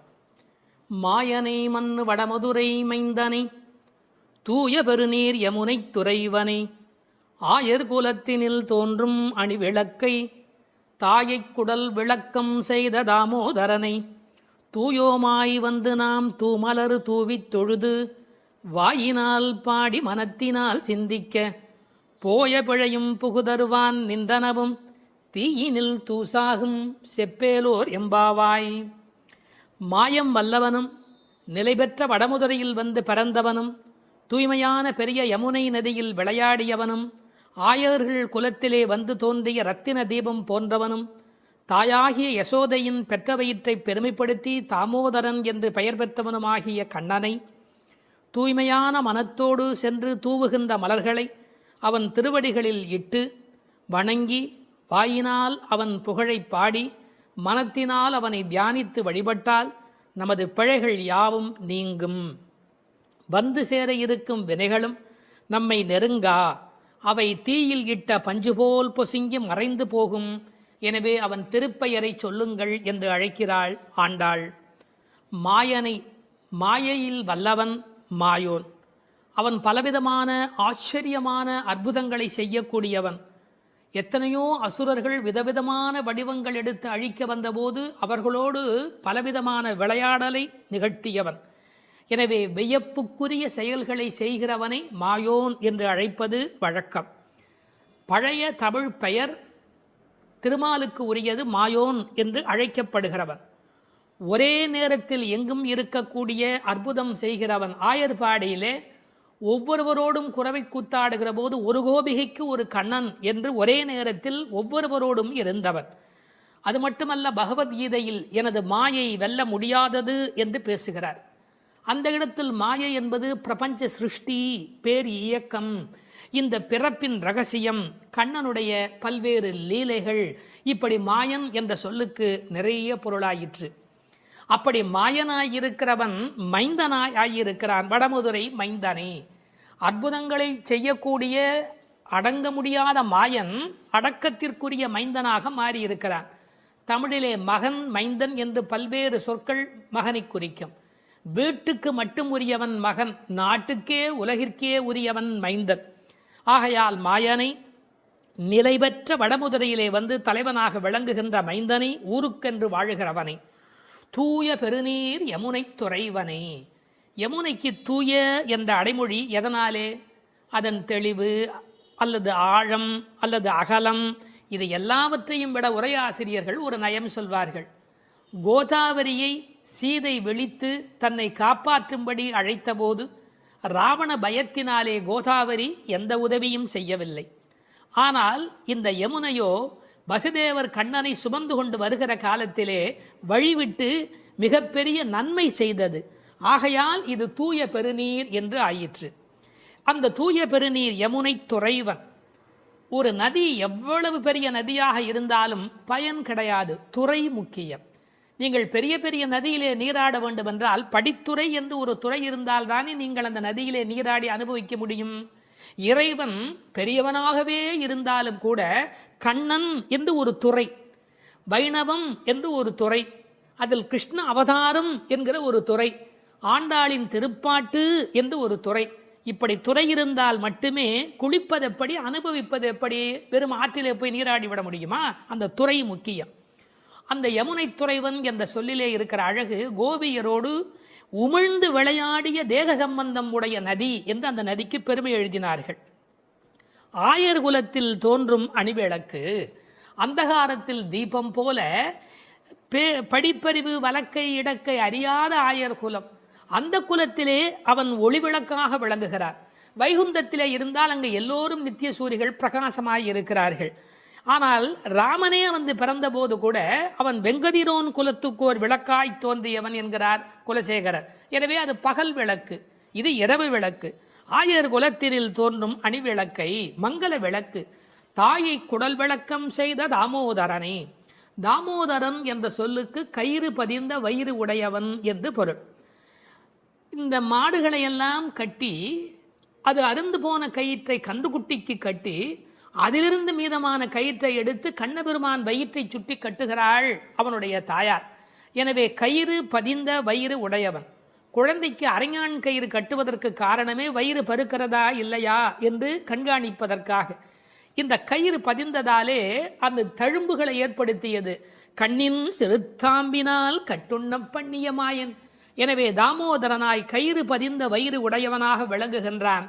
மாயனை மண்ணு வடமதுரை மைந்தனை தூய பெருநீர் யமுனை துறைவனை ஆயர் குலத்தினில் தோன்றும் அணிவிளக்கை தாயைக் குடல் விளக்கம் செய்த தாமோதரனை தூயோமாய் வந்து நாம் தூமலரு தூவித் தொழுது வாயினால் பாடி மனத்தினால் சிந்திக்க போய பிழையும் புகுதருவான் நின்றனவும் தீயினில் தூசாகும் செப்பேலோர் எம்பாவாய். மாயம் வல்லவனும் நிலை பெற்ற வடமுதுரையில் வந்து பிறந்தவனும் தூய்மையான பெரிய யமுனை நதியில் விளையாடியவனும் ஆயர்கள் குலத்திலே வந்து தோன்றிய இரத்தின தீபம் போன்றவனும் தாயாகிய யசோதையின் பெற்ற வயிற்றை பெருமைப்படுத்தி தாமோதரன் என்று பெயர் பெற்றவனுமாகிய கண்ணனை தூய்மையான மனத்தோடு சென்று தூவுகின்ற மலர்களை அவன் திருவடிகளில் இட்டு வணங்கி வாயினால் அவன் புகழை பாடி மனத்தினால் அவனை தியானித்து வழிபட்டால் நமது பிழைகள் யாவும் நீங்கும். வந்து சேர இருக்கும் வினைகளும் நம்மை நெருங்கா, அவை தீயில் இட்ட பஞ்சு போல் பொசுங்கி மறைந்து போகும். எனவே அவன் திருப்பெயரை சொல்லுங்கள் என்று அழைக்கிறாள் ஆண்டாள். மாயையில் வல்லவன் மாயோன். அவன் பலவிதமான ஆச்சரியமான அற்புதங்களை செய்யக்கூடியவன். எத்தனையோ அசுரர்கள் விதவிதமான வடிவங்கள் எடுத்து அழிக்க வந்தபோது அவர்களோடு பலவிதமான விளையாடலை நிகழ்த்தியவன். எனவே வியப்புக்குரிய செயல்களை செய்கிறவனை மாயோன் என்று அழைப்பது வழக்கம். பழைய தமிழ் பெயர் திருமாலுக்கு உரியது மாயோன் என்று அழைக்கப்படுகிறவன். ஒரே நேரத்தில் எங்கும் இருக்கக்கூடிய அற்புதம் செய்கிறவன். ஆயர்பாடியிலே ஒவ்வொருவரோடும் குறவை கூத்தாடுகிற போது ஒரு கோபிகைக்கு ஒரு கண்ணன் என்று ஒரே நேரத்தில் ஒவ்வொருவரோடும் இருந்தவன். அது மட்டுமல்ல, பகவத்கீதையில் எனது மாயை வெல்ல முடியாதது என்று பேசுகிறார். அந்த இடத்தில் மாயை என்பது பிரபஞ்ச சிருஷ்டி, பேர் இயக்கம், இந்த பிறப்பின் ரகசியம், கண்ணனுடைய பல்வேறு லீலைகள். இப்படி மாயன் என்ற சொல்லுக்கு நிறைய பொருளாயிற்று. அப்படி மாயனாயிருக்கிறவன் மைந்தனாய் ஆகியிருக்கிறான். வடமதுரை மைந்தனே. அற்புதங்களை செய்யக்கூடிய அடங்க முடியாத மாயன் அடக்கத்திற்குரிய மைந்தனாக மாறியிருக்கிறான். தமிழிலே மகன், மைந்தன் என்று பல்வேறு சொற்கள் மகனை குறிக்கும். வீட்டுக்கு மட்டும் உரியவன் மகன், நாட்டுக்கே உலகிற்கே உரியவன் மைந்தன். ஆகையால் மாயனை நிலைபெற்ற வடமுதுரையிலே வந்து தலைவனாக விளங்குகின்ற மைந்தனை, ஊருக்கென்று வாழுகிறவனை, தூய பெருநீர் யமுனை துறைவனே. யமுனைக்கு தூய என்ற அடைமொழி எதனாலே? அதன் தெளிவு அல்லது ஆழம் அல்லது அகலம், இது எல்லாவற்றையும் விட உரையாசிரியர்கள் ஒரு நயம் சொல்வார்கள். கோதாவரியை சீதை விழித்து தன்னை காப்பாற்றும்படி அழைத்தபோது ராவண பயத்தினாலே கோதாவரி எந்த உதவியும் செய்யவில்லை. ஆனால் இந்த யமுனையோ வசுதேவர் கண்ணனை சுமந்து கொண்டு வருகிற காலத்திலே வழிவிட்டு மிகப்பெரிய நன்மை செய்தது. ஆகையால் இது தூய பெருநீர் என்று ஆயிற்று. அந்த தூய பெருநீர் யமுனை துறைவன். ஒரு நதி எவ்வளவு பெரிய நதியாக இருந்தாலும் பயன் கிடையாது, துறை முக்கியம். நீங்கள் பெரிய பெரிய நதியிலே நீராட வேண்டும் என்றால் படித்துறை என்று ஒரு துறை இருந்தால் தானே நீங்கள் அந்த நதியிலே நீராடி அனுபவிக்க முடியும். இறைவன் பெரியவனாகவே இருந்தாலும் கூட கண்ணன் என்று ஒரு துறை, வைணவம் என்று ஒரு துறை, அதில் கிருஷ்ண அவதாரம் என்கிற ஒரு துறை, ஆண்டாளின் திருப்பாட்டு என்று ஒரு துறை. இப்படி துறை இருந்தால் மட்டுமே குளிப்பது எப்படி, அனுபவிப்பது எப்படி? வெறும் ஆற்றிலே போய் நீராடி விட முடியுமா? அந்த துறை முக்கியம். அந்த யமுனை துறைவன் என்ற சொல்லிலே இருக்கிற அழகு, கோபியரோடு உமிழ்ந்து விளையாடிய தேக சம்பந்தம் உடைய நதி என்று அந்த நதிக்கு பெருமை எழுதினார்கள். ஆயர் குலத்தில் தோன்றும் அணிவிளக்கு, அந்தகாரத்தில் தீபம் போல படிப்பறிவு வழக்கை இடக்கை அறியாத ஆயர் குலம். அந்த குலத்திலே அவன் ஒளிவிளக்காக விளங்குகிறார். வைகுந்தத்திலே இருந்தால் அங்கு எல்லோரும் நித்திய சூரிகள் பிரகாசமாய் இருக்கிறார்கள். ஆனால் ராமனே வந்து பிறந்த போது கூட அவன் வெங்கதிரோன் குலத்துக்கோர் விளக்காய் தோன்றியவன் என்கிறார் குலசேகரர். எனவே அது பகல் விளக்கு, இது இரவு விளக்கு. ஆயர் குலத்தினில் தோன்றும் அணிவிளக்கை மங்கள விளக்கு, தாயை குடல் விளக்கம் செய்த தாமோதரனே. தாமோதரன் என்ற சொல்லுக்கு கயிறு பதிந்த வயிறு உடையவன் என்று பொருள். இந்த மாடுகளை எல்லாம் கட்டி அது அருந்து போன கயிற்றை கன்றுக்குட்டிக்கு கட்டி அதிலிருந்து மீதமான கயிற்றை எடுத்து கண்ணபெருமான் வயிற்றை சுட்டி கட்டுகிறாள் அவனுடைய தாயார். எனவே கயிறு பதிந்த வயிறு உடையவன். குழந்தைக்கு அரைஞான் கயிறு கட்டுவதற்கு காரணமே வயிறு பருக்கிறதா இல்லையா என்று கண்காணிப்பதற்காக. இந்த கயிறு பதிந்ததாலே அந்த தழும்புகளை ஏற்படுத்தியது. கண்ணின் சிறுத்தாம்பினால் கட்டுண்ண பண்ணிய மாயன். எனவே தாமோதரனாய் கயிறு பதிந்த வயிறு உடையவனாக விளங்குகின்றான்.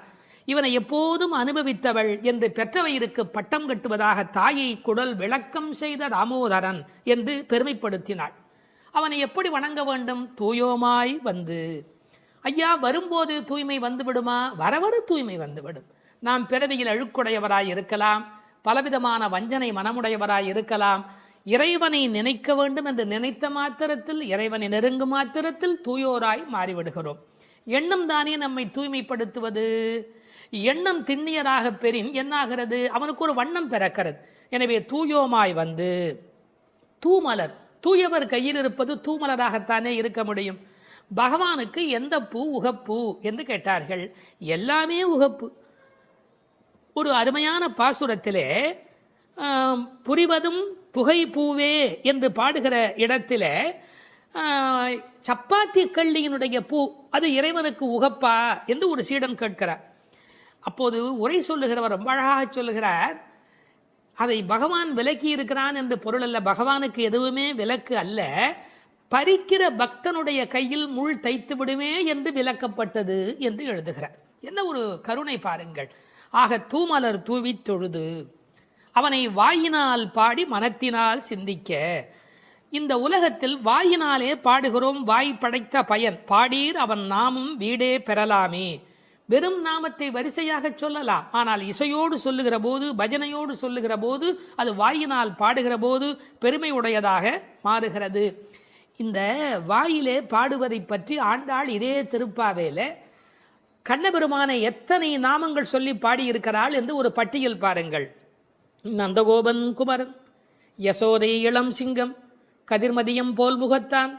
இவனை எப்போதும் அனுபவித்தவள் என்று பெற்றவயிருக்கு பட்டம் கட்டுவதாக தாயை குடல் விளக்கம் செய்த தாமோதரன் என்று பெருமைப்படுத்தினாள். அவனை எப்படி வணங்க வேண்டும்? தூயோமாய் வந்து. ஐயா, வரும்போது தூய்மை வந்து விடுமா? வரவர தூய்மை வந்துவிடும். நாம் பிறவியில் அழுக்குடையவராய் இருக்கலாம், பலவிதமான வஞ்சனை மனமுடையவராய் இருக்கலாம். இறைவனை நினைக்க வேண்டும் என்று நினைத்த மாத்திரத்தில், இறைவனை நெருங்கும் மாத்திரத்தில் தூயோராய் மாறிவிடுகிறோம். எண்ணம் தானே நம்மை தூய்மைப்படுத்துவது. எண்ணம் திண்ணியராக பெறின் என்னாகிறது? அவனுக்கு ஒரு வண்ணம் பிறக்கிறது. எனவே தூயோமாய் வந்து தூமலர், தூயவர் கையில் இருப்பது தூமலராகத்தானே இருக்க முடியும். பகவானுக்கு எந்த பூ உகப்பு என்று கேட்டார்கள். எல்லாமே உகப்பு. ஒரு அருமையான பாசுரத்திலே புரிவதும் புகை பூவே என்று பாடுகிற இடத்துல சப்பாத்தி கள்ளியினுடைய பூ அது இறைவனுக்கு உகப்பா என்று ஒரு சீடன் கேட்கிறார். அப்போது உரை சொல்லுகிறவர் ரொம்ப அழகாக சொல்லுகிறார், அதை பகவான் விலக்கி இருக்கிறான் என்று பொருள் அல்ல. பகவானுக்கு எதுவுமே விலக்கு அல்ல. பறிக்கிற பக்தனுடைய கையில் முள் தைத்து விடுமே என்று விலக்கப்பட்டது என்று எழுதுகிறார். என்ன ஒரு கருணை பாருங்கள். ஆக தூமலர் தூவி தொழுது அவனை வாயினால் பாடி மனத்தினால் சிந்திக்க. இந்த உலகத்தில் வாயினாலே பாடுகிறோம். வாய் படைத்த பயன் பாடீர் அவன் நாமும் வீடே பெறலாமே. வெறும் நாமத்தை வரிசையாக சொல்லலாம். ஆனால் இசையோடு சொல்லுகிற போது, பஜனையோடு சொல்லுகிற போது, அது வாயினால் பாடுகிற போது பெருமை உடையதாக மாறுகிறது. இந்த வாயிலே பாடுவதை பற்றி ஆண்டாள் இதே திருப்பாவேல கண்ணபெருமானை எத்தனை நாமங்கள் சொல்லி பாடியிருக்கிறாள் என்று ஒரு பட்டியல் பாருங்கள். நந்தகோபன் குமரன், யசோதை இளம் சிங்கம், கதிர்மதியம் போல் முகத்தான்,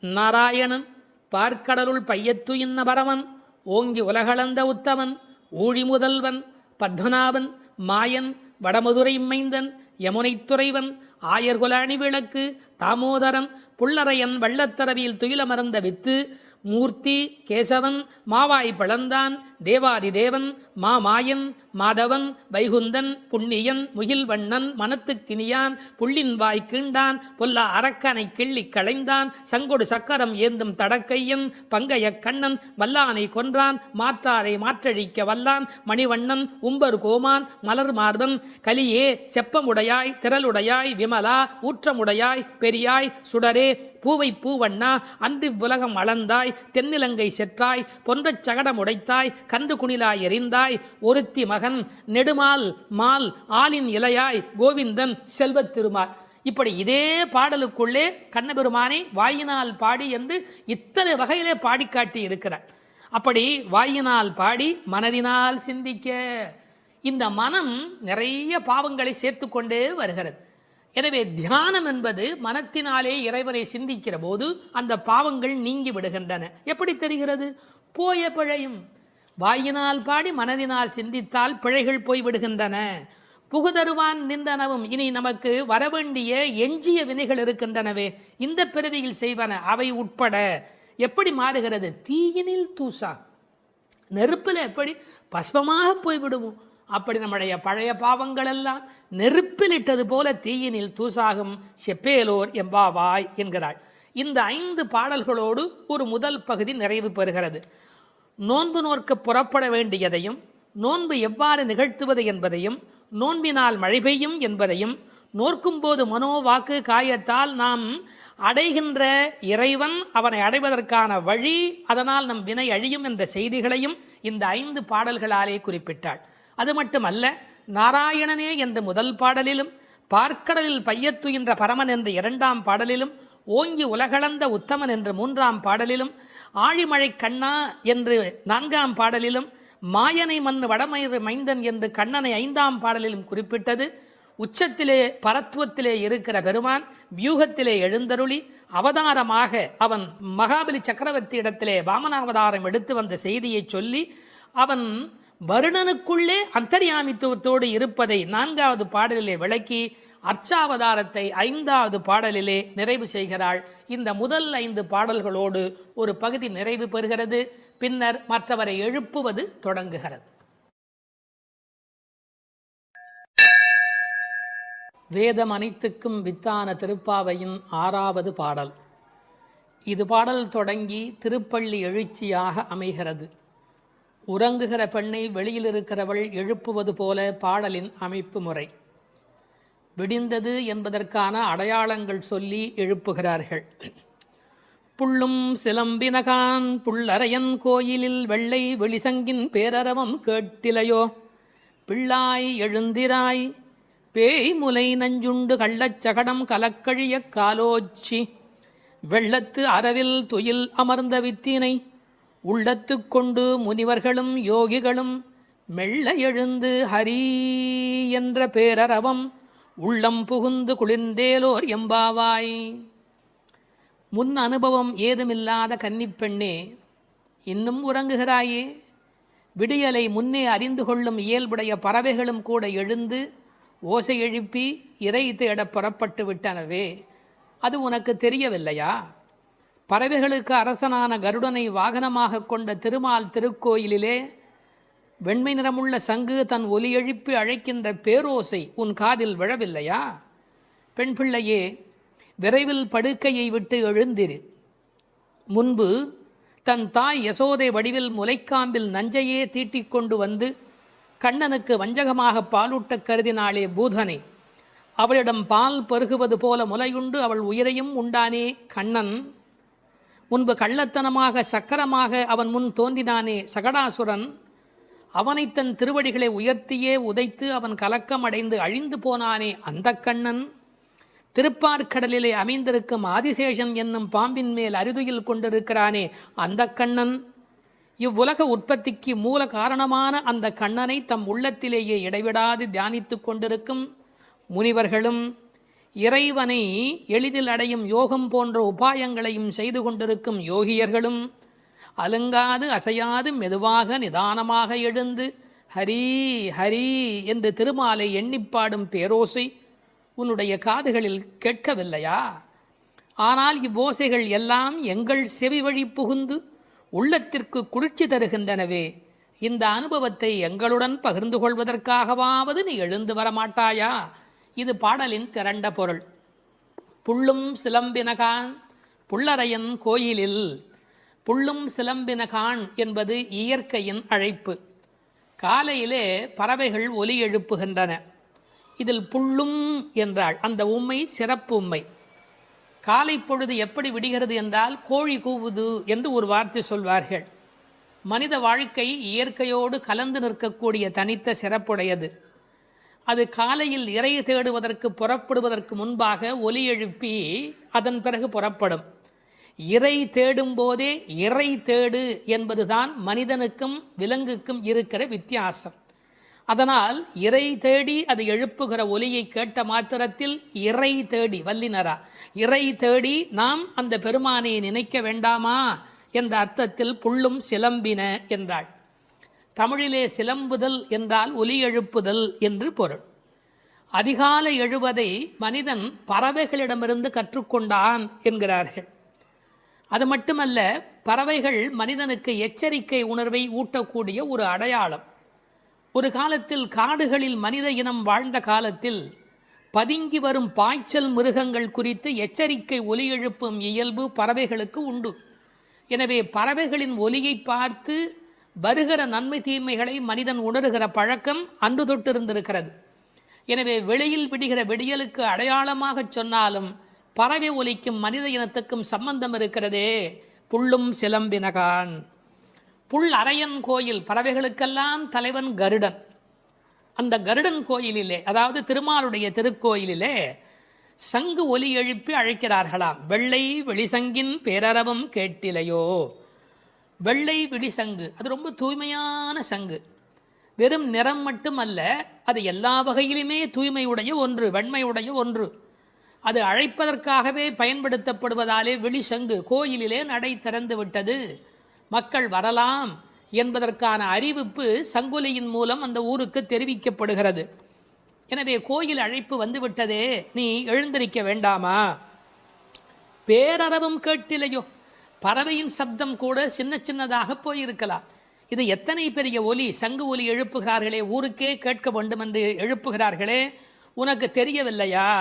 நாராயணன், பார்க்கடலுள் பையத்து இன்ன பரமன், ஓங்கி உலகளந்த உத்தமன், ஊழி முதல்வன், பத்மநாபன், மாயன், வடமதுரை மைந்தன், யமுனை துறைவன், ஆயர்குல அணி விளக்கு, தாமோதரன், புள்ளரையன், வள்ளத்தரவியில் துயிலமர்ந்த வித்து, மூர்த்தி, கேசவன், மாவாய் பழந்தான், தேவாதி தேவன், மாமாயன், மாதவன், வைகுந்தன், புண்ணியன், முகில்வண்ணன், மனத்துக்கினியான், புள்ளின் வாய் கீண்டான், பொல்லா அரக்கனை கிள்ளி களைந்தான், சங்கொடு சக்கரம் ஏந்தும் தடக்கையன், பங்கைய கண்ணன், வல்லானை கொன்றான், மாற்றாரை மாற்றழிக்க வல்லான், மணிவண்ணன், உம்பர் கோமான், மலர் மார்பன், கலியே, செப்பமுடையாய், திரளுடையாய், விமலா, ஊற்றமுடையாய், பெரியாய், சுடரே, பூவை பூவண்ணா, அன்றி உலகம் அளந்தாய், தென்னிலங்கை செற்றாய், பொன்றச் சகடம் உடைத்தாய், கன்று குணிலாய் எறிந்தாய், ஒருத்தி மகன், நெடுமால் மால், ஆலின் இலையாய், கோவிந்தன், செல்வத் திருமால். இப்படி இதே பாடலுக்குள்ளே கண்ணபெருமானை வாயினால் பாடி என்று இத்தனை வகையிலே பாடிக்காட்டி இருக்கிறார். அப்படி வாயினால் பாடி மனதினால் சிந்திக்க. இந்த மனம் நிறைய பாவங்களை சேர்த்து கொண்டே வருகிறது. எனவே தியானம் என்பது மனத்தினாலே இறைவனை சிந்திக்கிற போது அந்த பாவங்கள் நீங்கி விடுகின்றன. எப்படி தெரிகிறது? போய பிழையும். வாயினால் பாடி மனதினால் சிந்தித்தால் பிழைகள் போய்விடுகின்றன. புகுதருவான் நின்றனவும். இனி நமக்கு வரவேண்டிய எஞ்சிய வினைகள் இருக்கின்றனவே, இந்த பிறவியில் செய்வன அவை உட்பட எப்படி மாறுகிறது? தீயினில் தூசா, நெருப்பில் எப்படி பஸ்மமாக போய்விடுவோம், அப்படி நம்முடைய பழைய பாவங்கள் எல்லாம் நெருப்பில் இட்டது போல தீயினில் தூசாகும் செப்பேலோர் எம்பாவாய் என்கிறாள். இந்த 5 பாடல்களோடு ஒரு முதல் பகுதி நிறைவு பெறுகிறது. நோன்பு நோற்க புறப்பட வேண்டியதையும், நோன்பு எவ்வாறு நிகழ்த்துவது என்பதையும், நோன்பினால் மழை பெய்யும் என்பதையும், நோற்கும் போது மனோ வாக்கு காயத்தால் நாம் அடைகின்ற இறைவன், அவனை அடைவதற்கான வழி, அதனால் நம் வினை அழியும் என்ற செய்திகளையும் இந்த 5 பாடல்களாலே குறிப்பிட்டாள். அது மட்டுமல்ல, நாராயணனே என்ற முதல் பாடலிலும், பார்க்கடலில் பையத்துயின்ற பரமன் என்ற 2ஆம் பாடலிலும், ஓங்கி உலகளந்த உத்தமன் என்று 3ஆம் பாடலிலும், ஆழிமழை கண்ணா என்று 4ஆம் பாடலிலும், மாயனை மண்ணு வடமயிறு மைந்தன் என்று கண்ணனை 5ஆம் பாடலிலும் குறிப்பிட்டது. உச்சத்திலே பரத்துவத்திலே இருக்கிற பெருமான் வியூகத்திலே எழுந்தருளி அவதாரமாக அவன் மகாபலி சக்கரவர்த்தி இடத்திலே வாமனாவதாரம் எடுத்து வந்த செய்தியை சொல்லி அவன் வருணனுக்குள்ளே அந்தர்யாமித்துவத்தோடு இருப்பதை 4வது பாடலிலே விளக்கி அர்ச்சாவதாரத்தை 5வது பாடலிலே நிறைவு செய்கிறாள். இந்த முதல் 5 பாடல்களோடு ஒரு பகுதி நிறைவு பெறுகிறது. பின்னர் மற்றவரை எழுப்புவது தொடங்குகிறது. வேதம் அனைத்துக்கும் வித்தான திருப்பாவையின் 6வது பாடல். இது பாடல் தொடங்கி திருப்பள்ளி எழுச்சியாக அமைகிறது. உறங்குகிற பெண்ணை வெளியில் இருக்கிறவள் எழுப்புவது போல பாடலின் அமைப்பு முறை. விடிந்தது என்பதற்கான அடையாளங்கள் சொல்லி எழுப்புகிறார்கள். புள்ளும் சிலம்பினகான் புள்ளரையன் கோயிலில் வெள்ளை வெளிசங்கின் பேரரவம் கேட்டிலையோ, பிள்ளாய் எழுந்திராய் பேய்முலை நஞ்சுண்டு கள்ளச்சகடம் கலக்கழிய காலோச்சி வெள்ளத்து அரவில் துயில் அமர்ந்த வித்தினை உள்ளத்து கொண்டு முனிவர்களும் யோகிகளும் மெல்ல எழுந்து ஹரி என்ற பேரரவம் உள்ளம் புகுந்து குளிர்ந்தேலோர் எம்பாவாய். முன் அனுபவம் ஏதுமில்லாத கன்னிப்பெண்ணே, இன்னும் உறங்குகிறாயே? விடியலை முன்னே அறிந்து கொள்ளும் இயல்புடைய பறவைகளும் கூட எழுந்து ஓசை எழுப்பி இறை தேட புறப்பட்டு விட்டனவே, அது உனக்கு தெரியவில்லையா? பறவைகளுக்கு அரசனான கருடனை வாகனமாக கொண்ட திருமால் திருக்கோயிலிலே வெண்மை நிறமுள்ள சங்கு தன் ஒலி எழுப்பி அழைக்கின்ற பேரோசை உன் காதில் விழவில்லையா? பெண் பிள்ளையே, விரைவில் படுக்கையை விட்டு எழுந்திரு. முன்பு தன் தாய் யசோதை வடிவில் முலைக்காம்பில் நஞ்சையே தீட்டிக் கொண்டு வந்து கண்ணனுக்கு வஞ்சகமாக பாலூட்ட கருதினாளே பூதனை. அவளிடம் பால் பருகுவது போல முலையுண்டு அவள் உயிரையும் உண்டானே கண்ணன். முன்பு கள்ளத்தனமாக சக்கரமாக அவன் முன் தோன்றினானே சகடாசுரன். அவனை தன் திருவடிகளை உயர்த்தியே உதைத்து அவன் கலக்கம் அடைந்து அழிந்து போனானே அந்த கண்ணன். திருப்பார்கடலிலே அமைந்திருக்கும் ஆதிசேஷன் என்னும் பாம்பின் மேல் அரிதுயில் கொண்டிருக்கிறானே அந்த கண்ணன். இவ்வுலக உற்பத்திக்கு மூல காரணமான அந்த கண்ணனை தம் உள்ளத்திலேயே இடைவிடாது தியானித்து கொண்டிருக்கும் முனிவர்களும் இறைவனை எளிதில் அடையும் யோகம் போன்ற உபாயங்களையும் செய்து கொண்டிருக்கும் யோகியர்களும் அலுங்காது அசையாது மெதுவாக நிதானமாக எழுந்து ஹரி ஹரி என்று திருமாலை எண்ணிப்பாடும் பேரோசை உன்னுடைய காதுகளில் கேட்கவில்லையா? ஆனால் இவ்வோசைகள் எல்லாம் எங்கள் செவி வழி புகுந்து உள்ளத்திற்கு குளிர்ச்சி தருகின்றனவே. இந்த அனுபவத்தை எங்களுடன் பகிர்ந்து கொள்வதற்காகவாவது நீ எழுந்து வரமாட்டாயா? இது பாடலின் திரண்ட பொருள். புள்ளும் சிலம்பினகான் புள்ளரையன் கோயிலில். புள்ளும் சிலம்பினகான் என்பது இயற்கையின் அழைப்பு. காலையிலே பறவைகள் ஒலி எழுப்புகின்றன. இதில் புள்ளும் என்றால் அந்த உம்மை சிறப்பு உம்மை. காலை பொழுது எப்படி விடுகிறது என்றால் கோழி கூவுது என்று ஒரு வார்த்தை சொல்வார்கள். மனித வாழ்க்கை இயற்கையோடு கலந்து நிற்கக்கூடிய தனித்த சிறப்புடையது. அது காலையில் இறை தேடுவதற்கு புறப்படுவதற்கு முன்பாக ஒலி எழுப்பி அதன் பிறகு புறப்படும். இறை தேடும் போதே இறை தேடு என்பதுதான் மனிதனுக்கும் விலங்குக்கும் இருக்கிற வித்தியாசம். அதனால் இறை தேடி அது எழுப்புகிற ஒலியை கேட்ட மாத்திரத்தில் இறை தேடி வல்லினரா இறை தேடி நாம் அந்த பெருமானை நினைக்க வேண்டாமா என்ற அர்த்தத்தில் புள்ளும் சிலம்பின என்றாள். தமிழிலே சிலம்புதல் என்றால் ஒலி எழுப்புதல் என்று பொருள். அதிகாலை எழுவதை மனிதன் பறவைகளிடமிருந்து கற்றுக்கொண்டான் என்கிறார்கள். அது மட்டுமல்ல, பறவைகள் மனிதனுக்கு எச்சரிக்கை உணர்வை ஊட்டக்கூடிய ஒரு அடையாளம். ஒரு காலத்தில் காடுகளில் மனித இனம் வாழ்ந்த காலத்தில் பதுங்கி வரும் பாய்ச்சல் மிருகங்கள் குறித்து எச்சரிக்கை ஒலி எழுப்பும் இயல்பு பறவைகளுக்கு உண்டு. எனவே பறவைகளின் ஒலியை பார்த்து வருகிற நன்மை தீமைகளை மனிதன் உணர்கிற பழக்கம் அன்று தொட்டிருந்திருக்கிறது. எனவே வெளியில் விடுகிற விடியலுக்கு அடையாளமாக சொன்னாலும் பறவை ஒலிக்கும் மனித இனத்துக்கும் சம்பந்தம் இருக்கிறதே. புள்ளும் சிலம்பினகான். புல் அரையன் கோயில், பறவைகளுக்கெல்லாம் தலைவன் கருடன். அந்த கருடன் கோயிலிலே, அதாவது திருமாலுடைய திருக்கோயிலிலே சங்கு ஒலி எழுப்பி அழைக்கிறார்களாம். வெள்ளை வெளிசங்கின் பேரரவம் கேட்டிலையோ. வெள்ளை விழிசங்கு அது ரொம்ப தூய்மையான சங்கு. வெறும் நிறம் மட்டுமல்ல, அது எல்லா வகையிலுமே தூய்மையுடைய ஒன்று, வெண்மையுடைய ஒன்று. அது அழைப்பதற்காகவே பயன்படுத்தப்படுவதாலே விழிசங்கு கோயிலிலே நடை திறந்து விட்டது, மக்கள் வரலாம் என்பதற்கான அறிவிப்பு சங்கொலியின் மூலம் அந்த ஊருக்கு தெரிவிக்கப்படுகிறது. எனவே கோயில் அழைப்பு வந்துவிட்டதே, நீ எழுந்திருக்க வேண்டாமா? பேரரவம் கேட்டிலையோ. பறவையின் சப்தம் கூட சின்ன சின்னதாக போயிருக்கலாம். இது எத்தனை பெரிய ஒலி, சங்கு ஒலி எழுப்புகிறார்களே, ஊருக்கே கேட்க வேண்டும் என்று எழுப்புகிறார்களே, உனக்கு தெரியவில்லையா?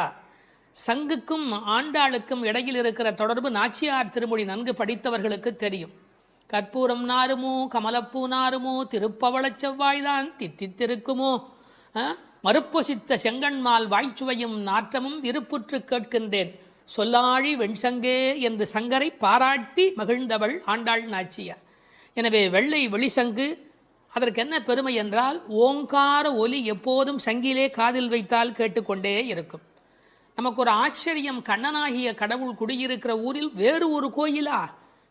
சங்குக்கும் ஆண்டாளுக்கும் இடையில் இருக்கிற தொடர்பு நாச்சியார் திருமொழி நன்கு படித்தவர்களுக்கு தெரியும். கற்பூரம் நாருமோ கமலப்பூ நாருமோ திருப்பவளச் செவ்வாய்தான் தித்தித்திருக்குமோ, மறுப்பொசித்த செங்கண்மால் வாய்ச்சுவையும் நாற்றமும் விருப்புற்று கேட்கின்றேன் சொல்லாழி வெண்சங்கே என்று சங்கரை பாராட்டி மகிழ்ந்தவள் ஆண்டாள் நாச்சியார். எனவே வெள்ளை வெளிசங்கு அதற்கு என்ன பெருமை என்றால் ஓங்கார ஒலி எப்போதும் சங்கிலே காதில் வைத்தால் கேட்டுக்கொண்டே இருக்கும். நமக்கு ஒரு ஆச்சரியம், கண்ணனாகிய கடவுள் குடியிருக்கிற ஊரில் வேறு ஒரு கோயிலா?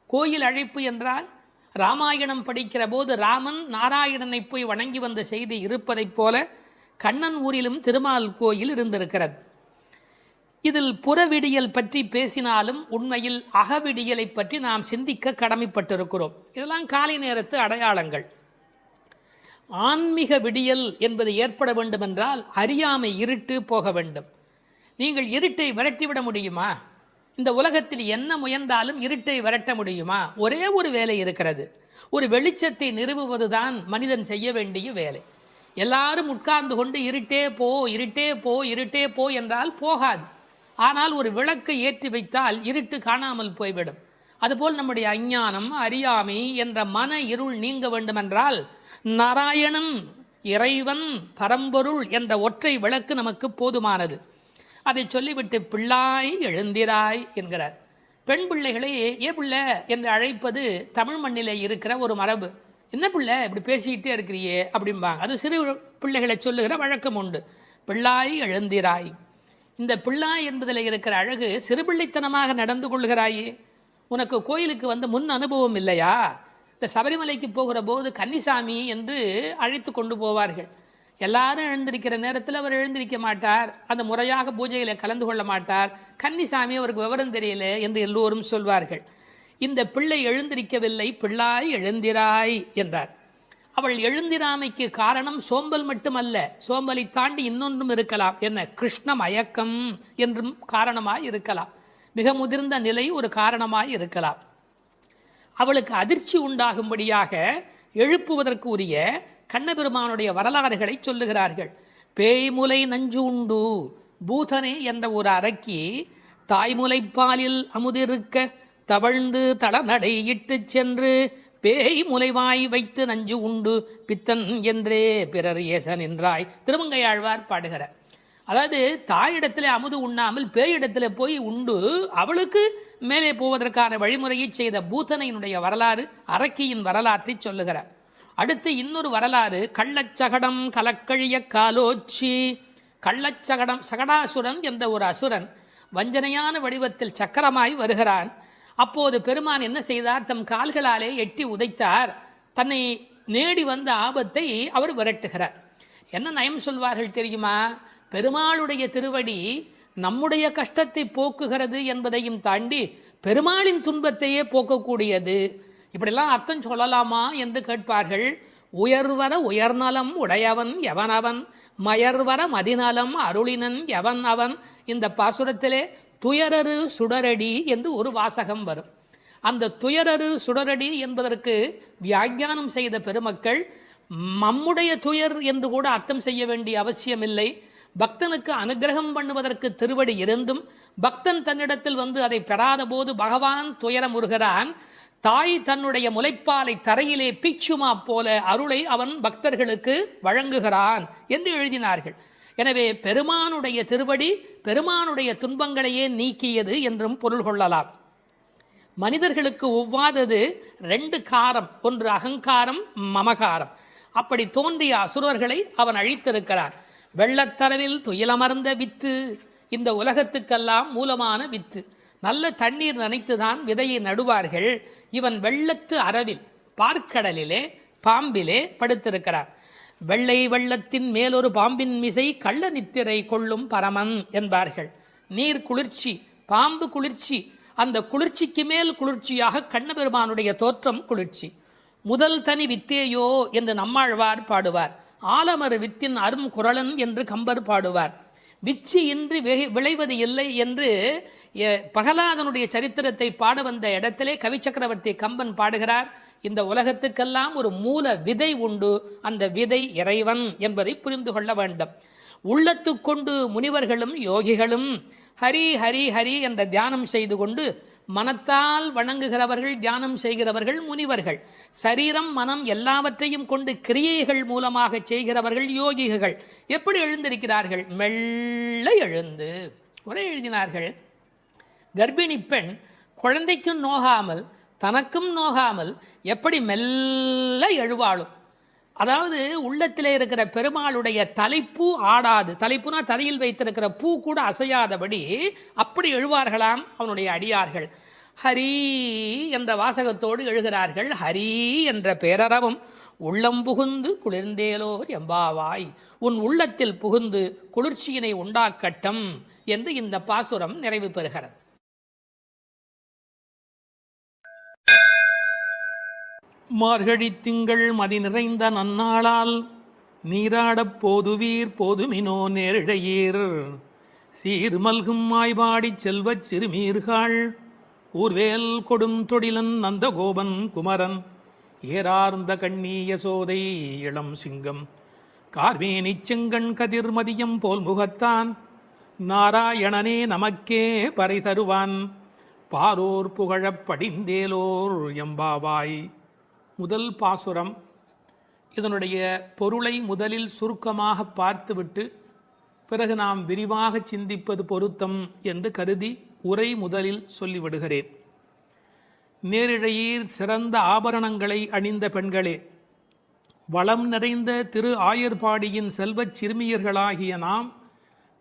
கோயில் அழைப்பு என்றால் ராமாயணம் படிக்கிற போது ராமன் நாராயணனை போய் வணங்கி வந்த செய்தி இருப்பதைப் போல கண்ணன் ஊரிலும் திருமால் கோயில் இருந்திருக்கிறது. இதில் புறவிடியல் பற்றி பேசினாலும் உண்மையில் அகவிடியலை பற்றி நாம் சிந்திக்க கடமைப்பட்டிருக்கிறோம். இதெல்லாம் காலை நேரத்து அடையாளங்கள். ஆன்மீக விடியல் என்பது ஏற்பட வேண்டுமென்றால் அறியாமை, இருட்டு போக வேண்டும். நீங்கள் இருட்டை விரட்டிவிட முடியுமா? இந்த உலகத்தில் என்ன முயன்றாலும் இருட்டை விரட்ட முடியுமா? ஒரே ஒரு வேலை இருக்கிறது. ஒரு வெளிச்சத்தை நிறுவுவதுதான் மனிதன் செய்ய வேண்டிய வேலை. எல்லாரும் உட்கார்ந்து கொண்டு இருட்டே போ, இருட்டே போ, இருட்டே போ என்றால் போகாது. ஆனால் ஒரு விளக்கை ஏற்றி வைத்தால் இருட்டு காணாமல் போய்விடும். அதுபோல் நம்முடைய அஞ்ஞானம், அறியாமை என்ற மன இருள் நீங்க வேண்டுமென்றால் நாராயணன், இறைவன், பரம்பொருள் என்ற ஒற்றை விளக்கு நமக்கு போதுமானது. அதை சொல்லிவிட்டு பிள்ளாய் எழுந்திராய் என்கிறார். பெண் பிள்ளைகளை ஏ பிள்ளை என்று அழைப்பது தமிழ் மண்ணிலே இருக்கிற ஒரு மரபு. என்ன பிள்ளை இப்படி பேசிக்கிட்டே இருக்கிறியே அப்படிம்பாங்க. அது சிறு பிள்ளைகளை சொல்லுகிற வழக்கம் உண்டு. பிள்ளாய் எழுந்திராய். இந்த பிள்ளாய் என்பதில் இருக்கிற அழகு, சிறுபிள்ளைத்தனமாக நடந்து கொள்கிறாயே. உனக்கு கோயிலுக்கு வந்து முன் அனுபவம் இல்லையா? இந்த சபரிமலைக்கு போகிற போது கன்னிசாமி என்று அழைத்து கொண்டு போவார்கள். எல்லாரும் எழுந்திருக்கிற நேரத்தில் அவர் எழுந்திருக்க மாட்டார், அந்த முறையாக பூஜையில் கலந்து கொள்ள மாட்டார். கன்னிசாமி அவருக்கு விவரம் தெரியல என்று எல்லோரும் சொல்வார்கள். இந்த பிள்ளை எழுந்திருக்கவில்லை, பிள்ளாய் எழுந்திராய் என்றார். அவள் எழுந்திராமைக்கு காரணம் சோம்பல் மட்டுமல்ல, சோம்பலை தாண்டி இன்னொன்றும் இருக்கலாம். என்ன? கிருஷ்ண மயக்கம் என்றும் காரணமாய் இருக்கலாம். மிக முதிர்ந்த நிலை ஒரு காரணமாய் இருக்கலாம். அவளுக்கு அதிர்ச்சி உண்டாகும்படியாக எழுப்புவதற்கு உரிய கண்ணபெருமானுடைய வரலாறுகளை சொல்லுகிறார்கள். பேய்முலை நஞ்சு உண்டு பூதனே என்ற ஒரு அரக்கி தாய்முலைப்பாலில் அமுதிருக்க தவழ்ந்து தளநடை இட்டு சென்று பேய் முலைவாய் வைத்து நஞ்சு உண்டு பித்தன் என்றே பிறர் ஏசன் என்றாய் திருமங்கையாழ்வார் பாடுகிறார். அதாவது தாயிடத்தில் அமுது உண்ணாமல் பேயிடத்தில் போய் உண்டு அவளுக்கு மேலே போவதற்கான வழிமுறையை செய்த பூதனையினுடைய வரலாறு, அரக்கியின் வரலாற்றை சொல்லுகிறார். அடுத்து இன்னொரு வரலாறு, கள்ளச்சகடம் கலக்கழிய காலோச்சி. கள்ளச்சகடம், சகடாசுரன் என்ற ஒரு அசுரன் வஞ்சனையான வடிவத்தில் சக்கரமாய் வருகிறான். அப்போது பெருமான் என்ன செய்தார்? தம் கால்களாலே எட்டி உதைத்தார். தன்னை நேடி வந்த ஆபத்தை அவர் விரட்டுகிறார். என்ன நயம் சொல்வார்கள் தெரியுமா? பெருமாளுடைய திருவடி நம்முடைய கஷ்டத்தை போக்குகிறது என்பதையும் தாண்டி பெருமாளின் துன்பத்தையே போக்கக்கூடியது. இப்படிலாம் அர்த்தம் சொல்லலாமா என்று கேட்பார்கள். உயர்வர உயர்நலம் உடையவன் எவனவன், மயர்வர மதிநலம் அருளினன் எவன் அவன். இந்த பாசுரத்திலே துயரரு சுடரடி என்று ஒரு வாசகம் வரும். அந்த துயரரு சுடரடி என்பதற்கு வியாக்கியானம் செய்த பெருமக்கள் நம்முடைய துயர் என்று கூட அர்த்தம் செய்ய வேண்டிய அவசியமில்லை. பக்தனுக்கு அனுகிரகம் பண்ணுவதற்கு திருவடி இருந்தும் பக்தன் தன்னிடத்தில் வந்து அதை பெறாத போது பகவான் துயரமுறுகிறான். தாய் தன்னுடைய முலைப்பாலை தரையிலே பீச்சுமா போல அருளை அவன் பக்தர்களுக்கு வழங்குகிறான் என்று எழுதினார்கள். எனவே பெருமானுடைய திருவடி பெருமானுடைய துன்பங்களையே நீக்கியது என்றும் பொருள் கொள்ளலாம். மனிதர்களுக்கு ஒவ்வாதது ரெண்டு காரம், ஒன்று அகங்காரம், மமகாரம். அப்படி தோன்றிய அசுரர்களை அவன் அழித்திருக்கிறான். வெள்ளத்தரவில் துயிலமர்ந்த வித்து, இந்த உலகத்துக்கெல்லாம் மூலமான வித்து. நல்ல தண்ணீர் நனைத்துதான் விதையை நடுவார்கள். இவன் வெள்ளத்து அரவில் பார்க்கடலிலே பாம்பிலே படுத்திருக்கிறான். வெள்ளை வெள்ளத்தின் மேலொரு பாம்பின் மிசை கள்ள நித்திரை கொள்ளும் பரமன் என்பார்கள். நீர் குளிர்ச்சி, பாம்பு குளிர்ச்சி, அந்த குளிர்ச்சிக்கு மேல் குளிர்ச்சியாக கண்ணபெருமானுடைய தோற்றம் குளிர்ச்சி. முதல் தனி வித்தேயோ என்று நம்மாழ்வார் பாடுவார். ஆலமர் வித்தின் அரும் குரலன் என்று கம்பர் பாடுவார். விச்சி இன்றி விளைவது இல்லை என்று பகலாதனுடைய சரித்திரத்தை பாட வந்த இடத்திலே கவி சக்கரவர்த்தி கம்பன் பாடுகிறார். இந்த உலகத்துக்கெல்லாம் ஒரு மூல விதை உண்டு, அந்த விதை இறைவன் என்பதை புரிந்து கொள்ள வேண்டும். உள்ளத்து கொண்டு முனிவர்களும் யோகிகளும் ஹரி ஹரி ஹரி என்ற தியானம் செய்து கொண்டு மனத்தால் வணங்குகிறவர்கள், தியானம் செய்கிறவர்கள் முனிவர்கள். சரீரம் மனம் எல்லாவற்றையும் கொண்டு கிரியைகள் மூலமாக செய்கிறவர்கள் யோகிகள். எப்படி எழுந்திருக்கிறார்கள்? மெல்ல எழுந்து. ஒரே எழுதினார்கள், கர்ப்பிணி பெண் குழந்தைக்கும் நோகாமல் தனக்கும் நோகாமல் எப்படி மெல்ல எழுவாளும். அதாவது உள்ளத்திலே இருக்கிற பெருமாளுடைய தலைப்பூ ஆடாது, தலைப்புனா தலையில் வைத்திருக்கிற பூ கூட அசையாதபடி அப்படி எழுவார்களாம் அவனுடைய அடியார்கள். ஹரி என்ற வாசகத்தோடு எழுகிறார்கள். ஹரி என்ற பேரறவும் உள்ளம் புகுந்து குளிர்ந்தேலோர் எம்பாவாய், உன் உள்ளத்தில் புகுந்து குளிர்ச்சியினை உண்டாக்கட்டும் என்று இந்த பாசுரம் நிறைவு பெறுகிறது. மார்கழி திங்கள் மதி நிறைந்த நன்னாளால் நீராடப் போதுவீர் போதுமினோ நேரிழையீர், சீர்மல்கும் மாய்பாடி செல்வச் சிறுமீர்கள் கூர்வேல் கொடும் தொடிலன் நந்தகோபன் குமரன் ஏறார்ந்த கண்ணி யசோதை இளம் சிங்கம் கார்மேனி செங்கண் கதிர் மதியம் போல் முகத்தான் நாராயணனே நமக்கே பறை தருவான் பாரோர் புகழப் படிந்தேலோர் எம்பாவாய். முதல் பாசுரம். இதனுடைய பொருளை முதலில் சுருக்கமாக பார்த்துவிட்டு பிறகு நாம் விரிவாக சிந்திப்பது பொருத்தம் என்று கருதி உரை முதலில் சொல்லிவிடுகிறேன். நேரிழையீர் சிறந்த ஆபரணங்களை அணிந்த பெண்களே, வளம் நிறைந்த திரு ஆயர்பாடியின் செல்வச் சிறுமியர்களாகிய நாம்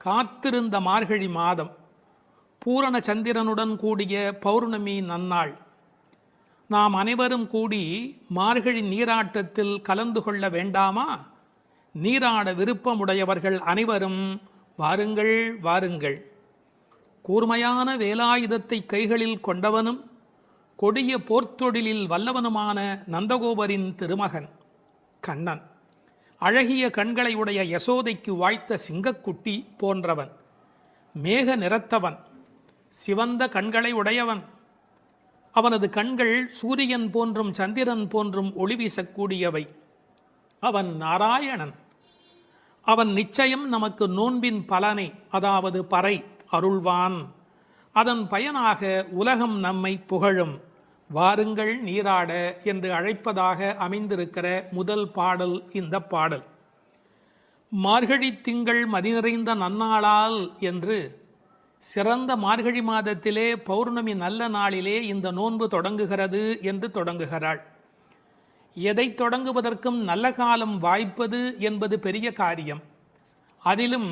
காத்திருந்த மார்கழி மாதம், பூரண சந்திரனுடன் கூடிய பௌர்ணமி நன்னாள், நாம் அனைவரும் கூடி மார்கழி நீராட்டத்தில் கலந்து கொள்ள வேண்டாமா? நீராட விருப்பமுடையவர்கள் அனைவரும் வாருங்கள் வாருங்கள். கூர்மையான வேலாயுதத்தை கைகளில் கொண்டவனும் கொடிய போர்த்தொழிலில் வல்லவனுமான நந்தகோபரின் திருமகன் கண்ணன், அழகிய கண்களை உடைய யசோதைக்கு வாய்த்த சிங்கக்குட்டி போன்றவன், மேக நிறத்தவன், சிவந்த கண்களை உடையவன், அவனது கண்கள் சூரியன் போன்றும் சந்திரன் போன்றும் ஒளி வீசக்கூடியவை. அவன் நாராயணன். அவன் நிச்சயம் நமக்கு நோன்பின் பலனை, அதாவது பறை அருள்வான். அதன் பயனாக உலகம் நம்மை புகழும். வாருங்கள் நீராட என்று அழைப்பதாக அமைந்திருக்கிற முதல் பாடல் இந்த பாடல். மார்கழி திங்கள் மதி நிறைந்த நன்னாளால் என்று சிறந்த மார்கழி மாதத்திலே பௌர்ணமி நல்ல நாளிலே இந்த நோன்பு தொடங்குகிறது என்று தொடங்குகிறாள். எதை தொடங்குவதற்கும் நல்ல காலம் வாய்ப்பது என்பது பெரிய காரியம். அதிலும்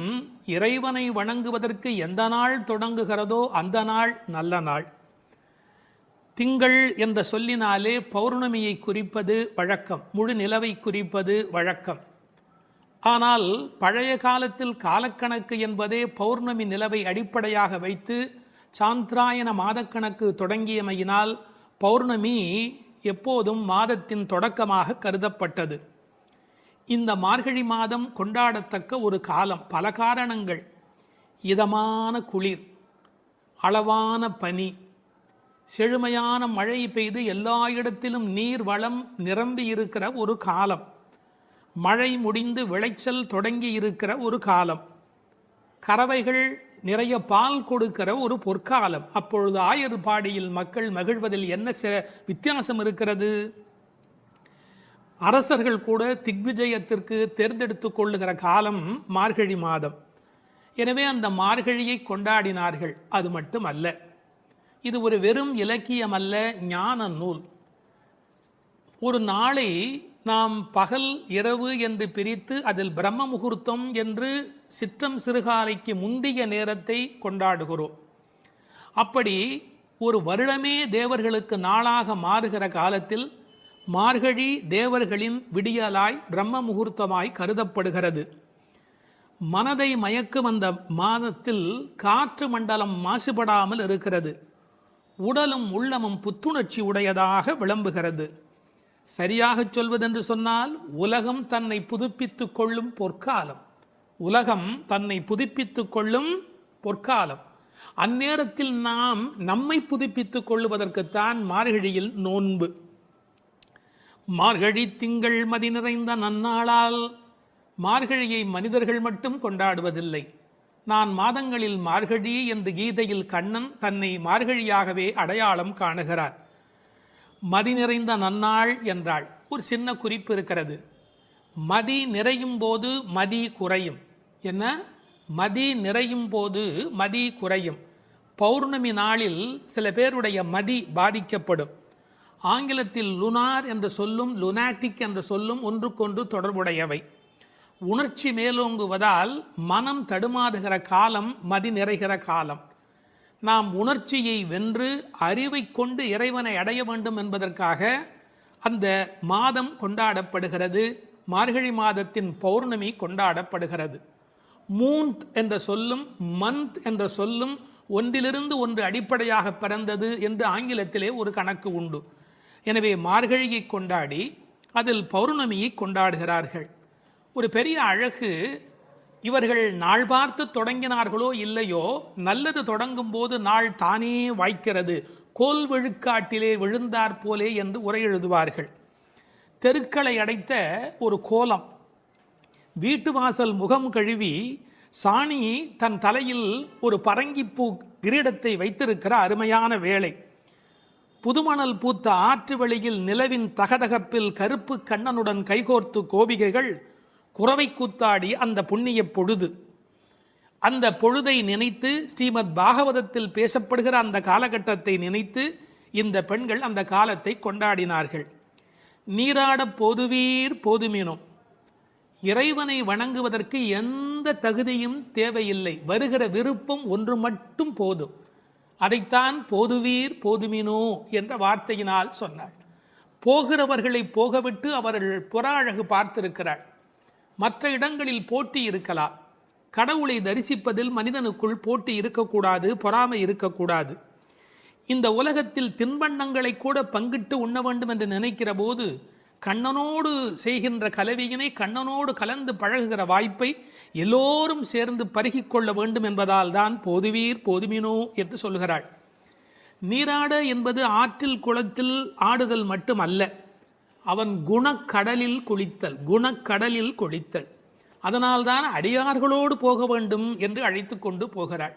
இறைவனை வணங்குவதற்கு எந்த நாள் தொடங்குகிறதோ அந்த நாள் நல்ல நாள். திங்கள் என்ற சொல்லினாலே பௌர்ணமியை குறிப்பது வழக்கம், முழு நிலவை குறிப்பது வழக்கம். ஆனால் பழைய காலத்தில் காலக்கணக்கு என்பதே பௌர்ணமி நிலவை அடிப்படையாக வைத்து சாந்திராயன மாதக்கணக்கு தொடங்கியமையினால் பௌர்ணமி எப்போதும் மாதத்தின் தொடக்கமாக கருதப்பட்டது. இந்த மார்கழி மாதம் கொண்டாடத்தக்க ஒரு காலம். பல காரணங்கள். இதமான குளிர், அளவான பனி, செழுமையான மழை பெய்து எல்லா இடத்திலும் நீர் வளம் நிரம்பி இருக்கிற ஒரு காலம், மழை முடிந்து விளைச்சல் தொடங்கி இருக்கிற ஒரு காலம், கறவைகள் நிறைய பால் கொடுக்கிற ஒரு பொற்காலம். அப்பொழுது ஆயர்பாடியில் மக்கள் மகிழ்வதில் என்ன வித்தியாசம் இருக்கிறது? அரசர்கள் கூட திக்விஜயத்திற்கு தேர்ந்தெடுத்து கொள்ளுகிற காலம் மார்கழி மாதம். எனவே அந்த மார்கழியை கொண்டாடினார்கள். அது மட்டும் அல்ல, இது ஒரு வெறும் இலக்கியம் அல்ல, ஞான நூல். ஒரு நாளை நாம் பகல் இரவு என்று பிரித்து அதில் பிரம்ம முகூர்த்தம் என்று சிற்றம் சிறுகாலைக்கு முந்திய நேரத்தை கொண்டாடுகிறோம். அப்படி ஒரு வருடமே தேவர்களுக்கு நாளாக மாறுகிற காலத்தில் மார்கழி தேவர்களின் விடியலாய் பிரம்ம முகூர்த்தமாய் கருதப்படுகிறது. மனதை மயக்கும் அந்த மாதத்தில் காற்று மண்டலம் மாசுபடாமல் இருக்கிறது. உடலும் உள்ளமும் புத்துணர்ச்சி உடையதாக விளம்புகிறது. சரியாக சொல்வதென்று சொன்னால் உலகம் தன்னை புதுப்பித்துக் கொள்ளும் பொற்காலம். உலகம் தன்னை புதுப்பித்துக் கொள்ளும் பொற்காலம். அந்நேரத்தில் நாம் நம்மை புதுப்பித்துக் கொள்ளுவதற்குத்தான் மார்கழியில் நோன்பு. மார்கழி திங்கள் மதி நிறைந்த நன்னாளால் மார்கழியை மனிதர்கள் மட்டும் கொண்டாடுவதில்லை. நான் மாதங்களில் மார்கழி என்று கீதையில் கண்ணன் தன்னை மார்கழியாகவே அடையாளம் காணுகிறார். மதி நிறைந்த நன்னாள் என்றாள். ஒரு சின்ன குறிப்பு இருக்கிறது. மதி நிறையும் போது மதி குறையும். என்ன? மதி நிறையும் போது மதி குறையும். பௌர்ணமி நாளில் சில பேருடைய மதி பாதிக்கப்படும். ஆங்கிலத்தில் லுனார் என்ற சொல்லும் லுனாட்டிக் என்ற சொல்லும் ஒன்றுக்கொன்று தொடர்புடையவை. உணர்ச்சி மேலோங்குவதால் மனம் தடுமாறுகிற காலம் மதி நிறைகிற காலம். நாம் உணர்ச்சியை வென்று அறிவை கொண்டு இறைவனை அடைய வேண்டும் என்பதற்காக அந்த மாதம் கொண்டாடப்படுகிறது. மார்கழி மாதத்தின் பௌர்ணமி கொண்டாடப்படுகிறது. மூன்த் என்ற சொல்லும் மந்த் என்ற சொல்லும் ஒன்றிலிருந்து ஒன்று அடிப்படையாக பிறந்தது என்று ஆங்கிலத்திலே ஒரு கணக்கு உண்டு. எனவே மார்கழியை கொண்டாடி அதில் பௌர்ணமியை கொண்டாடுகிறார்கள். ஒரு பெரிய அழகு, இவர்கள் நாள் பார்த்து தொடங்கினார்களோ இல்லையோ, நல்லது தொடங்கும் போது நாள் தானே வாய்க்கிறது, கோல் விழுக்காட்டிலே விழுந்தாற் போலே என்று உரை எழுதுவார்கள். தெருக்களை அடைத்த ஒரு கோலம், வீட்டு வாசல் முகம் கழுவி சாணி தன் தலையில் ஒரு பரங்கிப்பூ கிரீடத்தை வைத்திருக்கிற அருமையான வேளை. புதுமணல் பூத்த ஆற்று வெளியில் நிலவின் தகதகப்பில் கருப்பு கண்ணனுடன் கைகோர்த்து கோபிகைகள் குறவை கூத்தாடி அந்த புண்ணிய பொழுது. அந்த பொழுதை நினைத்து ஸ்ரீமத் பாகவதத்தில் பேசப்படுகிற அந்த காலகட்டத்தை நினைத்து இந்த பெண்கள் அந்த காலத்தை கொண்டாடினார்கள். நீராட போதுவீர் போதுமினும், இறைவனை வணங்குவதற்கு எந்த தகுதியும் தேவையில்லை, வருகிற விருப்பம் ஒன்று மட்டும் போதும். அதைத்தான் போதுவீர் போதுமினோ என்ற வார்த்தையினால் சொன்னாள். போகிறவர்களை போகவிட்டு அவர்கள் புற அழகு பார்த்திருக்கிறாள். மற்ற இடங்களில் போட்டி இருக்கலாம், கடவுளை தரிசிப்பதில் மனிதனுக்குள் போட்டி இருக்கக்கூடாது, பொறாமை இருக்கக்கூடாது. இந்த உலகத்தில் தின்பண்டங்களை கூட பங்கிட்டு உண்ண வேண்டும் என்று நினைக்கிற போது கண்ணனோடு செய்கின்ற கலவியினை கண்ணனோடு கலந்து பழகுகிற வாய்ப்பை எல்லோரும் சேர்ந்து பருகிக்கொள்ள வேண்டும் என்பதால் தான் போதுவீர் போதுமினோ என்று சொல்கிறாள். நீராட என்பது ஆற்றில் குளத்தில் ஆடுதல் மட்டுமல்ல, அவன் குணக்கடலில் குளித்தல், குணக்கடலில் குளித்தல். அதனால்தான் அடியார்களோடு போக வேண்டும் என்று அழைத்து கொண்டு போகிறாள்.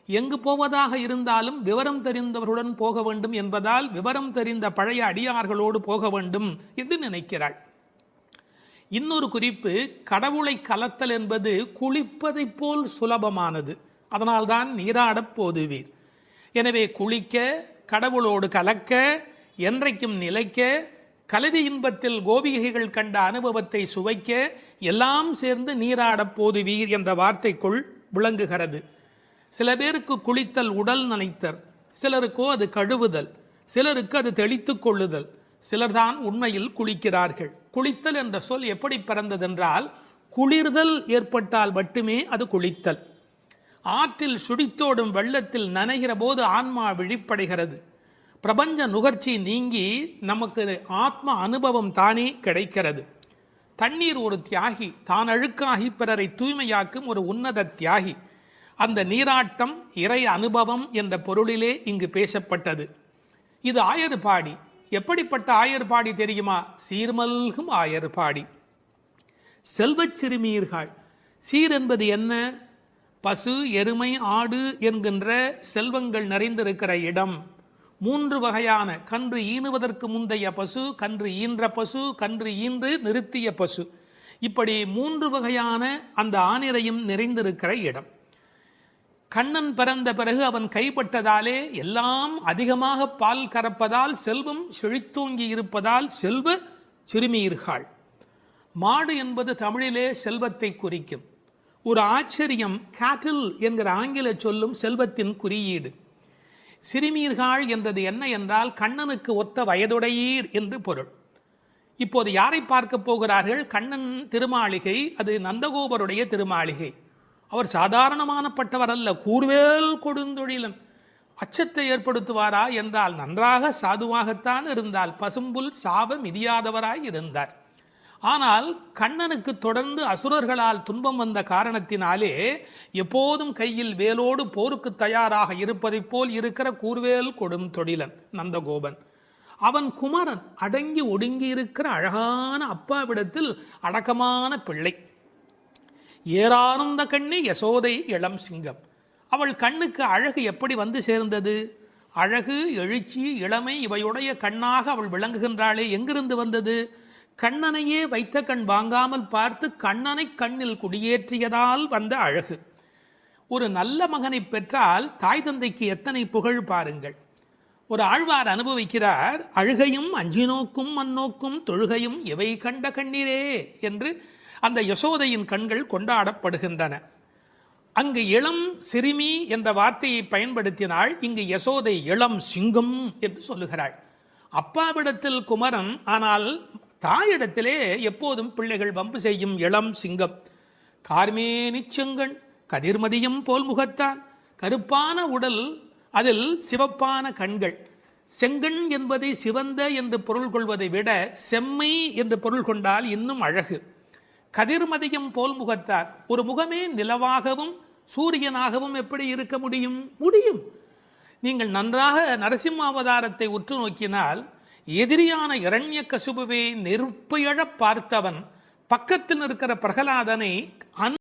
எங்கு போவதாக இருந்தாலும் விவரம் தெரிந்தவர்களுடன் போக வேண்டும் என்பதால் விவரம் தெரிந்த பழைய அடியார்களோடு போக வேண்டும் என்று நினைக்கிறாள். இன்னொரு குறிப்பு, கடவுளை கலத்தல் என்பது குளிப்பதை போல் சுலபமானது. அதனால்தான் நீராடப் போதுவீர். எனவே குளிக்க, கடவுளோடு கலக்க, என்றைக்கும் நிலைக்க, கலவி இன்பத்தில் கோபிகைகள் கண்ட அனுபவத்தை சுவைக்க, எல்லாம் சேர்ந்து நீராடப் போதுவீர் என்ற வார்த்தைக்குள் விளங்குகிறது. சில பேருக்கு குளித்தல் உடல் நனைத்தல், சிலருக்கோ அது கழுவுதல், சிலருக்கு அது தெளித்து கொள்ளுதல், சிலர்தான் உண்மையில் குளிக்கிறார்கள். குளித்தல் என்ற சொல் எப்படி பிறந்ததென்றால், குளிர்தல் ஏற்பட்டால் மட்டுமே அது குளித்தல். ஆற்றில் சுடித்தோடும் வெள்ளத்தில் நனைகிற போது ஆன்மா விழிப்படைகிறது. பிரபஞ்ச நுகர்ச்சி நீங்கி நமக்கு ஆத்ம அனுபவம் தானே கிடைக்கிறது. தண்ணீர் ஒரு தியாகி, தான் அழுக்காகி பிறரை தூய்மையாக்கும் ஒரு உன்னத தியாகி. அந்த நீராட்டம் இறை அனுபவம் என்ற பொருளிலே இங்கு பேசப்பட்டது. இது ஆயர்பாடி. எப்படிப்பட்ட ஆயர்பாடி தெரியுமா? சீர்மல்கும் ஆயர்பாடி. செல்வச் சிறுமீர்கள். சீர் என்பது என்ன? பசு, எருமை, ஆடு என்கின்ற செல்வங்கள் நிறைந்திருக்கிற இடம். 3 வகையான கன்று ஈனுவதற்கு முந்தைய பசு, கன்று ஈன்ற பசு, கன்று ஈன்று நிறுத்திய பசு, இப்படி 3 வகையான அந்த ஆனிரையும் நிறைந்திருக்கிற இடம். கண்ணன் பிறந்த பிறகு அவன் கைப்பட்டதாலே எல்லாம் அதிகமாக பால் கறப்பதால் செல்வம் செழித்தோங்கி இருப்பதால் செல்வ சிறுமீர்கள். மாடு என்பது தமிழிலே செல்வத்தை குறிக்கும். ஒரு ஆச்சரியம், கேட்டில் என்கிற ஆங்கில சொல்லும் செல்வத்தின் குறியீடு. சிறுமீர்கள் என்றது என்ன என்றால் கண்ணனுக்கு ஒத்த வயதுடையீர் என்று பொருள். இப்போது யாரை பார்க்க போகிறார்கள்? கண்ணன் திருமாளிகை, அது நந்தகோபருடைய திருமாளிகை. அவர் சாதாரணமானப்பட்டவர் அல்ல, கூர்வேல் கொடுந்தொழிலன். அச்சத்தை ஏற்படுத்துவாரா என்றால் நன்றாக சாதுவாகத்தான் இருந்தால், பசும்புல் சாப மிதியாதவராய் இருந்தார். ஆனால் கண்ணனுக்கு தொடர்ந்து அசுரர்களால் துன்பம் வந்த காரணத்தினாலே எப்போதும் கையில் வேலோடு போருக்கு தயாராக இருப்பதைப் போல் இருக்கிற கூர்வேல் கொடும் தொழிலன் நந்தகோபன். அவன் குமரன், அடங்கி ஒடுங்கி இருக்கிற அழகான அப்பாவிடத்தில் அடக்கமான பிள்ளை. ஏறார்ந்த கண்ணி யசோதை இளம் சிங்கம். அவள் கண்ணுக்கு அழகு எப்படி வந்து சேர்ந்தது? அழகு, எழுச்சி, இளமை இவையுடைய கண்ணாக அவள் விளங்குகின்றாளே, எங்கிருந்து வந்தது? கண்ணனையே வைத்த கண் வாங்காமல் பார்த்து கண்ணனை கண்ணில் குடியேற்றியதால் வந்த அழகு. ஒரு நல்ல மகனை பெற்றால் தாய் தந்தைக்கு எத்தனை புகழ் பாருங்கள். ஒரு ஆழ்வார் அனுபவிக்கிறார், அழுகையும் அஞ்சினோக்கும் மண்ணோக்கும் தொழுகையும் எவை கண்ட கண்ணீரே என்று அந்த யசோதையின் கண்கள் கொண்டாடப்படுகின்றன. அங்கு இளம் சிறுமி என்ற வார்த்தையை பயன்படுத்தினாள், இங்கு யசோதை இளம் சிங்கம் என்று சொல்லுகிறாள். அப்பாவிடத்தில் குமரன், ஆனால் தாயிடத்திலே எப்போதும் பிள்ளைகள் வம்பு செய்யும் இளம் சிங்கம். கார்மேனி செங்கண் கதிர்மதியம் போல் முகத்தான், கருப்பான உடல், அதில் சிவப்பான கண்கள். செங்கண் என்பதை சிவந்த என்று பொருள் கொள்வதை விட செம்மை என்று பொருள் கொண்டால் இன்னும் அழகு. கதிர்மதியம் போல் முகத்தார், ஒரு முகமே நிலவாகவும் சூரியனாகவும் எப்படி இருக்க முடியும்? முடியும். நீங்கள் நன்றாக நரசிம்ம அவதாரத்தை உற்று நோக்கினால், எதிரியான இரண்யகசிபுவை நெருப்பையழ பார்த்தவன் பக்கத்தில் இருக்கிற பிரகலாதனை